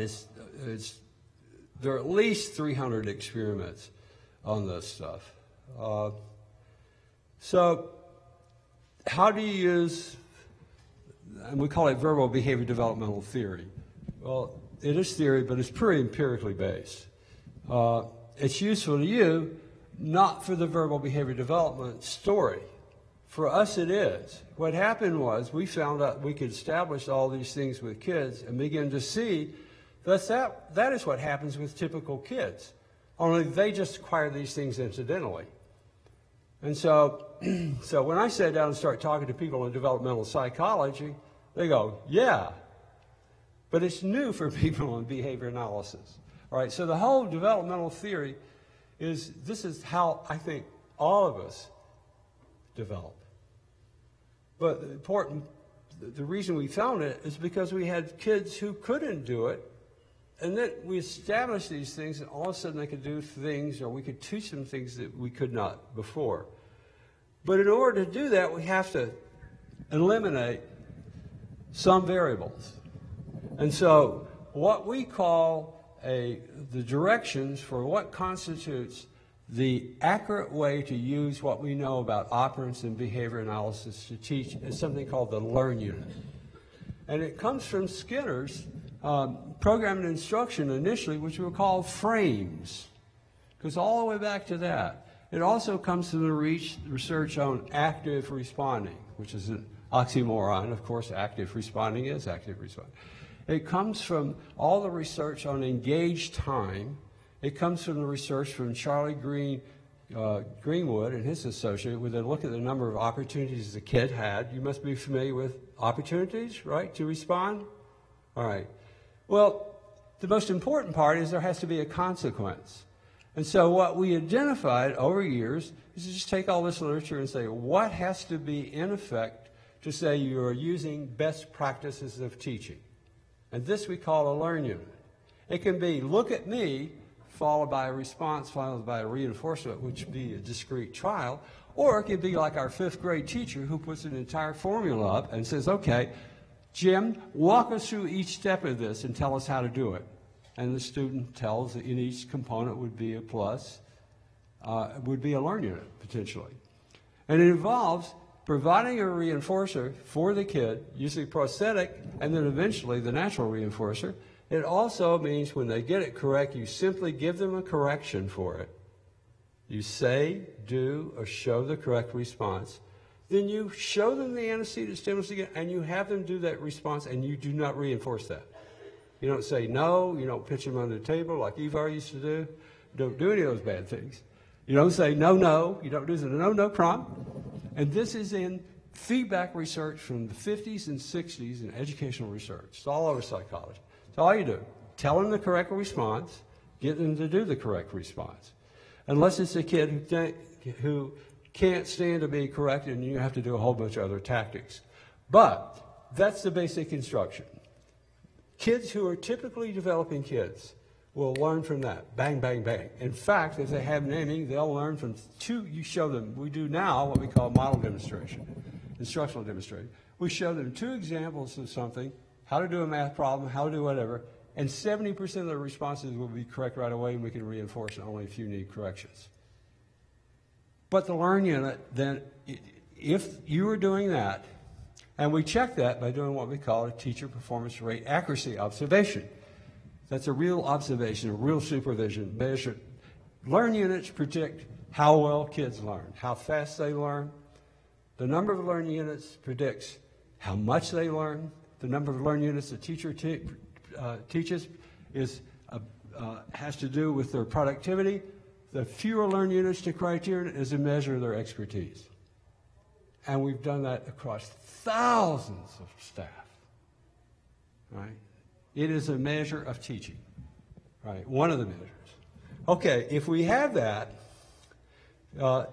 at least 300 experiments on this stuff. So how do you use, and we call it verbal behavior developmental theory. Well, it is theory, but it's pretty empirically based. It's useful to you, not for the verbal behavior development story. For us, it is. What happened was we found out we could establish all these things with kids and begin to see that is what happens with typical kids, only they just acquire these things incidentally. And so, so when I sat down and start talking to people in developmental psychology, they go, yeah, but it's new for people in behavior analysis. All right, so the whole developmental theory this is how I think all of us develop. But the reason we found it is because we had kids who couldn't do it, and then we established these things, and all of a sudden they could do things, or we could teach them things that we could not before. But in order to do that, we have to eliminate some variables. And so what we call the directions for what constitutes the accurate way to use what we know about operants and behavior analysis to teach is something called the learn unit. And it comes from Skinner's programming instruction initially, which we call frames. It goes all the way back to that. It also comes from the research on active responding, which is an oxymoron. Of course, active responding is active responding. It comes from all the research on engaged time. It comes from the research from Charlie Greenwood and his associate, where they look at the number of opportunities the kid had. You must be familiar with opportunities, right, to respond? All right. Well, the most important part is there has to be a consequence. And so what we identified over years is to just take all this literature and say, what has to be in effect to say you are using best practices of teaching? And this we call a learn unit. It can be look at me, followed by a response, followed by a reinforcement, which would be a discrete trial, or it could be like our 5th grade teacher who puts an entire formula up and says, okay, Jim, walk us through each step of this and tell us how to do it. And the student tells that in each component would be a plus, would be a learn unit, potentially. And it involves providing a reinforcer for the kid, usually prosthetic, and then eventually the natural reinforcer. It also means when they get it correct, you simply give them a correction for it. You say, do, or show the correct response. Then you show them the antecedent stimulus again, and you have them do that response, and you do not reinforce that. You don't say no, you don't pitch them under the table like Evar used to do. You don't do any of those bad things. You don't say no, no, you don't do the no, no prompt. And this is in feedback research from the 50s and 60s in educational research. It's all over psychology. So all you do, tell them the correct response, get them to do the correct response. Unless it's a kid who can't stand to be corrected, and you have to do a whole bunch of other tactics. But that's the basic instruction. Kids who are typically developing kids will learn from that. Bang, bang, bang. In fact, if they have naming, they'll learn from two. You show them. We do now what we call model demonstration, instructional demonstration. We show them 2 examples of something, how to do a math problem, how to do whatever, and 70% of the responses will be correct right away, and we can reinforce it. Only a few need corrections. But the Learn Unit, then, if you are doing that, and we check that by doing what we call a teacher performance rate accuracy observation. That's a real observation, a real supervision measure. Learn Units predict how well kids learn, how fast they learn. The number of Learn Units predicts how much they learn. The number of Learn Units the teacher teaches has to do with their productivity. The fewer Learn Units to criterion is a measure of their expertise. And we've done that across thousands of staff, right? It is a measure of teaching, right? One of the measures. Okay, if we have that,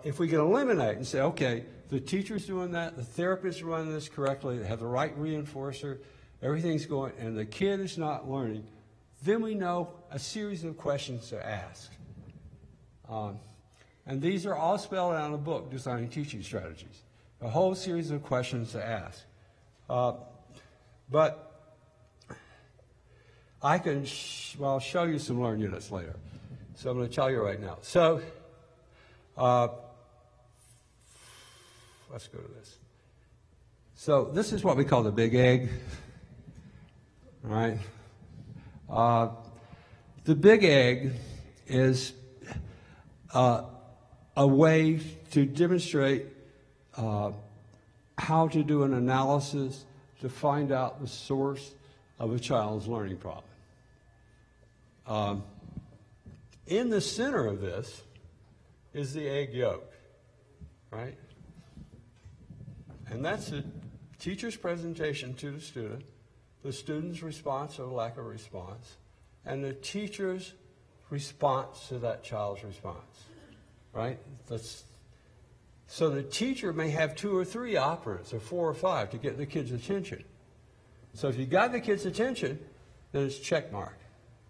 if we can eliminate and say, okay, the teacher's doing that, the therapist's running this correctly, they have the right reinforcer, everything's going, and the kid is not learning, then we know a series of questions to ask. And these are all spelled out in a book, Designing Teaching Strategies. A whole series of questions to ask. But I can, I'll show you some Learn Units later. So I'm going to tell you right now. So let's go to this. So this is what we call the big egg. All right. The big egg is a way to demonstrate how to do an analysis to find out the source of a child's learning problem. In the center of this is the egg yolk, right? And that's the teacher's presentation to the student's response or lack of response, and the teacher's response to that child's response, right? So the teacher may have 2 or 3 operants, or 4 or 5, to get the kid's attention. So if you got the kid's attention, then it's check mark.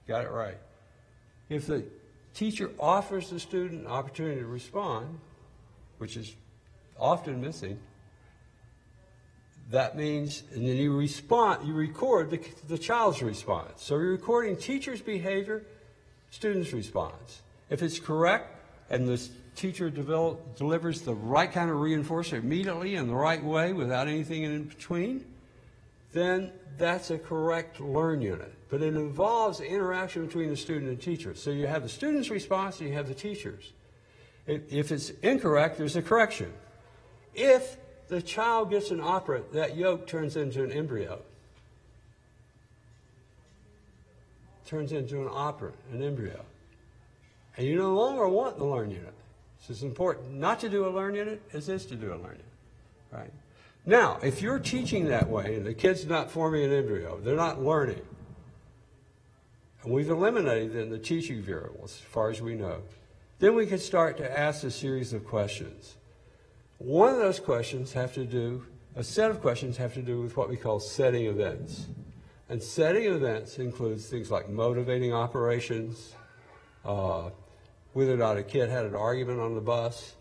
Got it right. If the teacher offers the student an opportunity to respond, which is often missing, that means, and then you record the child's response. So you're recording teacher's behavior, student's response. If it's correct, and the teacher delivers the right kind of reinforcer immediately in the right way without anything in between, then that's a correct Learn Unit. But it involves the interaction between the student and teacher. So you have the student's response and you have the teacher's. If it's incorrect, there's a correction. If the child gets an operant, that yolk turns into an embryo. Turns into an operant, an embryo. And you no longer want the Learn Unit. So it's important not to do a Learn Unit as it is to do a Learn Unit, right? Now, if you're teaching that way and the kid's not forming an embryo, they're not learning, and we've eliminated then the teaching variables as far as we know, then we can start to ask a series of questions. One of those questions a set of questions have to do with what we call setting events. And setting events includes things like motivating operations, whether or not a kid had an argument on the bus,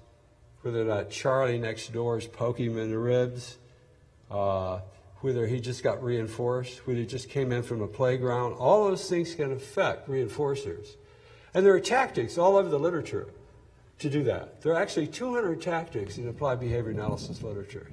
whether or not Charlie next door is poking him in the ribs, whether he just got reinforced, whether he just came in from a playground. All those things can affect reinforcers. And there are tactics all over the literature to do that. There are actually 200 tactics in applied behavior analysis literature.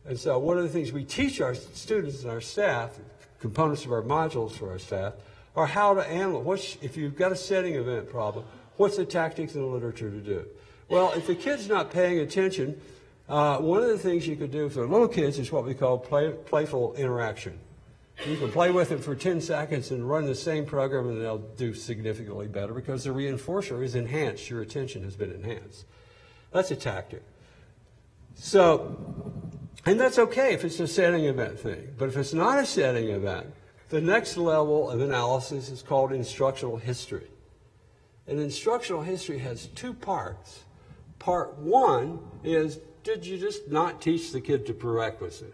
And so one of the things we teach our students and our staff, components of our modules for our staff, are how to analyze. If you've got a setting event problem, what's the tactics in the literature to do? Well, if the kid's not paying attention, one of the things you could do for little kids is what we call playful interaction. You can play with them for 10 seconds and run the same program and they'll do significantly better because the reinforcer is enhanced. Your attention has been enhanced. That's a tactic. So And that's okay if it's a setting event thing. But if it's not a setting event, the next level of analysis is called instructional history. And instructional history has two parts. Part one is, did you just not teach the kid the prerequisite?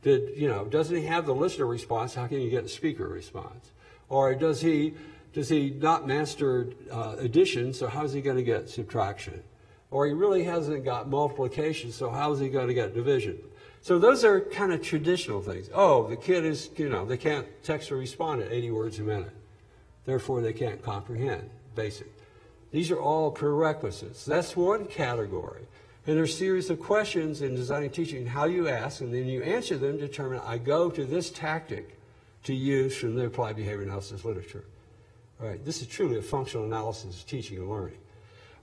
Doesn't he have the listener response? How can you get a speaker response? Or does he not master addition, so how's he going to get subtraction? Or he really hasn't got multiplication, so how's he going to get division? So those are kind of traditional things. Oh, the kid is, they can't text or respond at 80 words a minute. Therefore, they can't comprehend, basic. These are all prerequisites. That's one category. And there's a series of questions in designing teaching, how you ask, and then you answer them to determine, I go to this tactic to use from the applied behavior analysis literature. All right, this is truly a functional analysis of teaching and learning.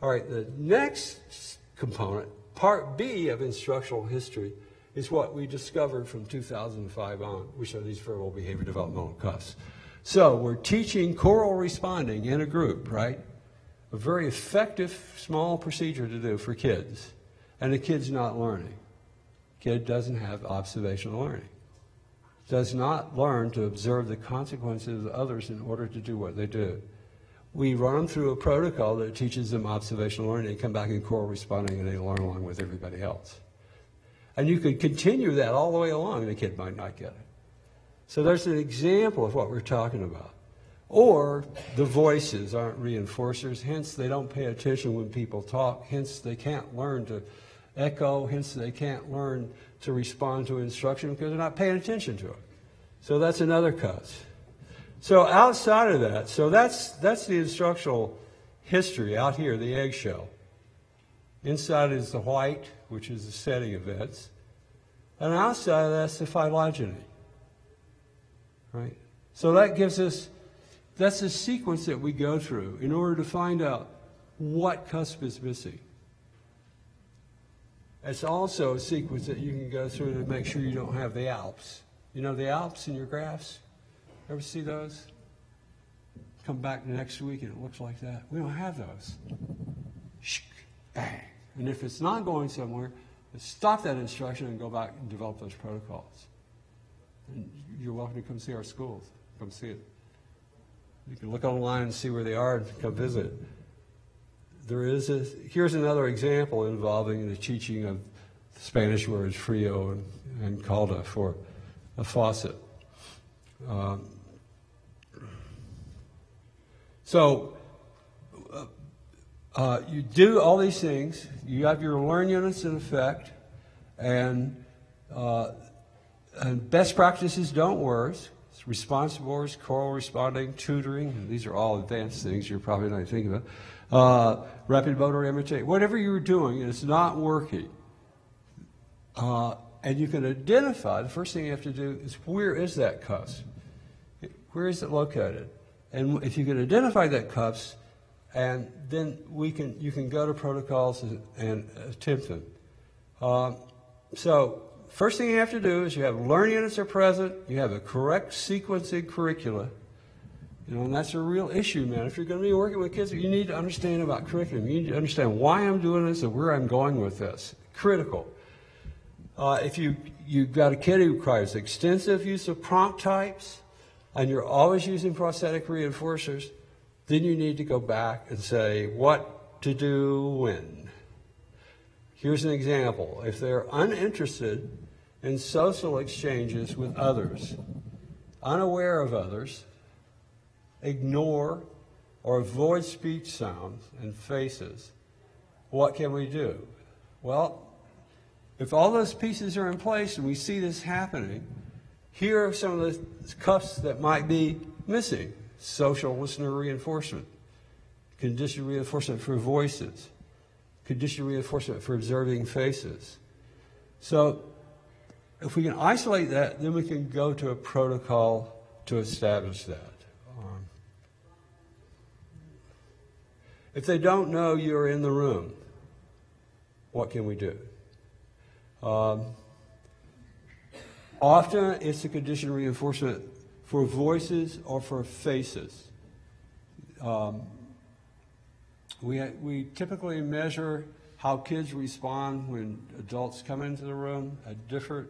All right, the next component, part B of instructional history, is what we discovered from 2005 on, which are these verbal behavior developmental cues. So we're teaching choral responding in a group, right? A very effective small procedure to do for kids. And the kid's not learning. Kid doesn't have observational learning. Does not learn to observe the consequences of others in order to do what they do. We run them through a protocol that teaches them observational learning. They come back in choral responding and they learn along with everybody else. And you could continue that all the way along, and the kid might not get it. So there's an example of what we're talking about. Or the voices aren't reinforcers, hence they don't pay attention when people talk, hence they can't learn to echo, hence they can't learn to respond to instruction because they're not paying attention to it. So that's another cause. So outside of that, so that's the instructional history out here, the eggshell. Inside is the white, which is the setting events. And outside of that's the phylogeny. Right? So that gives us, that's a sequence that we go through in order to find out what cusp is missing. It's also a sequence that you can go through to make sure you don't have the Alps. You know the Alps in your graphs? Ever see those? Come back next week and it looks like that. We don't have those. And if it's not going somewhere, stop that instruction and go back and develop those protocols. And you're welcome to come see our schools. Come see it. You can look online and see where they are and come visit. Here's another example involving the teaching of the Spanish words frio and calda for a faucet. You do all these things. You have your learn units in effect, and best practices don't work. It's response boards, choral responding, tutoring. And these are all advanced things you're probably not thinking about. Rapid motor imitation. Whatever you're doing, and it's not working. And you can identify, the first thing you have to do is where is that cusp? Where is it located? And if you can identify that cusp, and then you can go to protocols and attempt them. So first thing you have to do is you have learn units are present, you have a correct sequencing curricula, and that's a real issue, man. If you're going to be working with kids, you need to understand about curriculum. You need to understand why I'm doing this and where I'm going with this. Critical. If you've got a kid who requires extensive use of prompt types, and you're always using prosthetic reinforcers, then you need to go back and say what to do when. Here's an example. If they're uninterested in social exchanges with others, unaware of others, ignore or avoid speech sounds and faces, what can we do? Well, if all those pieces are in place and we see this happening, here are some of the cuffs that might be missing. Social listener reinforcement, conditioned reinforcement for voices, conditioned reinforcement for observing faces. So if we can isolate that, then we can go to a protocol to establish that. If they don't know you're in the room, what can we do? Often it's a conditioned reinforcement for voices or for faces. We typically measure how kids respond when adults come into the room at different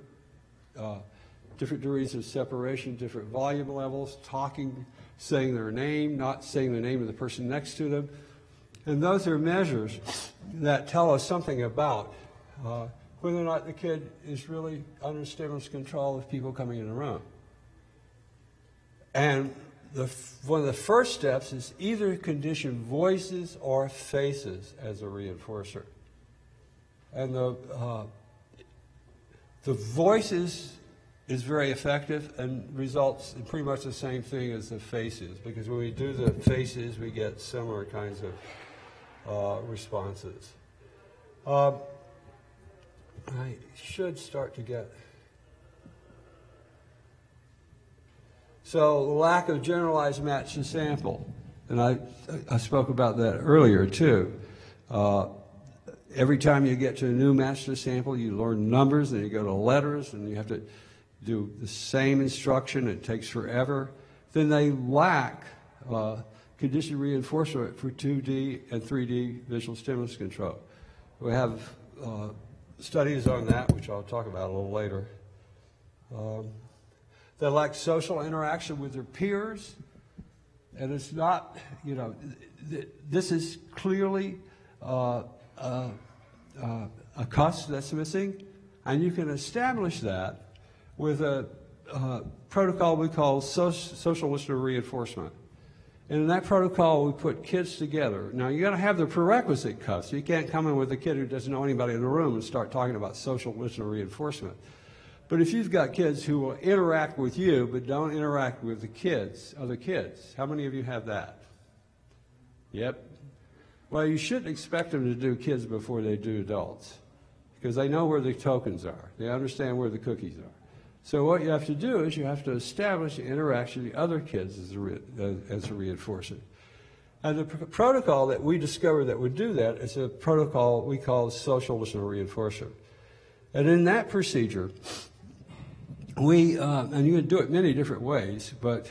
degrees of separation, different volume levels, talking, saying their name, not saying the name of the person next to them. And those are measures that tell us something about whether or not the kid is really under stimulus control of people coming in the room. And one of the first steps is either condition voices or faces as a reinforcer. And the voices is very effective and results in pretty much the same thing as the faces, because when we do the faces, we get similar kinds of responses. I should start to get... So the lack of generalized match to sample, and I spoke about that earlier too. Every time you get to a new match to sample, you learn numbers, and you go to letters, and you have to do the same instruction. It takes forever. Then they lack conditioned reinforcement for 2D and 3D visual stimulus control. We have studies on that, which I'll talk about a little later. They lack social interaction with their peers, and it's not, this is clearly a cusp that's missing, and you can establish that with a protocol we call social listener reinforcement. And in that protocol, we put kids together. Now, you got to have the prerequisite cusp. You can't come in with a kid who doesn't know anybody in the room and start talking about social listener reinforcement. But if you've got kids who will interact with you but don't interact with the kids, other kids, how many of you have that? Yep. Well, you shouldn't expect them to do kids before they do adults, because they know where the tokens are. They understand where the cookies are. So what you have to do is you have to establish the interaction with the other kids as a reinforcement. And the protocol that we discovered that would do that is a protocol we call social listener reinforcement. And in that procedure, and you can do it many different ways, but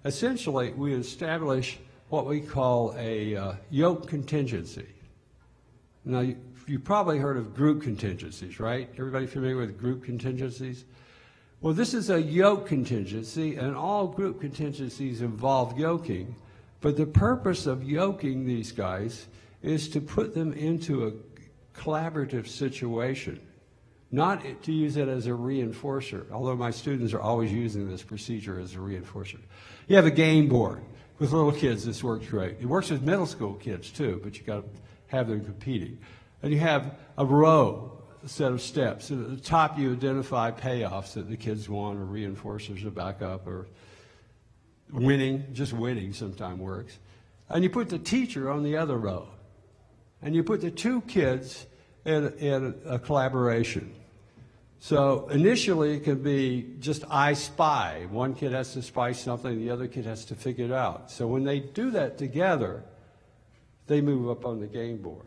essentially we establish what we call a yoke contingency. Now, you probably heard of group contingencies, right? Everybody familiar with group contingencies? Well, this is a yoke contingency, and all group contingencies involve yoking, but the purpose of yoking these guys is to put them into a collaborative situation, not to use it as a reinforcer, although my students are always using this procedure as a reinforcer. You have a game board. With little kids, this works great. It works with middle school kids, too, but you got to have them competing. And you have a row, a set of steps. And at the top, you identify payoffs that the kids want, or reinforcers to back up, or winning. Just winning sometimes works. And you put the teacher on the other row. And you put the two kids in a collaboration. So initially, it can be just I spy. One kid has to spy something, the other kid has to figure it out. So when they do that together, they move up on the game board.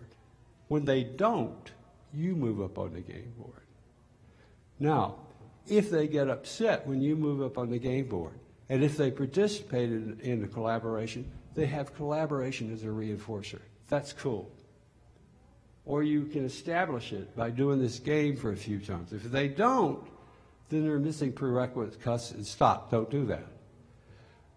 When they don't, you move up on the game board. Now, if they get upset when you move up on the game board, and if they participated in the collaboration, they have collaboration as a reinforcer. That's cool. Or you can establish it by doing this game for a few times. If they don't, then they're missing prerequisites, cuss, and stop. Don't do that.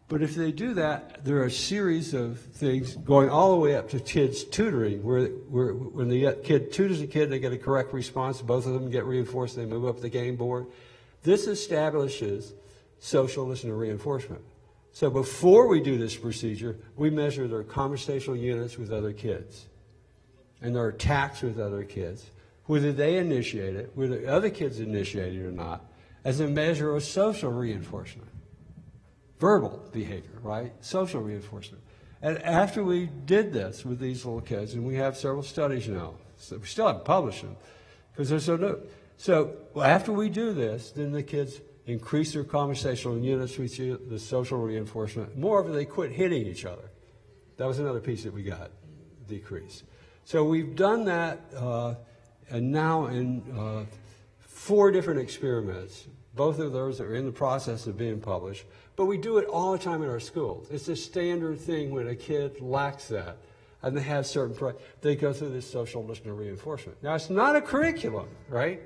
But if they do that, there are a series of things going all the way up to kids tutoring, where when the kid tutors a kid, they get a correct response. Both of them get reinforced. They move up the game board. This establishes social listener reinforcement. So before we do this procedure, we measure their conversational units with other kids and their attacks with other kids, whether they initiate it, whether other kids initiate it or not, as a measure of social reinforcement. Verbal behavior, right? Social reinforcement. And after we did this with these little kids, and we have several studies now, so we still haven't published them because they're so new. So after we do this, then the kids increase their conversational units with you, the social reinforcement. Moreover, they quit hitting each other. That was another piece that we got, decrease. So we've done that, and now in 4 different experiments. Both of those are in the process of being published. But we do it all the time in our schools. It's a standard thing when a kid lacks that. and they have certain, they go through this social listener reinforcement. Now, it's not a curriculum, right?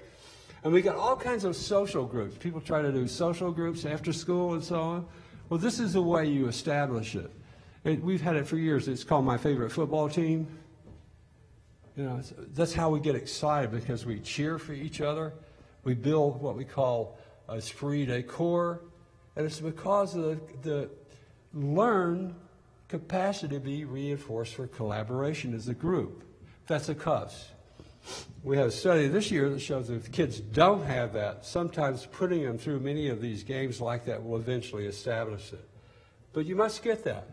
And we got all kinds of social groups. People try to do social groups after school and so on. Well, this is the way you establish it. We've had it for years. It's called My Favorite Football Team. You know, that's how we get excited, because we cheer for each other. We build what we call esprit de corps, and it's because of the learned capacity to be reinforced for collaboration as a group. That's a cuss. We have a study this year that shows that if kids don't have that, sometimes putting them through many of these games like that will eventually establish it. But you must get that.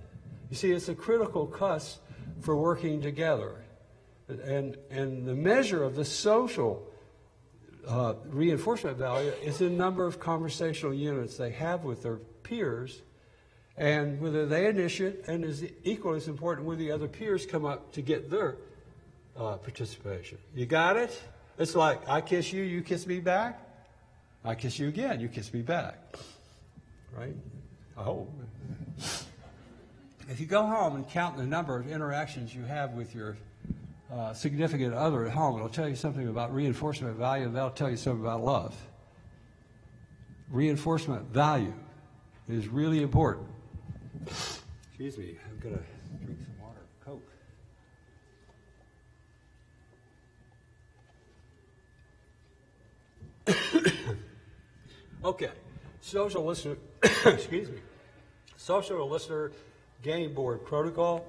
You see, it's a critical cuss for working together. And the measure of the social reinforcement value is the number of conversational units they have with their peers, and whether they initiate, and is equally as important, whether the other peers come up to get their participation. You got it? It's like, I kiss you, you kiss me back. I kiss you again, you kiss me back. Right? I hope. If you go home and count the number of interactions you have with your significant other at home, it'll tell you something about reinforcement value, and that'll tell you something about love. Reinforcement value is really important. Excuse me, I'm going to drink some water. Coke. Okay, social listener, excuse me, social listener game board protocol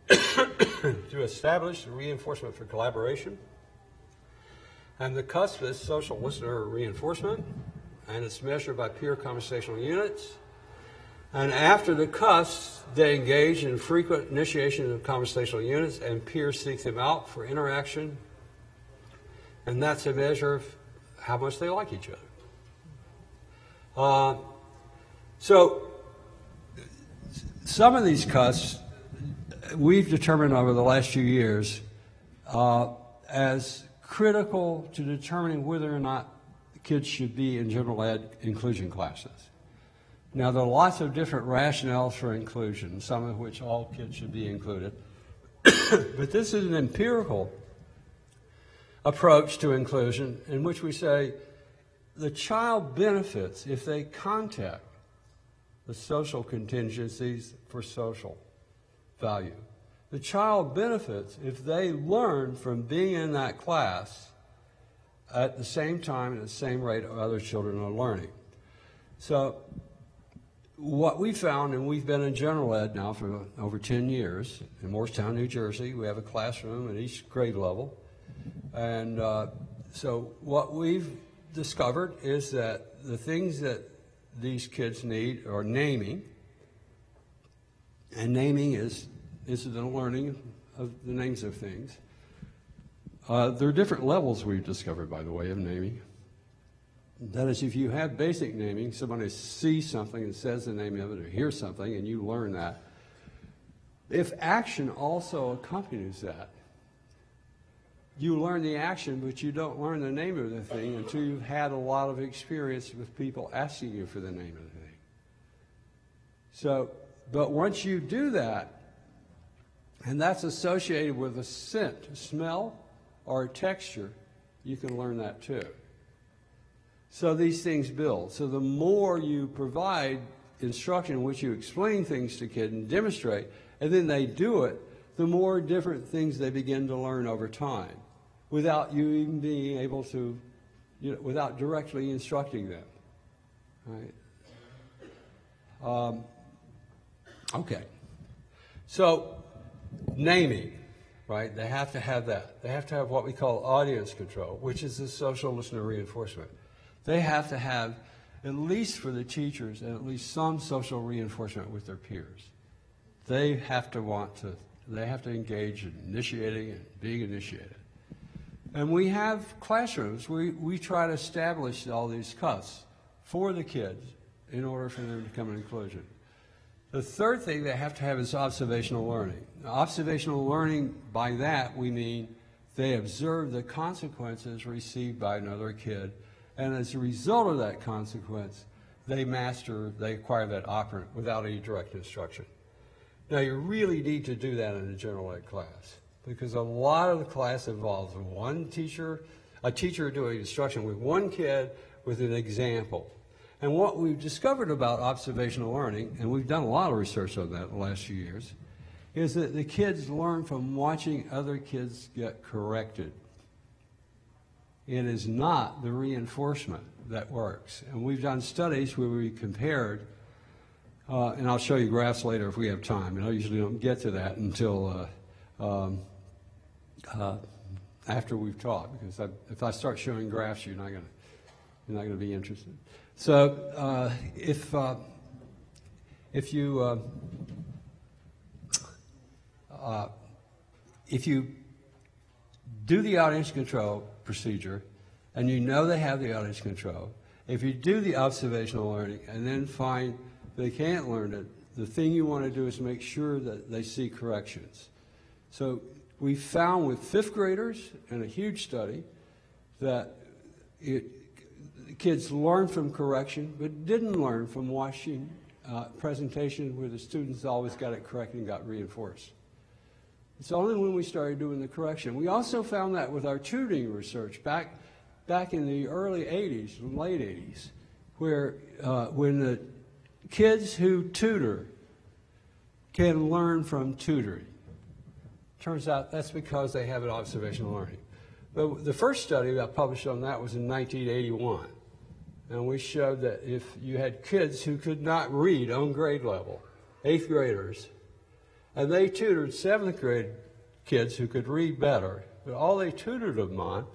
to establish reinforcement for collaboration. And the cusp is social listener reinforcement, and it's measured by peer conversational units. And after the cusp, they engage in frequent initiation of conversational units, and peers seek them out for interaction. And that's a measure of how much they like each other. So some of these cusps we've determined over the last few years as critical to determining whether or not kids should be in general ed inclusion classes. Now, there are lots of different rationales for inclusion, some of which all kids should be included. But this is an empirical approach to inclusion in which we say the child benefits if they contact the social contingencies for social value. The child benefits if they learn from being in that class at the same time and at the same rate other children are learning. So what we found, and we've been in general ed now for over 10 years in Morristown, New Jersey. We have a classroom at each grade level. And so what we've discovered is that the things that these kids need are naming, and naming is the learning of the names of things. There are different levels we've discovered, by the way, of naming. That is, if you have basic naming, somebody sees something and says the name of it, or hears something, and you learn that. If action also accompanies that, you learn the action, but you don't learn the name of the thing until you've had a lot of experience with people asking you for the name of the thing. So, but once you do that, and that's associated with a scent, a smell, or a texture, you can learn that too. So these things build. So the more you provide instruction in which you explain things to kids and demonstrate, and then they do it, the more different things they begin to learn over time, without you even being able to, without directly instructing them. Right? Okay. So naming, right? They have to have that. They have to have what we call audience control, which is the social listener reinforcement. They have to have, at least for the teachers, at least some social reinforcement with their peers. They have to engage in initiating and being initiated. And we have classrooms. We try to establish all these cuts for the kids in order for them to come in inclusion. The third thing they have to have is observational learning. Now, observational learning, by that we mean they observe the consequences received by another kid, and as a result of that consequence, they acquire that operant without any direct instruction. Now, you really need to do that in a general ed class because a lot of the class involves one teacher, a teacher doing instruction with one kid with an example. And what we've discovered about observational learning, and we've done a lot of research on that in the last few years, is that the kids learn from watching other kids get corrected. It is not the reinforcement that works. And we've done studies where we compared, and I'll show you graphs later if we have time, and I usually don't get to that until after we've talked, because if I start showing graphs, you're not going to be interested. So if you do the audience control procedure, and you know they have the audience control, if you do the observational learning and then find they can't learn it, the thing you want to do is make sure that they see corrections. So we found with fifth graders in a huge study that kids learned from correction but didn't learn from watching presentation where the students always got it correct and got reinforced. It's only when we started doing the correction. We also found that with our tutoring research back in the early 80s, late 80s, where when the kids who tutor can learn from tutoring. Turns out that's because they have an observational learning. But the first study that published on that was in 1981. And we showed that if you had kids who could not read on grade level, 8th graders, and they tutored 7th grade kids who could read better, but all they tutored them on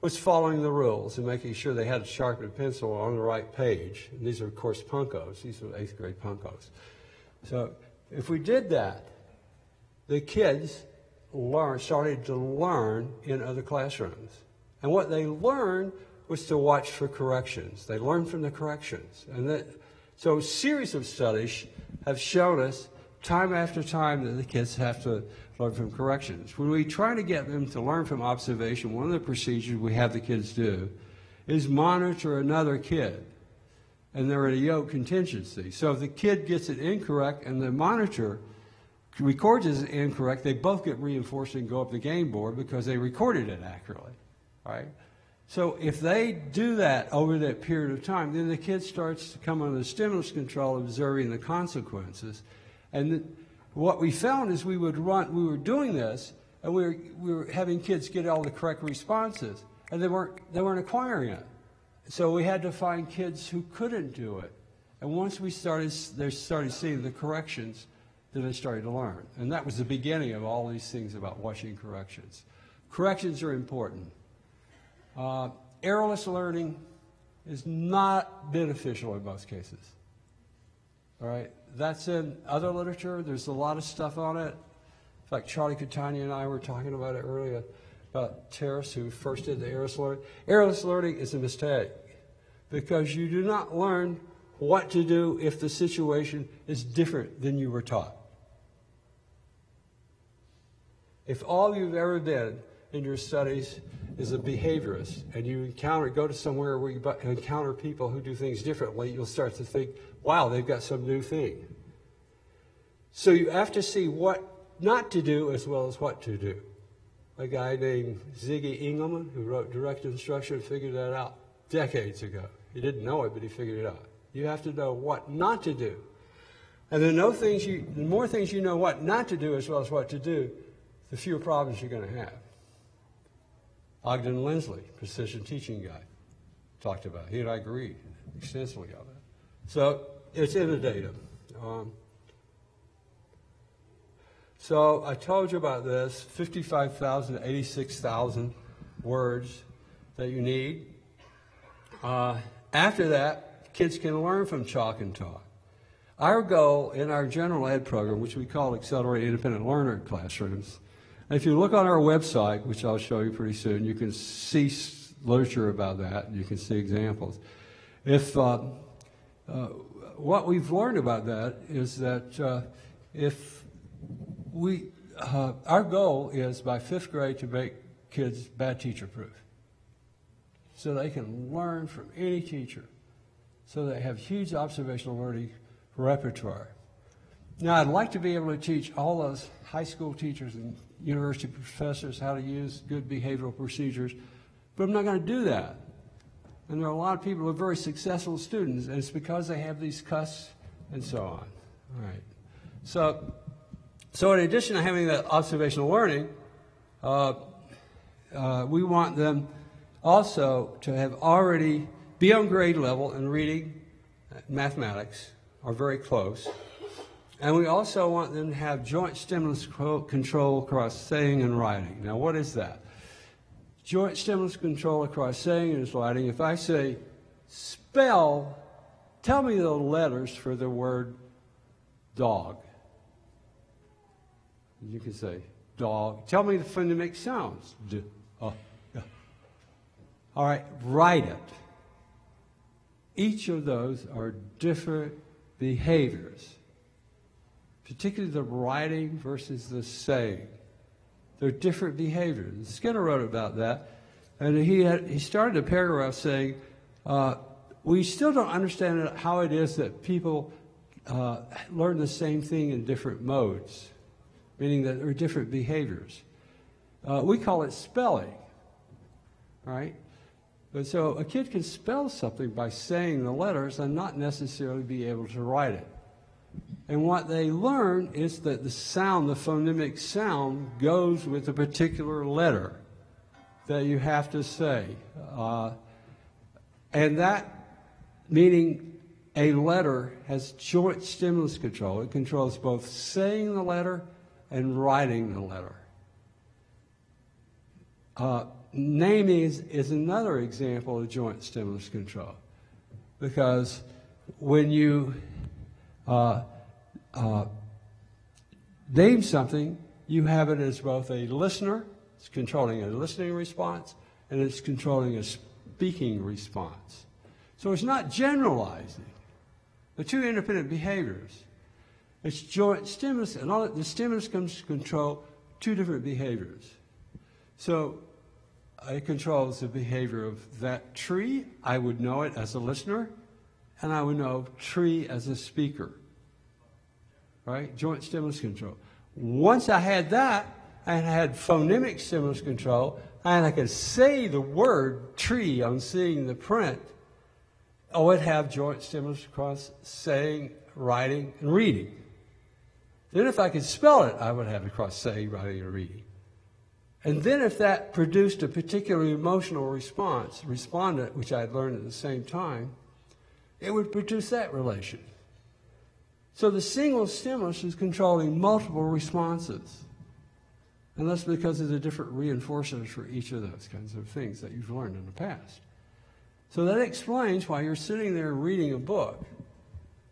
was following the rules and making sure they had a sharpened pencil on the right page. And these are, of course, punkos. These were 8th grade punkos. So if we did that, the kids started to learn in other classrooms. And what they learned was to watch for corrections. They learned from the corrections. So a series of studies have shown us time after time that the kids have to learn from corrections. When we try to get them to learn from observation, one of the procedures we have the kids do is monitor another kid. And they're in a yoke contingency. So if the kid gets it incorrect and the monitor records it incorrect, they both get reinforced and go up the game board because they recorded it accurately, right? So if they do that over that period of time, then the kid starts to come under the stimulus control, observing the consequences. And what we found is we were doing this, and we were having kids get all the correct responses, and they weren't acquiring it. So we had to find kids who couldn't do it. And once they started seeing the corrections, then they started to learn. And that was the beginning of all these things about watching corrections. Corrections are important. Errorless learning is not beneficial in most cases. All right? That's in other literature. There's a lot of stuff on it. In fact, Charlie Catania and I were talking about it earlier, about Terrace, who first did the errorless learning. Errorless learning is a mistake because you do not learn what to do if the situation is different than you were taught. If all you've ever been in your studies is a behaviorist and you go to somewhere where you encounter people who do things differently, you'll start to think, wow, they've got some new thing. So you have to see what not to do as well as what to do. A guy named Ziggy Engelman, who wrote Direct Instruction, figured that out decades ago. He didn't know it, but he figured it out. You have to know what not to do. And the more things you know what not to do as well as what to do, the fewer problems you're going to have. Ogden Lindsley, precision teaching guy, talked about it. He and I agreed extensively on that. So it's in the data. So I told you about this, 55,000 to 86,000 words that you need. After that, kids can learn from chalk and talk. Our goal in our general ed program, which we call Accelerated Independent Learner Classrooms, and if you look on our website, which I'll show you pretty soon, you can see literature about that, and you can see examples. What we've learned about that is that our goal is by 5th grade to make kids bad teacher proof, so they can learn from any teacher, so they have huge observational learning repertoire. Now, I'd like to be able to teach all those high school teachers and university professors how to use good behavioral procedures, but I'm not going to do that. And there are a lot of people who are very successful students, and it's because they have these custs and so on. All right. So in addition to having that observational learning, we want them also to have already be on grade level in reading, mathematics, or very close. And we also want them to have joint stimulus control across saying and writing. Now, what is that? Joint stimulus control across saying and writing. If I say, tell me the letters for the word dog. You can say, dog. Tell me the phonemic sounds. All right, write it. Each of those are different behaviors, particularly the writing versus the saying. They're different behaviors. Skinner wrote about that, and he started a paragraph saying, we still don't understand how it is that people learn the same thing in different modes, meaning that there are different behaviors. We call it spelling, right? But so a kid can spell something by saying the letters and not necessarily be able to write it. And what they learn is that the sound, the phonemic sound, goes with a particular letter that you have to say. And that, meaning a letter has joint stimulus control. It controls both saying the letter and writing the letter. Naming is another example of joint stimulus control, because when you name something, you have it as both a listener, it's controlling a listening response, and it's controlling a speaking response. So it's not generalizing. They're two independent behaviors. It's joint stimulus, and the stimulus comes to control two different behaviors. So it controls the behavior of that tree. I would know it as a listener, and I would know tree as a speaker. Right? Joint stimulus control. Once I had that, I had phonemic stimulus control, and I could say the word tree on seeing the print. I would have joint stimulus across saying, writing, and reading. Then if I could spell it, I would have it across saying, writing, and reading. And then if that produced a particular emotional response, respondent, which I had learned at the same time, it would produce that relation. So the single stimulus is controlling multiple responses. And that's because of the different reinforcers for each of those kinds of things that you've learned in the past. So that explains why you're sitting there reading a book,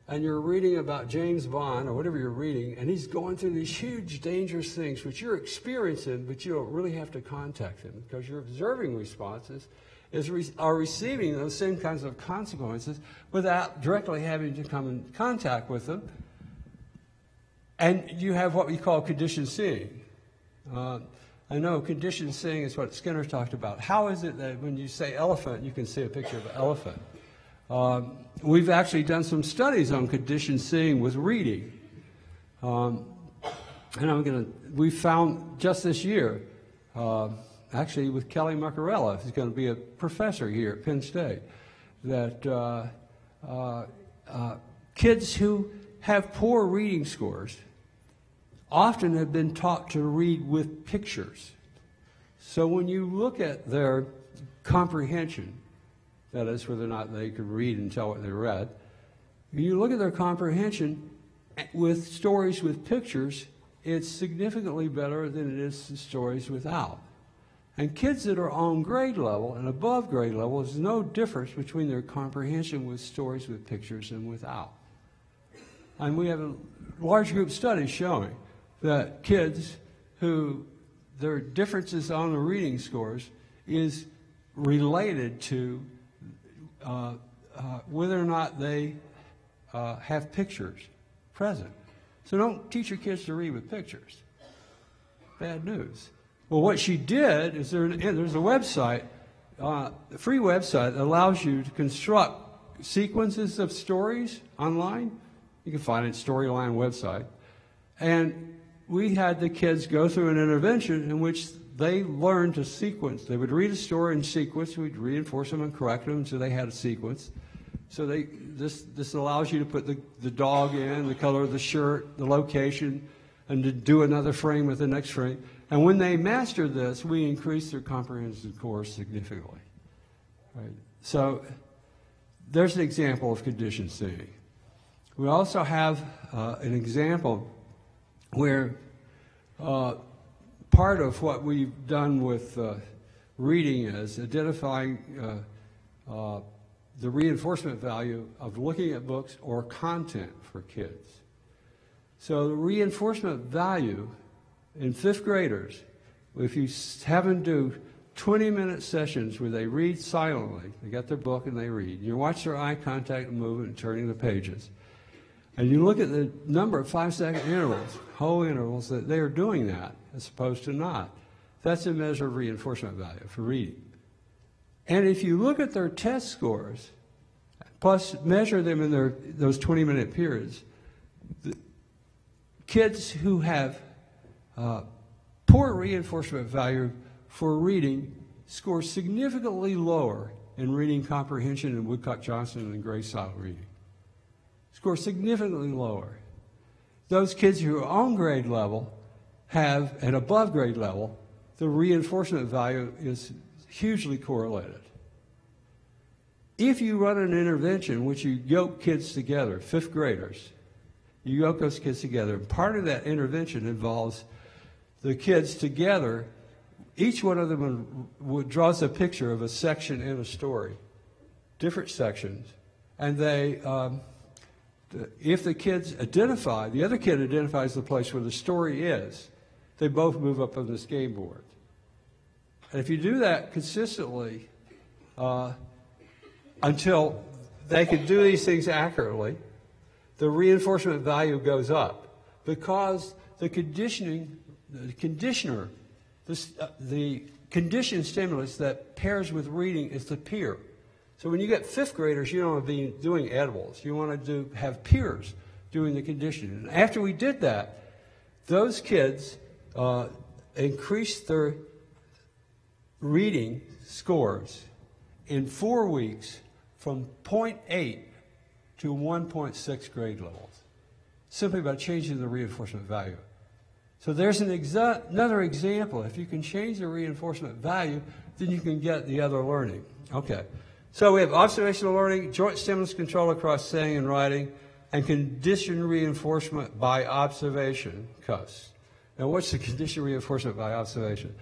and you're reading about James Bond or whatever you're reading, and he's going through these huge, dangerous things which you're experiencing, but you don't really have to contact him because your observing responses are receiving those same kinds of consequences without directly having to come in contact with them. And you have what we call conditioned seeing. I know conditioned seeing is what Skinner talked about. How is it that when you say elephant, you can see a picture of an elephant? We've actually done some studies on conditioned seeing with reading. And we found just this year, actually with Kelly Muccarella, who's going to be a professor here at Penn State, that kids who have poor reading scores often have been taught to read with pictures. So when you look at their comprehension, that is, whether or not they could read and tell what they read, when you look at their comprehension with stories with pictures, it's significantly better than it is to stories without. And kids that are on grade level and above grade level, there's no difference between their comprehension with stories with pictures and without. And we have a large group study showing that kids who their differences on the reading scores is related to whether or not they have pictures present. So don't teach your kids to read with pictures. Bad news. Well, what she did is there's a website, a free website that allows you to construct sequences of stories online You can find it at Storyline website. And we had the kids go through an intervention in which they learned to sequence. They would read a story in sequence. We'd reinforce them and correct them so they had a sequence. So this allows you to put the dog in, the color of the shirt, the location, and to do another frame with the next frame. And when they mastered this, we increased their comprehension score significantly. Right? So there's an example of conditioned seeing. We also have an example where part of what we've done with reading is identifying the reinforcement value of looking at books or content for kids. So the reinforcement value in 5th graders, if you have them do 20-minute sessions where they read silently, they got their book and they read, you watch their eye contact and movement and turning the pages, and you look at the number of 5-second intervals, whole intervals, that they are doing that as opposed to not. That's a measure of reinforcement value for reading. And if you look at their test scores, plus measure them in those 20-minute periods, the kids who have poor reinforcement value for reading score significantly lower in reading comprehension in Woodcock-Johnson and Gray-style reading. Score significantly lower. Those kids who are on grade level have, at above grade level, the reinforcement value is hugely correlated. If you run an intervention in which you yoke kids together, 5th graders, you yoke those kids together, and part of that intervention involves the kids together, each one of them draws a picture of a section in a story, different sections, and they, if the kids identify, the other kid identifies the place where the story is, they both move up on this game board. And if you do that consistently until they can do these things accurately, the reinforcement value goes up because the conditioner, the conditioned stimulus that pairs with reading is the peer. So when you get 5th graders, you don't want to be doing edibles. You want to have peers doing the conditioning. And after we did that, those kids increased their reading scores in 4 weeks from 0.8 to 1.6 grade levels, simply by changing the reinforcement value. So there's another example. If you can change the reinforcement value, then you can get the other learning. Okay. So we have observational learning, joint stimulus control across saying and writing, and conditioned reinforcement by observation, CUS. Now what's the conditioned reinforcement by observation?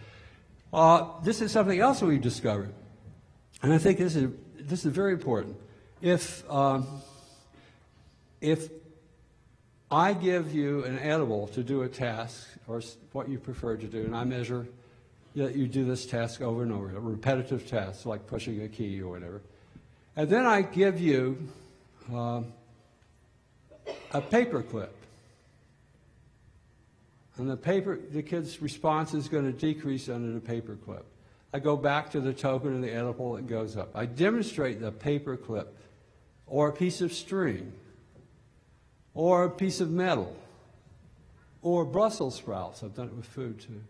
This is something else we've discovered, and I think this is very important. If I give you an edible to do a task, or what you prefer to do, and I measure that you do this task over and over, a repetitive task like pushing a key or whatever, and then I give you a paper clip, and the kid's response is going to decrease under the paper clip. I go back to the token of the edible, it goes up. I demonstrate the paper clip, or a piece of string, or a piece of metal, or Brussels sprouts. I've done it with food too.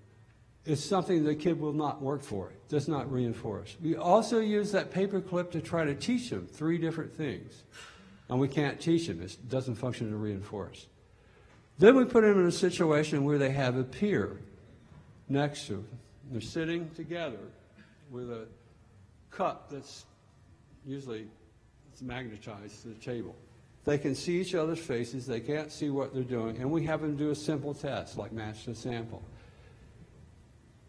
It's something the kid will not work for. It does not reinforce. We also use that paper clip to try to teach them 3 different things. And we can't teach them. It doesn't function to reinforce. Then we put them in a situation where they have a peer next to them. They're sitting together with a cup that's usually magnetized to the table. They can see each other's faces. They can't see what they're doing. And we have them do a simple test, like match the sample.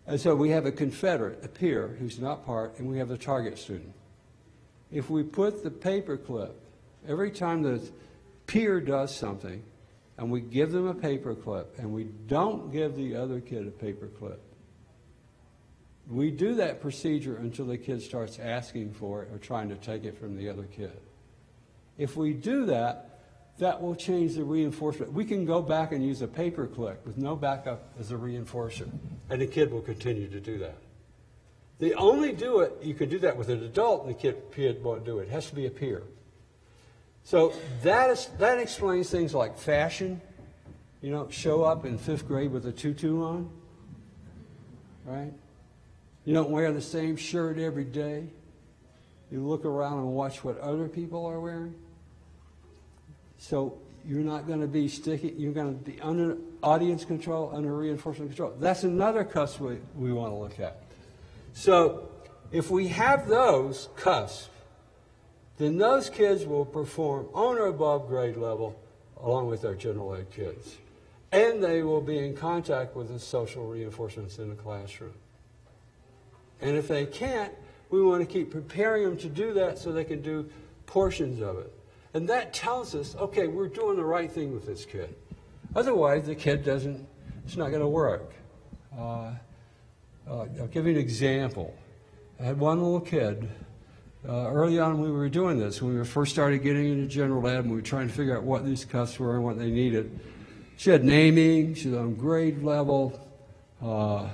And so we have a confederate, a peer, who's not part, and we have the target student. If we put the paper clip, every time the peer does something, and we give them a paper clip, and we don't give the other kid a paper clip, we do that procedure until the kid starts asking for it or trying to take it from the other kid. If we do that, that will change the reinforcement. We can go back and use a paper clip with no backup as a reinforcer, and the kid will continue to do that. You can do that with an adult, and the kid won't do it. It has to be a peer. So that explains things like fashion. You don't show up in 5th grade with a tutu on, right? You don't wear the same shirt every day. You look around and watch what other people are wearing. So you're not going to be sticky. You're going to be under audience control, under reinforcement control. That's another cusp we want to look at. So if we have those cusps, then those kids will perform on or above grade level along with our general ed kids. And they will be in contact with the social reinforcements in the classroom. And if they can't, we want to keep preparing them to do that so they can do portions of it. And that tells us, okay, we're doing the right thing with this kid. Otherwise, the kid it's not going to work. I'll give you an example. I had one little kid. Early on when we were doing this, when we first started getting into general ed, and we were trying to figure out what these cusps were and what they needed. She had naming, she was on grade level, but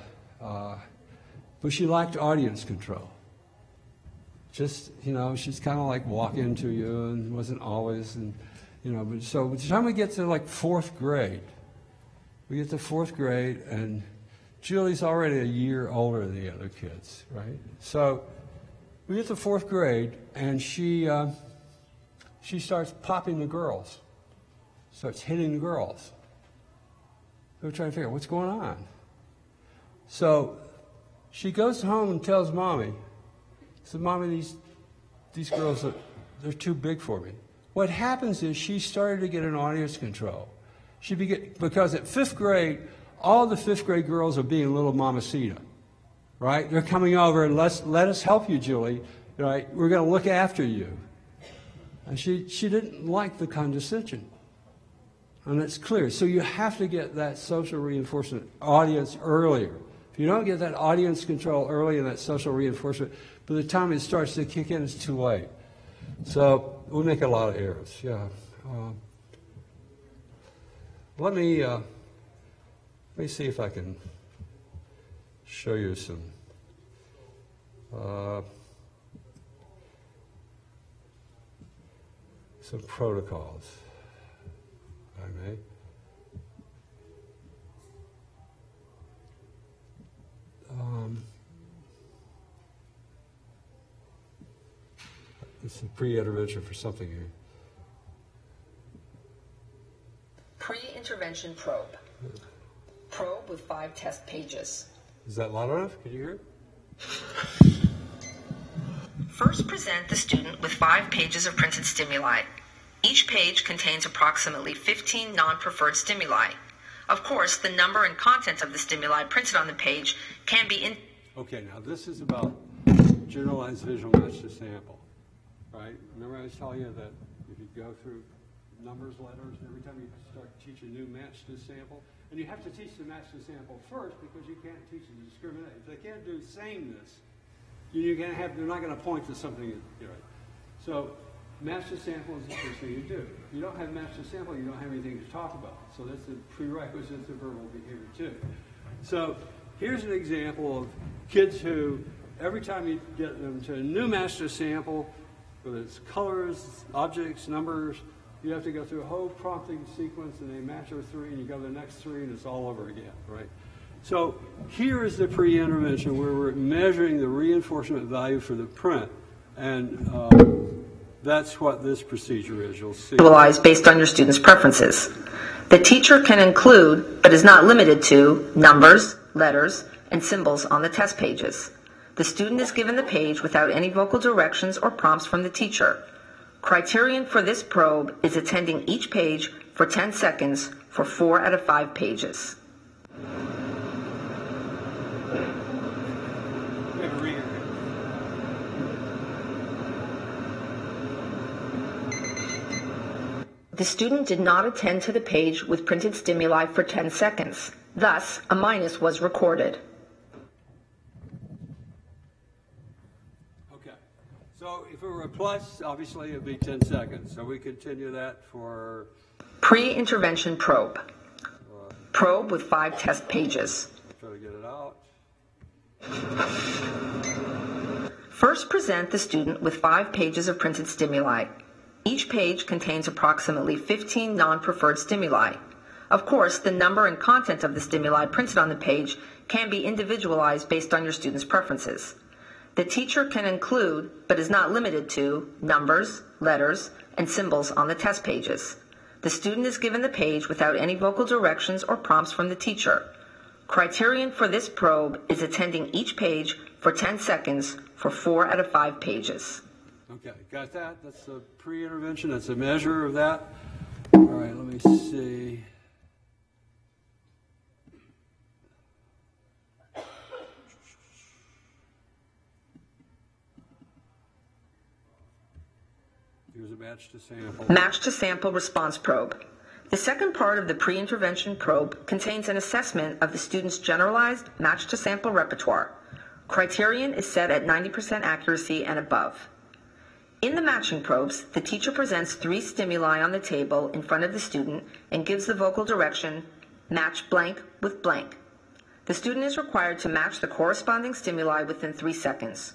she lacked audience control. Just, she's kind of like walk into you and wasn't always, but so by the time we get to like 4th grade, and Julie's already a year older than the other kids, right? So we get to 4th grade, and she starts popping the girls, starts hitting the girls. We're trying to figure out what's going on. So she goes home and tells Mommy, said, Mommy, these girls, they're too big for me. What happens is she started to get an audience control. Because at 5th grade, all the 5th grade girls are being little mamacita, right? They're coming over and let us help you, Julie. Right? We're going to look after you. And she didn't like the condescension. And that's clear. So you have to get that social reinforcement audience earlier. If you don't get that audience control early and that social reinforcement, by the time it starts to kick in, it's too late. So we make a lot of errors, yeah. Let me see if I can show you some protocols, if I may. It's a pre-intervention for something here. Pre-intervention probe. Probe with 5 test pages. Is that loud enough? Can you hear it? First, present the student with 5 pages of printed stimuli. Each page contains approximately 15 non-preferred stimuli. Of course, the number and content of the stimuli printed on the page can be Okay, now this is about generalized visual match to sample, right? Remember I was telling you that if you go through numbers, letters, every time you start to teach a new match to sample, and you have to teach the match to sample first because you can't teach them to discriminate. If they can't do sameness, they're not going to point to something. Right? So match to sample is the first thing you do. If you don't have match to sample, you don't have anything to talk about. So that's the prerequisite to verbal behavior too. So here's an example of kids who, every time you get them to a new match to sample, whether it's colors, objects, numbers, you have to go through a whole prompting sequence, and they match over 3, and you go to the next 3, and it's all over again, right? So here is the pre-intervention where we're measuring the reinforcement value for the print, and that's what this procedure is. You'll see. Based on your student's preferences. The teacher can include, but is not limited to, numbers, letters, and symbols on the test pages. The student is given the page without any vocal directions or prompts from the teacher. Criterion for this probe is attending each page for 10 seconds for 4 out of 5 pages. The student did not attend to the page with printed stimuli for 10 seconds. Thus, a minus was recorded. Okay. So if it were a plus, obviously it would be 10 seconds. So we continue that for... Pre-intervention probe. Probe with 5 test pages. Try to get it out. First, present the student with 5 pages of printed stimuli. Each page contains approximately 15 non-preferred stimuli. Of course, the number and content of the stimuli printed on the page can be individualized based on your student's preferences. The teacher can include, but is not limited to, numbers, letters, and symbols on the test pages. The student is given the page without any vocal directions or prompts from the teacher. Criterion for this probe is attending each page for 10 seconds for 4 out of 5 pages. Okay, got that? That's a pre-intervention. That's a measure of that. All right, let me see. Here's a match to sample. Match to sample response probe. The second part of the pre-intervention probe contains an assessment of the student's generalized match to sample repertoire. Criterion is set at 90% accuracy and above. In the matching probes, the teacher presents 3 stimuli on the table in front of the student and gives the vocal direction, match blank with blank. The student is required to match the corresponding stimuli within 3 seconds.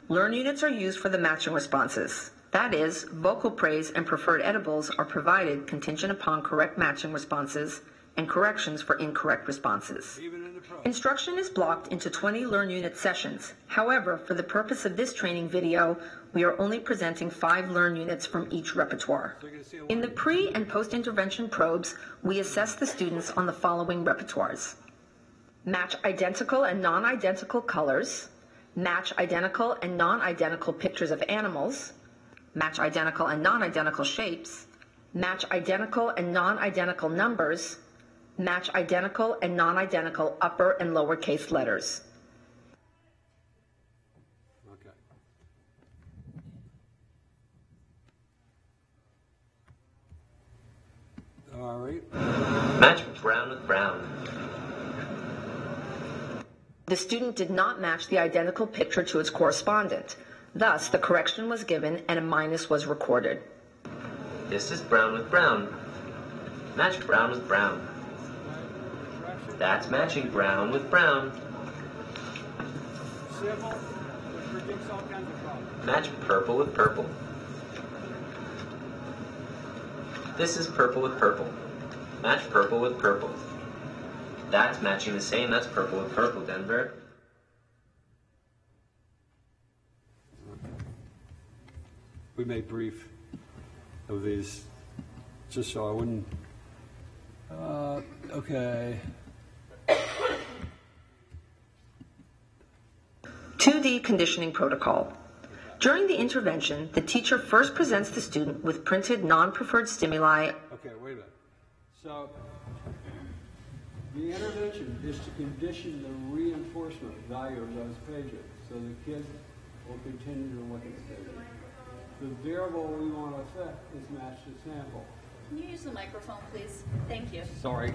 Learn units are used for the matching responses. That is, vocal praise and preferred edibles are provided contingent upon correct matching responses and corrections for incorrect responses. Instruction is blocked into 20 Learn Unit sessions. However, for the purpose of this training video, we are only presenting 5 Learn Units from each repertoire. In the pre- and post-intervention probes, we assess the students on the following repertoires. Match identical and non-identical colors, match identical and non-identical pictures of animals, match identical and non-identical shapes, match identical and non-identical numbers, match identical and non-identical upper and lowercase letters. Okay. All right. Match brown with brown. The student did not match the identical picture to its correspondent. Thus, the correction was given and a minus was recorded. This is brown with brown. Match brown with brown. That's matching brown with brown. Simple, but predicts all kinds of problems. Match purple with purple. This is purple with purple. Match purple with purple. That's matching the same. That's purple with purple, Denver. We made brief of these just so I wouldn't. Okay. 2D conditioning protocol. During the intervention, the teacher first presents the student with printed non-preferred stimuli. Okay, wait a minute. So, the intervention is to condition the reinforcement value of those pages so the kid will continue to look at the pages. The variable we want to affect is match to sample. Can you use the microphone, please? Thank you. Sorry,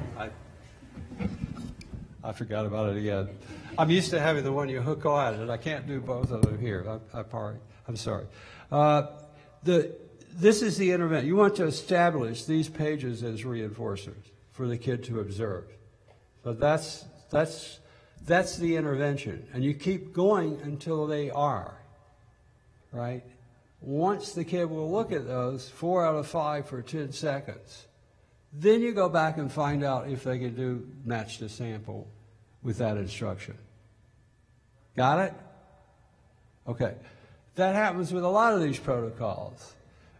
I forgot about it again. I'm used to having the one you hook on, and I can't do both of them here. I'm sorry. This is the intervention. You want to establish these pages as reinforcers for the kid to observe. So that's the intervention, and you keep going until they are, right? Once the kid will look at those, 4 out of 5 for 10 seconds, then you go back and find out if they can do match to sample with that instruction. Got it? Okay. That happens with a lot of these protocols,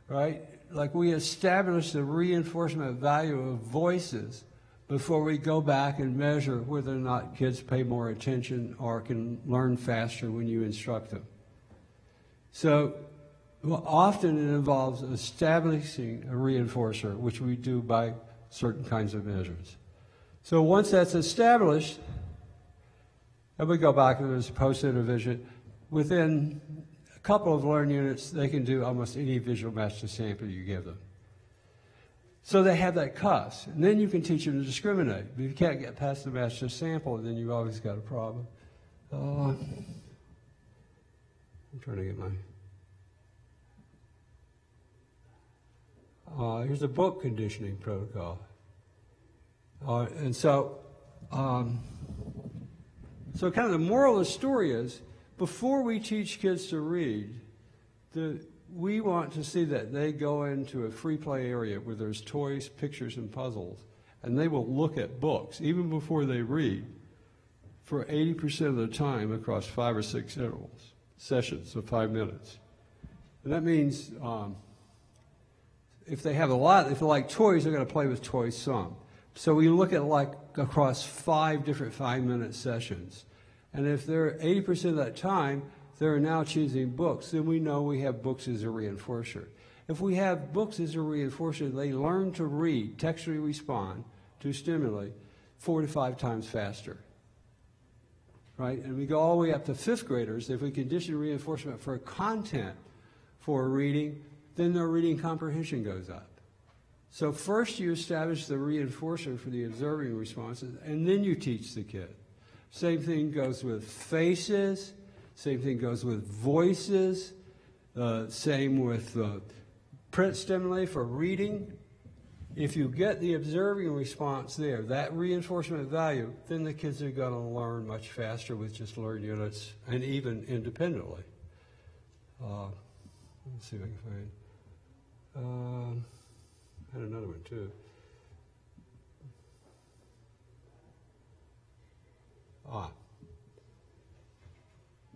right? Like we establish the reinforcement value of voices before we go back and measure whether or not kids pay more attention or can learn faster when you instruct them. So often it involves establishing a reinforcer, which we do by certain kinds of measures. So once that's established, and we go back to this post-intervention, within a couple of learn units, they can do almost any visual match to sample you give them. So they have that cuss, and then you can teach them to discriminate. But if you can't get past the match to sample, then you've always got a problem. I'm trying to get my... here's a book conditioning protocol. And so kind of the moral of the story is, before we teach kids to read, we want to see that they go into a free play area where there's toys, pictures, and puzzles, and they will look at books, even before they read, for 80% of the time across 5 or 6 intervals, sessions of 5 minutes. And that means if they have a lot, if they like toys, they're going to play with toys some. So we look at like across 5 different 5-minute sessions. And if they're 80% of that time, they're now choosing books, then we know we have books as a reinforcer. If we have books as a reinforcer, they learn to read, textually respond to stimuli 4 to 5 times faster. Right? And we go all the way up to 5th graders. If we condition reinforcement for content for reading, then their reading comprehension goes up. So first you establish the reinforcer for the observing responses, and then you teach the kid. Same thing goes with faces, same thing goes with voices, same with print stimuli for reading. If you get the observing response there, that reinforcement value, then the kids are going to learn much faster with just learn units and even independently. Let's see if I can find. I had another one too. A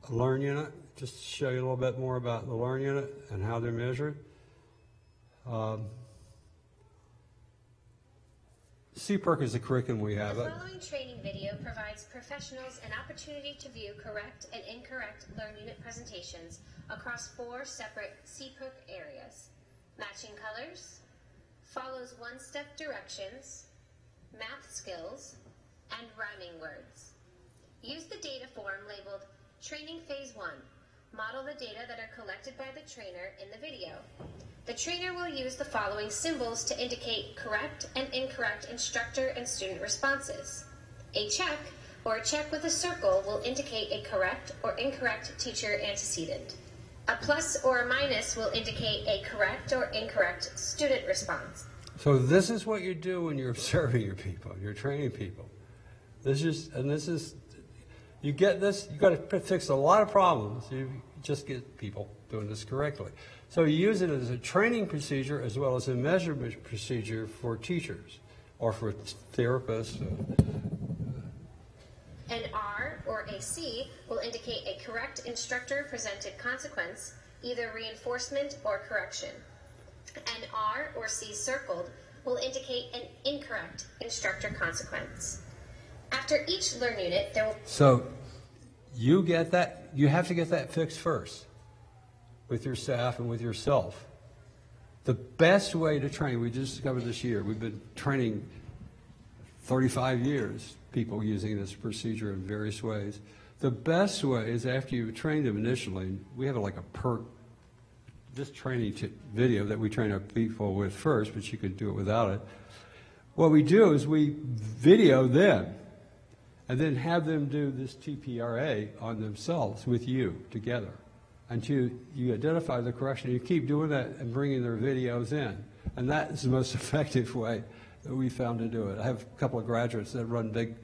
learn unit, just to show you a little bit more about the learn unit and how they're measured. CPERC is the curriculum we have. The following training video provides professionals an opportunity to view correct and incorrect Learn Unit presentations across 4 separate CPERC areas: matching colors, follows one-step directions, math skills, and rhyming words. Use the data form labeled Training Phase 1. Model the data that are collected by the trainer in the video. The trainer will use the following symbols to indicate correct and incorrect instructor and student responses. A check, or a check with a circle, will indicate a correct or incorrect teacher antecedent. A plus or a minus will indicate a correct or incorrect student response. So this is what you do when you're observing your people, you're training people. You get this, you've got to fix a lot of problems. You just get people doing this correctly. So you use it as a training procedure as well as a measurement procedure for teachers or for therapists. An R or a C will indicate a correct instructor presented consequence, either reinforcement or correction. An R or C circled will indicate an incorrect instructor consequence. After each learn unit, there will... So you get that, you have to get that fixed first with your staff and with yourself. The best way to train, we just discovered this year, we've been training 35 years, people using this procedure in various ways. The best way is after you train them initially, we have like a this training video that we train our people with first, but you could do it without it. What we do is we video them and then have them do this TPRA on themselves with you together until you identify the correction. You keep doing that and bringing their videos in. And that is the most effective way that we found to do it. I have a couple of graduates that run big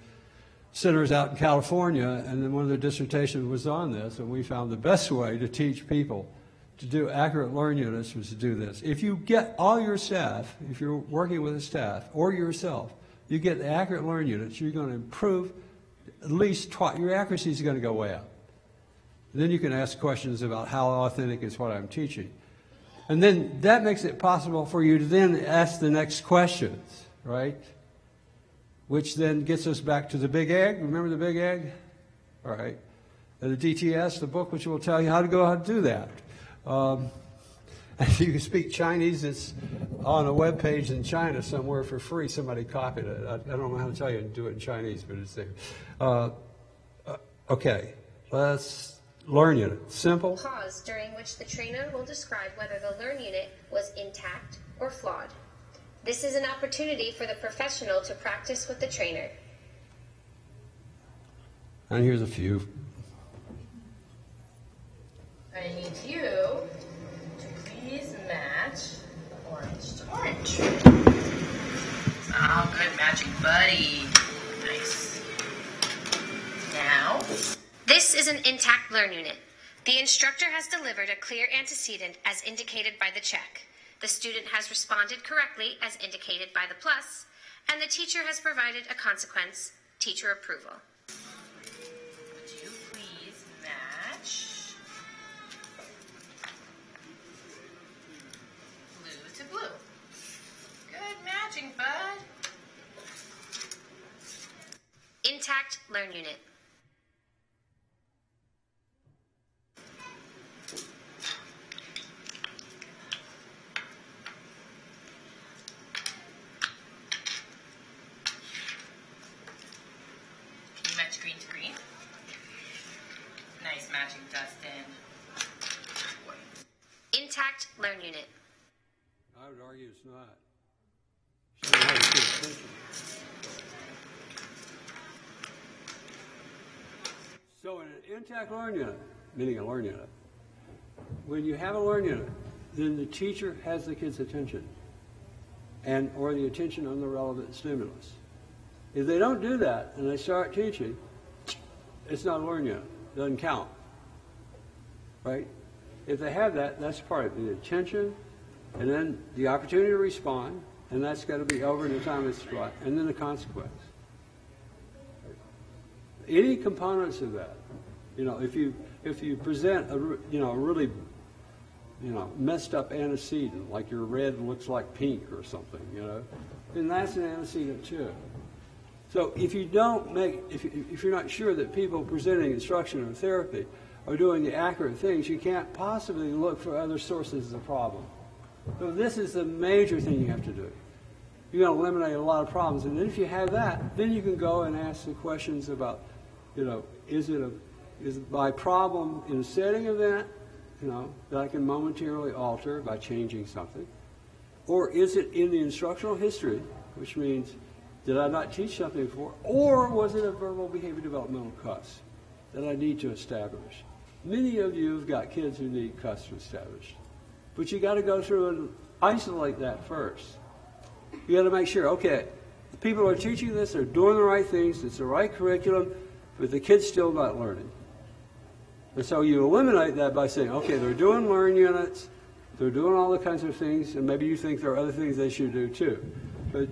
centers out in California, and then one of their dissertations was on this, and we found the best way to teach people to do accurate learn units was to do this. If you get all your staff, if you're working with a staff or yourself, you get the accurate learn units, you're going to improve at least your accuracy is going to go way up. Then you can ask questions about how authentic is what I'm teaching. And then that makes it possible for you to then ask the next questions, right? Which then gets us back to the big egg. Remember the big egg? All right. And the DTS, the book which will tell you how to do that. If you can speak Chinese, it's on a web page in China somewhere for free. Somebody copied it. I don't know how to tell you to do it in Chinese, but it's there. Okay, let's learn unit. Simple. Pause during which the trainer will describe whether the learn unit was intact or flawed. This is an opportunity for the professional to practice with the trainer. And here's a few. I need you to please match orange to orange. Oh, good matching, buddy. Nice. Now, This is an intact learn unit. The instructor has delivered a clear antecedent as indicated by the check. The student has responded correctly as indicated by the plus, and the teacher has provided a consequence, teacher approval. Would you please match blue to blue? Good matching, bud. Intact Learn Unit. You match green to green. Nice matching, Dustin. Intact Learn Unit. I would argue it's not. So you have to pay attention. So in an intact learn unit, meaning a learn unit, when you have a learn unit, then the teacher has the kid's attention and or the attention on the relevant stimulus. If they don't do that and they start teaching, it's not a learn unit. It doesn't count. Right? If they have that, that's part of it. The attention and then the opportunity to respond, and that's got to be over in the time it's right, and then the consequence. Any components of that, if you present a really messed up antecedent, like your red looks like pink or something, then that's an antecedent too. So if you don't if you're not sure that people presenting instruction or therapy are doing the accurate things, you can't possibly look for other sources of the problem. So this is the major thing you have to do. You're going to eliminate a lot of problems, and then if you have that, then you can go and ask the questions about, is it my problem in a setting event, that I can momentarily alter by changing something, or is it in the instructional history, which means did I not teach something before, or was it a verbal behavior developmental cuss that I need to establish? Many of you have got kids who need cuss established, but you got to go through and isolate that first. You got to make sure, okay, the people who are teaching this are doing the right things, it's the right curriculum, but the kid's still not learning. And so you eliminate that by saying, okay, they're doing learn units, they're doing all the kinds of things, and maybe you think there are other things they should do too. But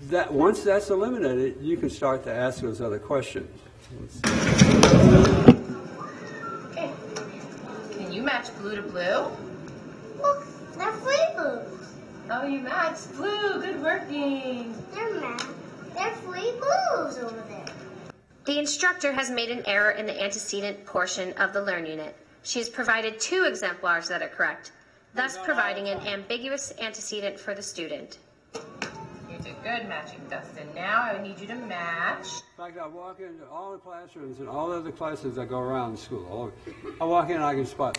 that once that's eliminated, you can start to ask those other questions. Okay. Can you match blue to blue? Look, they're free blues. Oh, you matched blue. Good working. They're free blues over there. The instructor has made an error in the antecedent portion of the Learn Unit. She has provided 2 exemplars that are correct, thus providing an ambiguous antecedent for the student. You did good matching, Dustin. Now I need you to match. In fact, I walk into all the classrooms and all the other classes that go around the school. I walk in and I can spot.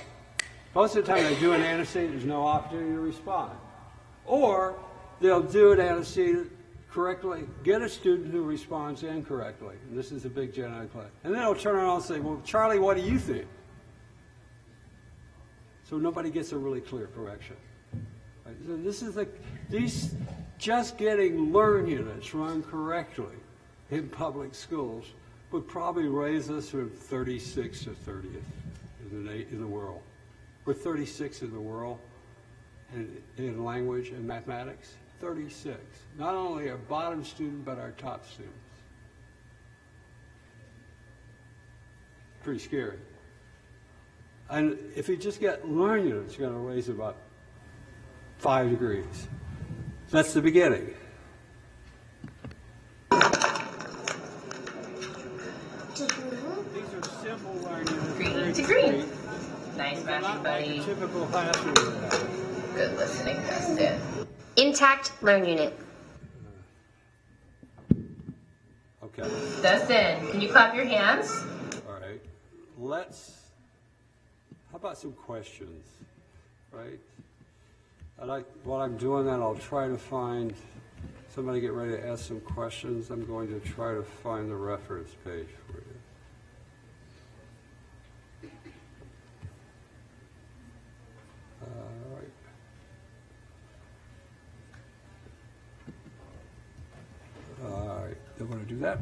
Most of the time they do an antecedent, there's no opportunity to respond. Or they'll do an antecedent correctly, get a student who responds incorrectly. And this is a big genetic class. And then they'll turn around and say, well, Charlie, what do you think? So nobody gets a really clear correction. Right? So this is these just getting learn units run correctly in public schools would probably raise us from 36 to 30th in the world. We're 36 in the world in language and mathematics. 36. Not only our bottom student, but our top students. Pretty scary. And if you just get learn units, you're going to raise about 5 degrees. That's the beginning. These are simple learn units. Green to green. Nice matching, buddy. Like a typical classroom. Good listening, Dustin. Intact Learn Unit. Okay. Dustin, can you clap your hands? All right. How about some questions, right? While I'm doing that, I'll try to find, somebody get ready to ask some questions. I'm going to try to find the reference page for you. All right. All right, they want to do that.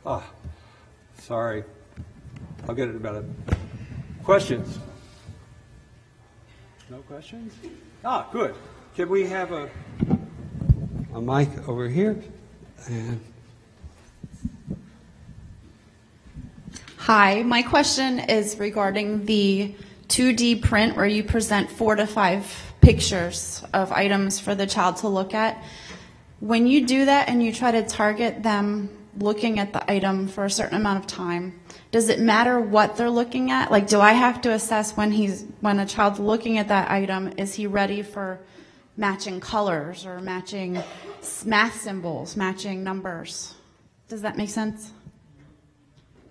Oh, sorry. I'll get it in a minute. Questions? No questions? Ah, good. Can we have a mic over here? And Hi, my question is regarding the 2D print where you present 4 to 5 pictures of items for the child to look at. When you do that and you try to target them looking at the item for a certain amount of time, does it matter what they're looking at? Like, do I have to assess when a child's looking at that item, is he ready for matching colors or matching math symbols, matching numbers? Does that make sense?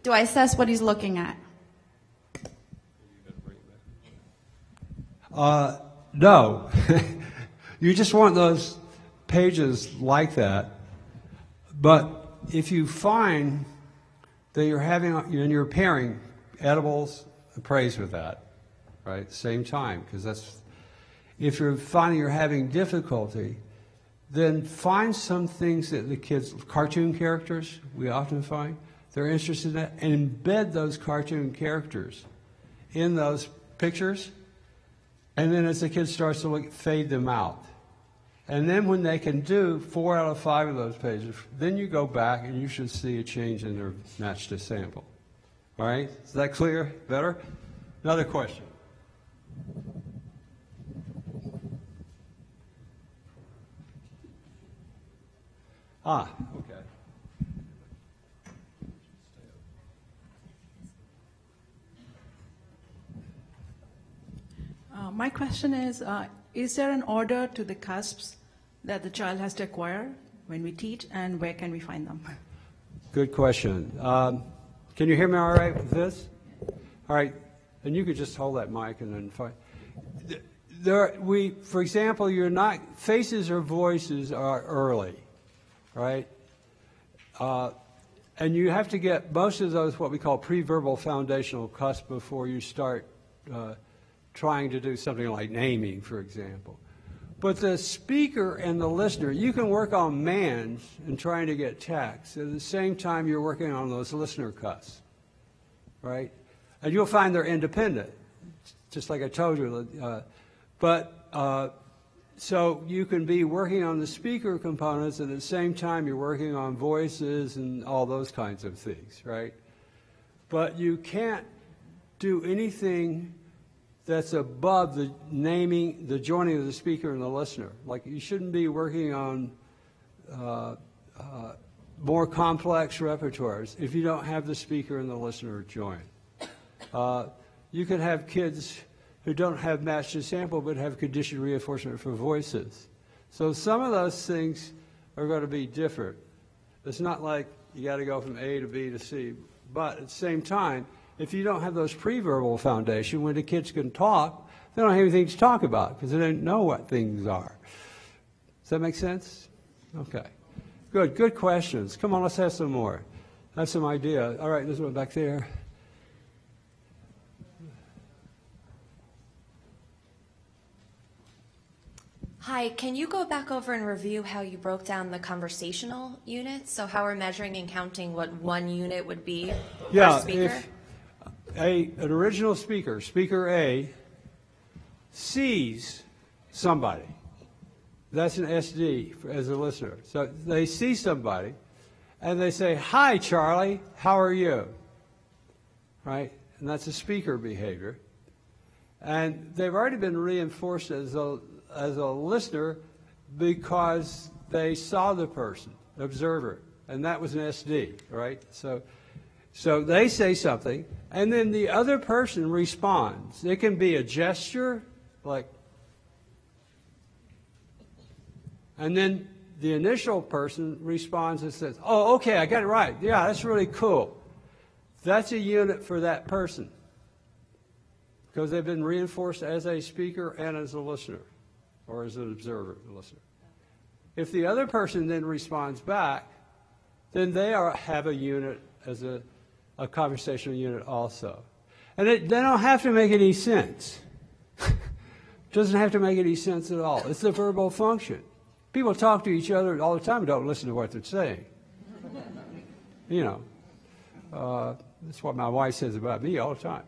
Do I assess what he's looking at? No. You just want those pages like that. But if you find that you're pairing edibles and praise with that, right, at the same time, because if you're finding you're having difficulty, then find some things that the kids, cartoon characters, we often find, they're interested in that, and embed those cartoon characters in those pictures, and then as the kid starts to look, fade them out. And then when they can do 4 out of 5 of those pages, then you go back and you should see a change in their match to sample. All right? Is that clear? Better? Another question. Ah, okay. My question is there an order to the cusps that the child has to acquire when we teach, and where can we find them? Good question. Can you hear me all right with this? All right, and you could just hold that mic and then find. For example, faces or voices are early, right? And you have to get most of those what we call pre-verbal foundational cusp before you start trying to do something like naming, for example. But the speaker and the listener, you can work on mans and trying to get text. At the same time, you're working on those listener cusps, right? And you'll find they're independent, just like I told you. So you can be working on the speaker components, and at the same time, you're working on voices and all those kinds of things, right? But you can't do anything that's above the naming, the joining of the speaker and the listener. Like, you shouldn't be working on more complex repertoires if you don't have the speaker and the listener join. You could have kids who don't have match to sample but have conditioned reinforcement for voices. So some of those things are going to be different. It's not like you got to go from A to B to C, but at the same time, if you don't have those pre-verbal foundation, when the kids can talk, they don't have anything to talk about because they don't know what things are. Does that make sense? Okay. Good questions. Come on, let's have some more. I have some idea. All right, there's one back there. Hi, can you go back over and review how you broke down the conversational units? So how we're measuring and counting what one unit would be per speaker? If an original speaker, speaker A, sees somebody, that's an SD as a listener. So they see somebody, and they say, "Hi, Charlie, how are you?" Right? And that's a speaker behavior. And they've already been reinforced as a listener because they saw the person, observer, and that was an SD, right? So they say something, and then the other person responds. It can be a gesture, like, and then the initial person responds and says, "Oh, okay, I got it right. Yeah, that's really cool." That's a unit for that person because they've been reinforced as a speaker and as a listener, or as an observer, a listener. If the other person then responds back, then they have a unit as a conversational unit also. And they don't have to make any sense. It doesn't have to make any sense at all. It's the verbal function. People talk to each other all the time and don't listen to what they're saying. You know, That's what my wife says about me all the time.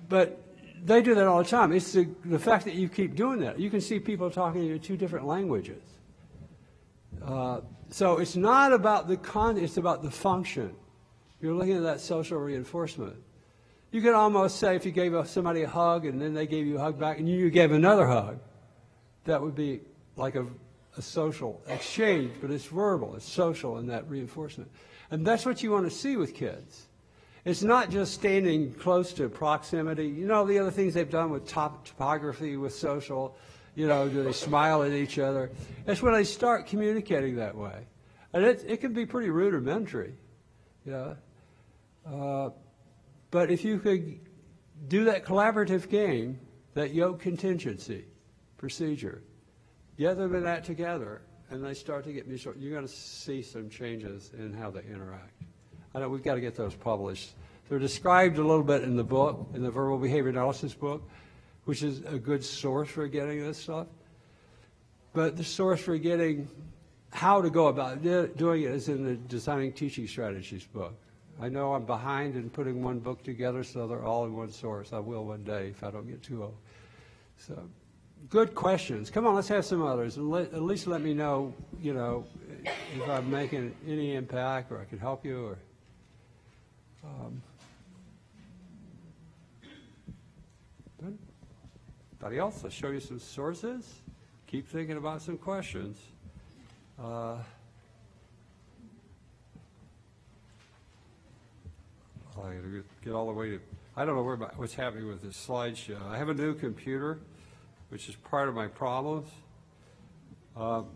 But they do that all the time. It's the fact that you keep doing that. You can see people talking in 2 different languages. So it's not about the content, it's about the function. You're looking at that social reinforcement. You could almost say if you gave somebody a hug and then they gave you a hug back and you gave another hug, that would be like a social exchange, but it's verbal, it's social in that reinforcement. And that's what you want to see with kids. It's not just standing close to proximity. You know, the other things they've done with topography, with social, you know, do they smile at each other? It's when they start communicating that way. And it can be pretty rudimentary, you know. But if you could do that collaborative game, that yoke contingency procedure, get them in that together, and they start to get mutual, you're going to see some changes in how they interact. I know we've got to get those published. They're described a little bit in the book, in the Verbal Behavior Analysis book, which is a good source for getting this stuff. But the source for getting how to go about doing it is in the Designing Teaching Strategies book. I know I'm behind in putting one book together, so they're all in one source. I will one day if I don't get too old. So, good questions. Come on, let's have some others. And at least let me know, you know, if I'm making any impact or I can help you. Or good. Anybody else? I'll show you some sources. Keep thinking about some questions. I gotta get all the way to, I don't know what's happening with this slideshow. I have a new computer, which is part of my problems. I'll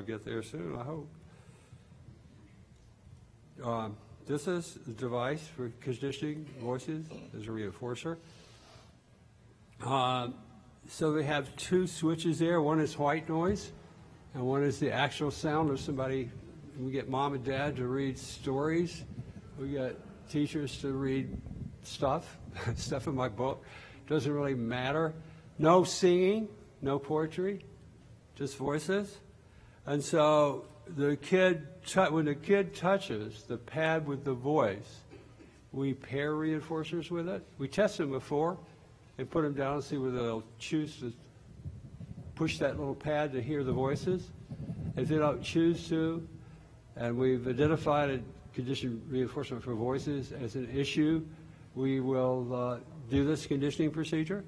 get there soon, I hope. This is the device for conditioning voices as a reinforcer. So they have 2 switches there. One is white noise, and one is the actual sound of somebody. We get mom and dad to read stories. We get teachers to read stuff in my book. Doesn't really matter. No singing, no poetry, just voices. And so the kid, when the kid touches the pad with the voice, we pair reinforcers with it. We test them before and put them down and see whether they'll choose to push that little pad to hear the voices. If they don't choose to, and we've identified a conditioned reinforcement for voices as an issue, we will do this conditioning procedure.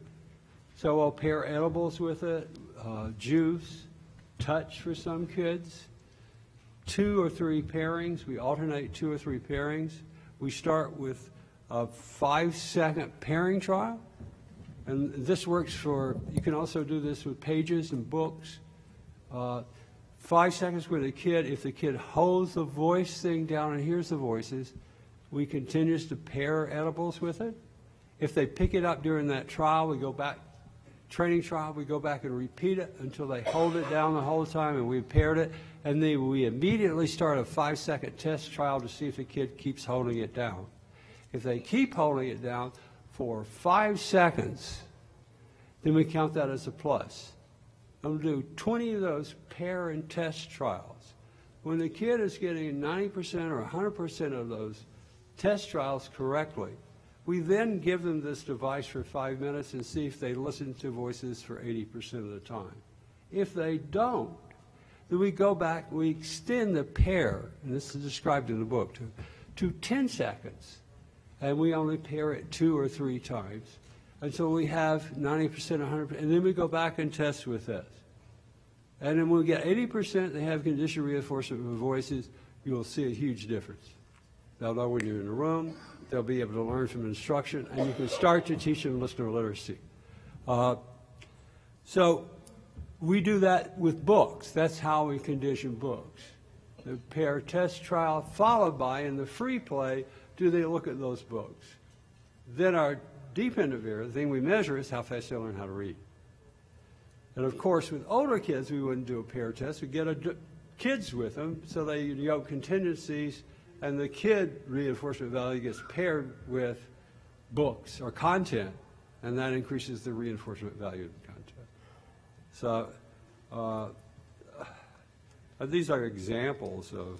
So we'll pair edibles with it, juice, touch for some kids, 2 or 3 pairings. We alternate 2 or 3 pairings. We start with a 5-second pairing trial. And this works for, you can also do this with pages and books. 5 seconds with a kid. If the kid holds the voice thing down and hears the voices, we continue to pair edibles with it. If they pick it up during that trial, we go back, training trial, we go back and repeat it until they hold it down the whole time and we've paired it. And then we immediately start a 5-second test trial to see if the kid keeps holding it down. If they keep holding it down for 5 seconds, then we count that as a plus. I'm going to do 20 of those pair and test trials. When the kid is getting 90% or 100% of those test trials correctly, we then give them this device for 5 minutes and see if they listen to voices for 80% of the time. If they don't, then we go back, we extend the pair, and this is described in the book, to 10 seconds. And we only pair it 2 or 3 times until we have 90%, 100%, and then we go back and test with this. And then when we get 80%, they have conditioned reinforcement with voices, you'll see a huge difference. They'll know when you're in the room, they'll be able to learn from instruction, and you can start to teach them listener literacy. So we do that with books. That's how we condition books. The pair test trial followed by, in the free play, do they look at those books? Then our deep end of ear, the thing we measure is how fast they learn how to read. And of course, with older kids, we wouldn't do a pair test. We'd get kids with them so they yoke contingencies And the kid reinforcement value gets paired with books or content, and that increases the reinforcement value of the content. So these are examples of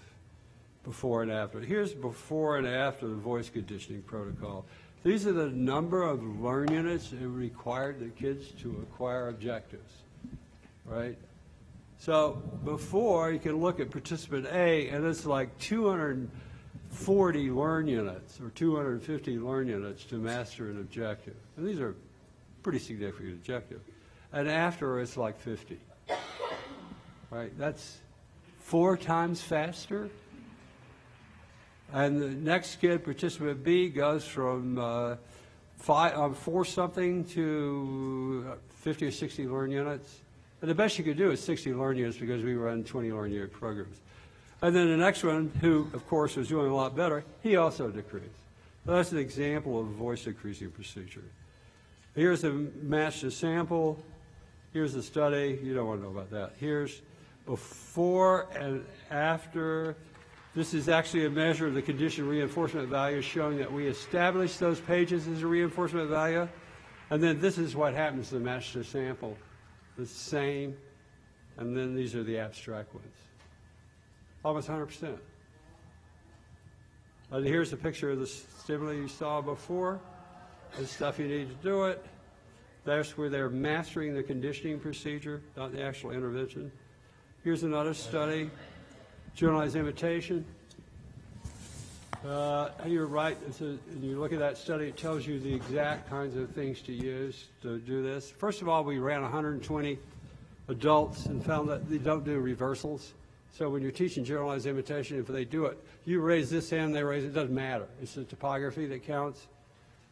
before and after. Here's before and after the voice conditioning protocol. These are the number of learn units it required the kids to acquire objectives, right? So before, you can look at participant A, and it's like 240 learn units or 250 learn units to master an objective. And these are pretty significant objectives. And after, it's like 50, right? That's 4 times faster. And the next kid, participant B, goes from 4 something to 50 or 60 learn units. And the best you could do is 60 learn units because we run 20 learn unit programs. And then the next one, who of course was doing a lot better, he also decreased. So that's an example of voice decreasing procedure. Here's a match to sample. Here's the study. You don't want to know about that. Here's before and after. This is actually a measure of the condition reinforcement value showing that we established those pages as a reinforcement value. And then this is what happens to the match to sample. The same. And then these are the abstract ones. Almost 100%. And here's a picture of the stimuli you saw before. The stuff you need to do it. That's where they're mastering the conditioning procedure, not the actual intervention. Here's another study. Generalized imitation. You're right. And you look at that study, it tells you the exact kinds of things to use to do this. First of all, we ran 120 adults and found that they don't do reversals. So when you're teaching generalized imitation, if they do it, you raise this hand, they raise it, it doesn't matter. It's the topography that counts.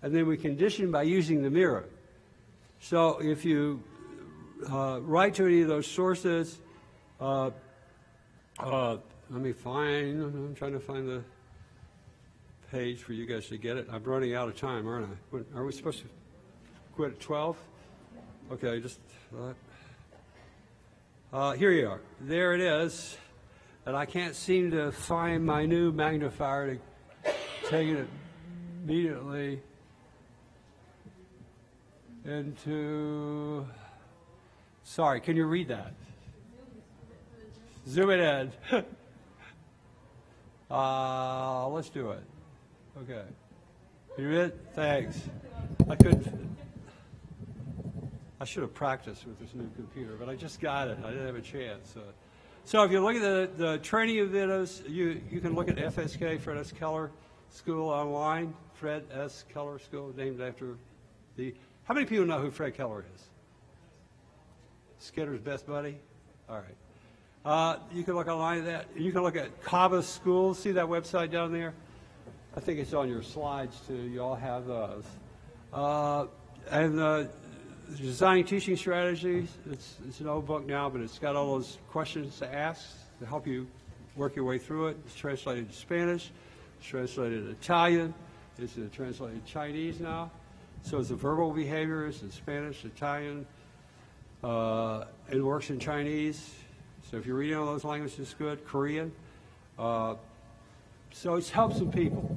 And then we condition by using the mirror. So if you write to any of those sources, let me find, I'm trying to find the page for you guys to get it. I'm running out of time, aren't I? Are we supposed to quit at 12? Okay, just, here you are. There it is. And I can't seem to find my new magnifier to take it immediately into, sorry, can you read that? Zoom it in. Let's do it. Okay. You read it? Thanks. I should have practiced with this new computer, but I just got it. I didn't have a chance. So if you look at the training of videos, you can look at FSK, Fred S. Keller School online. Fred S. Keller School, named after the... How many people know who Fred Keller is? Skinner's best buddy? All right. You can look online at that. You can look at Kava Schools. See that website down there? I think it's on your slides too. You all have those. Designing teaching strategies. It's an old book now, but it's got all those questions to ask to help you work your way through it. It's translated to Spanish. It's translated to Italian. It's translated to Chinese now. So it's the verbal behaviors in Spanish, Italian. It works in Chinese. So if you're reading all those languages, it's good. Korean. So it's helped some people,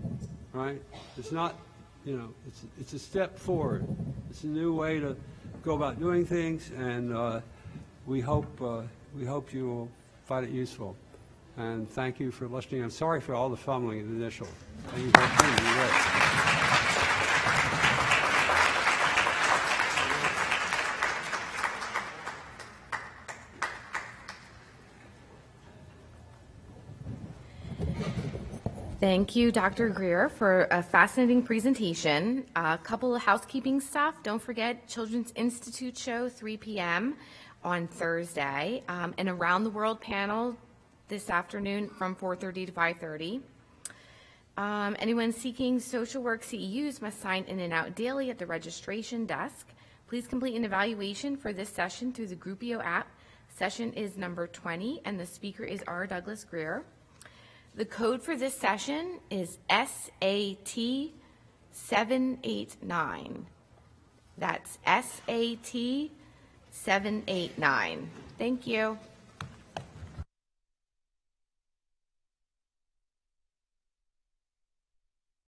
right? It's not, it's a step forward. It's a new way to go about doing things, and we hope you will find it useful. And thank you for listening. I'm sorry for all the fumbling in the initial. Thank you for being Thank you, Dr. Greer, for a fascinating presentation. A couple of housekeeping stuff. Don't forget Children's Institute show, 3 p.m. on Thursday, and Around the World panel this afternoon from 4:30 to 5:30. Anyone seeking social work CEUs must sign in and out daily at the registration desk. Please complete an evaluation for this session through the Groupio app. Session is number 20, and the speaker is R. Douglas Greer. The code for this session is SAT 789. That's SAT 789. Thank you.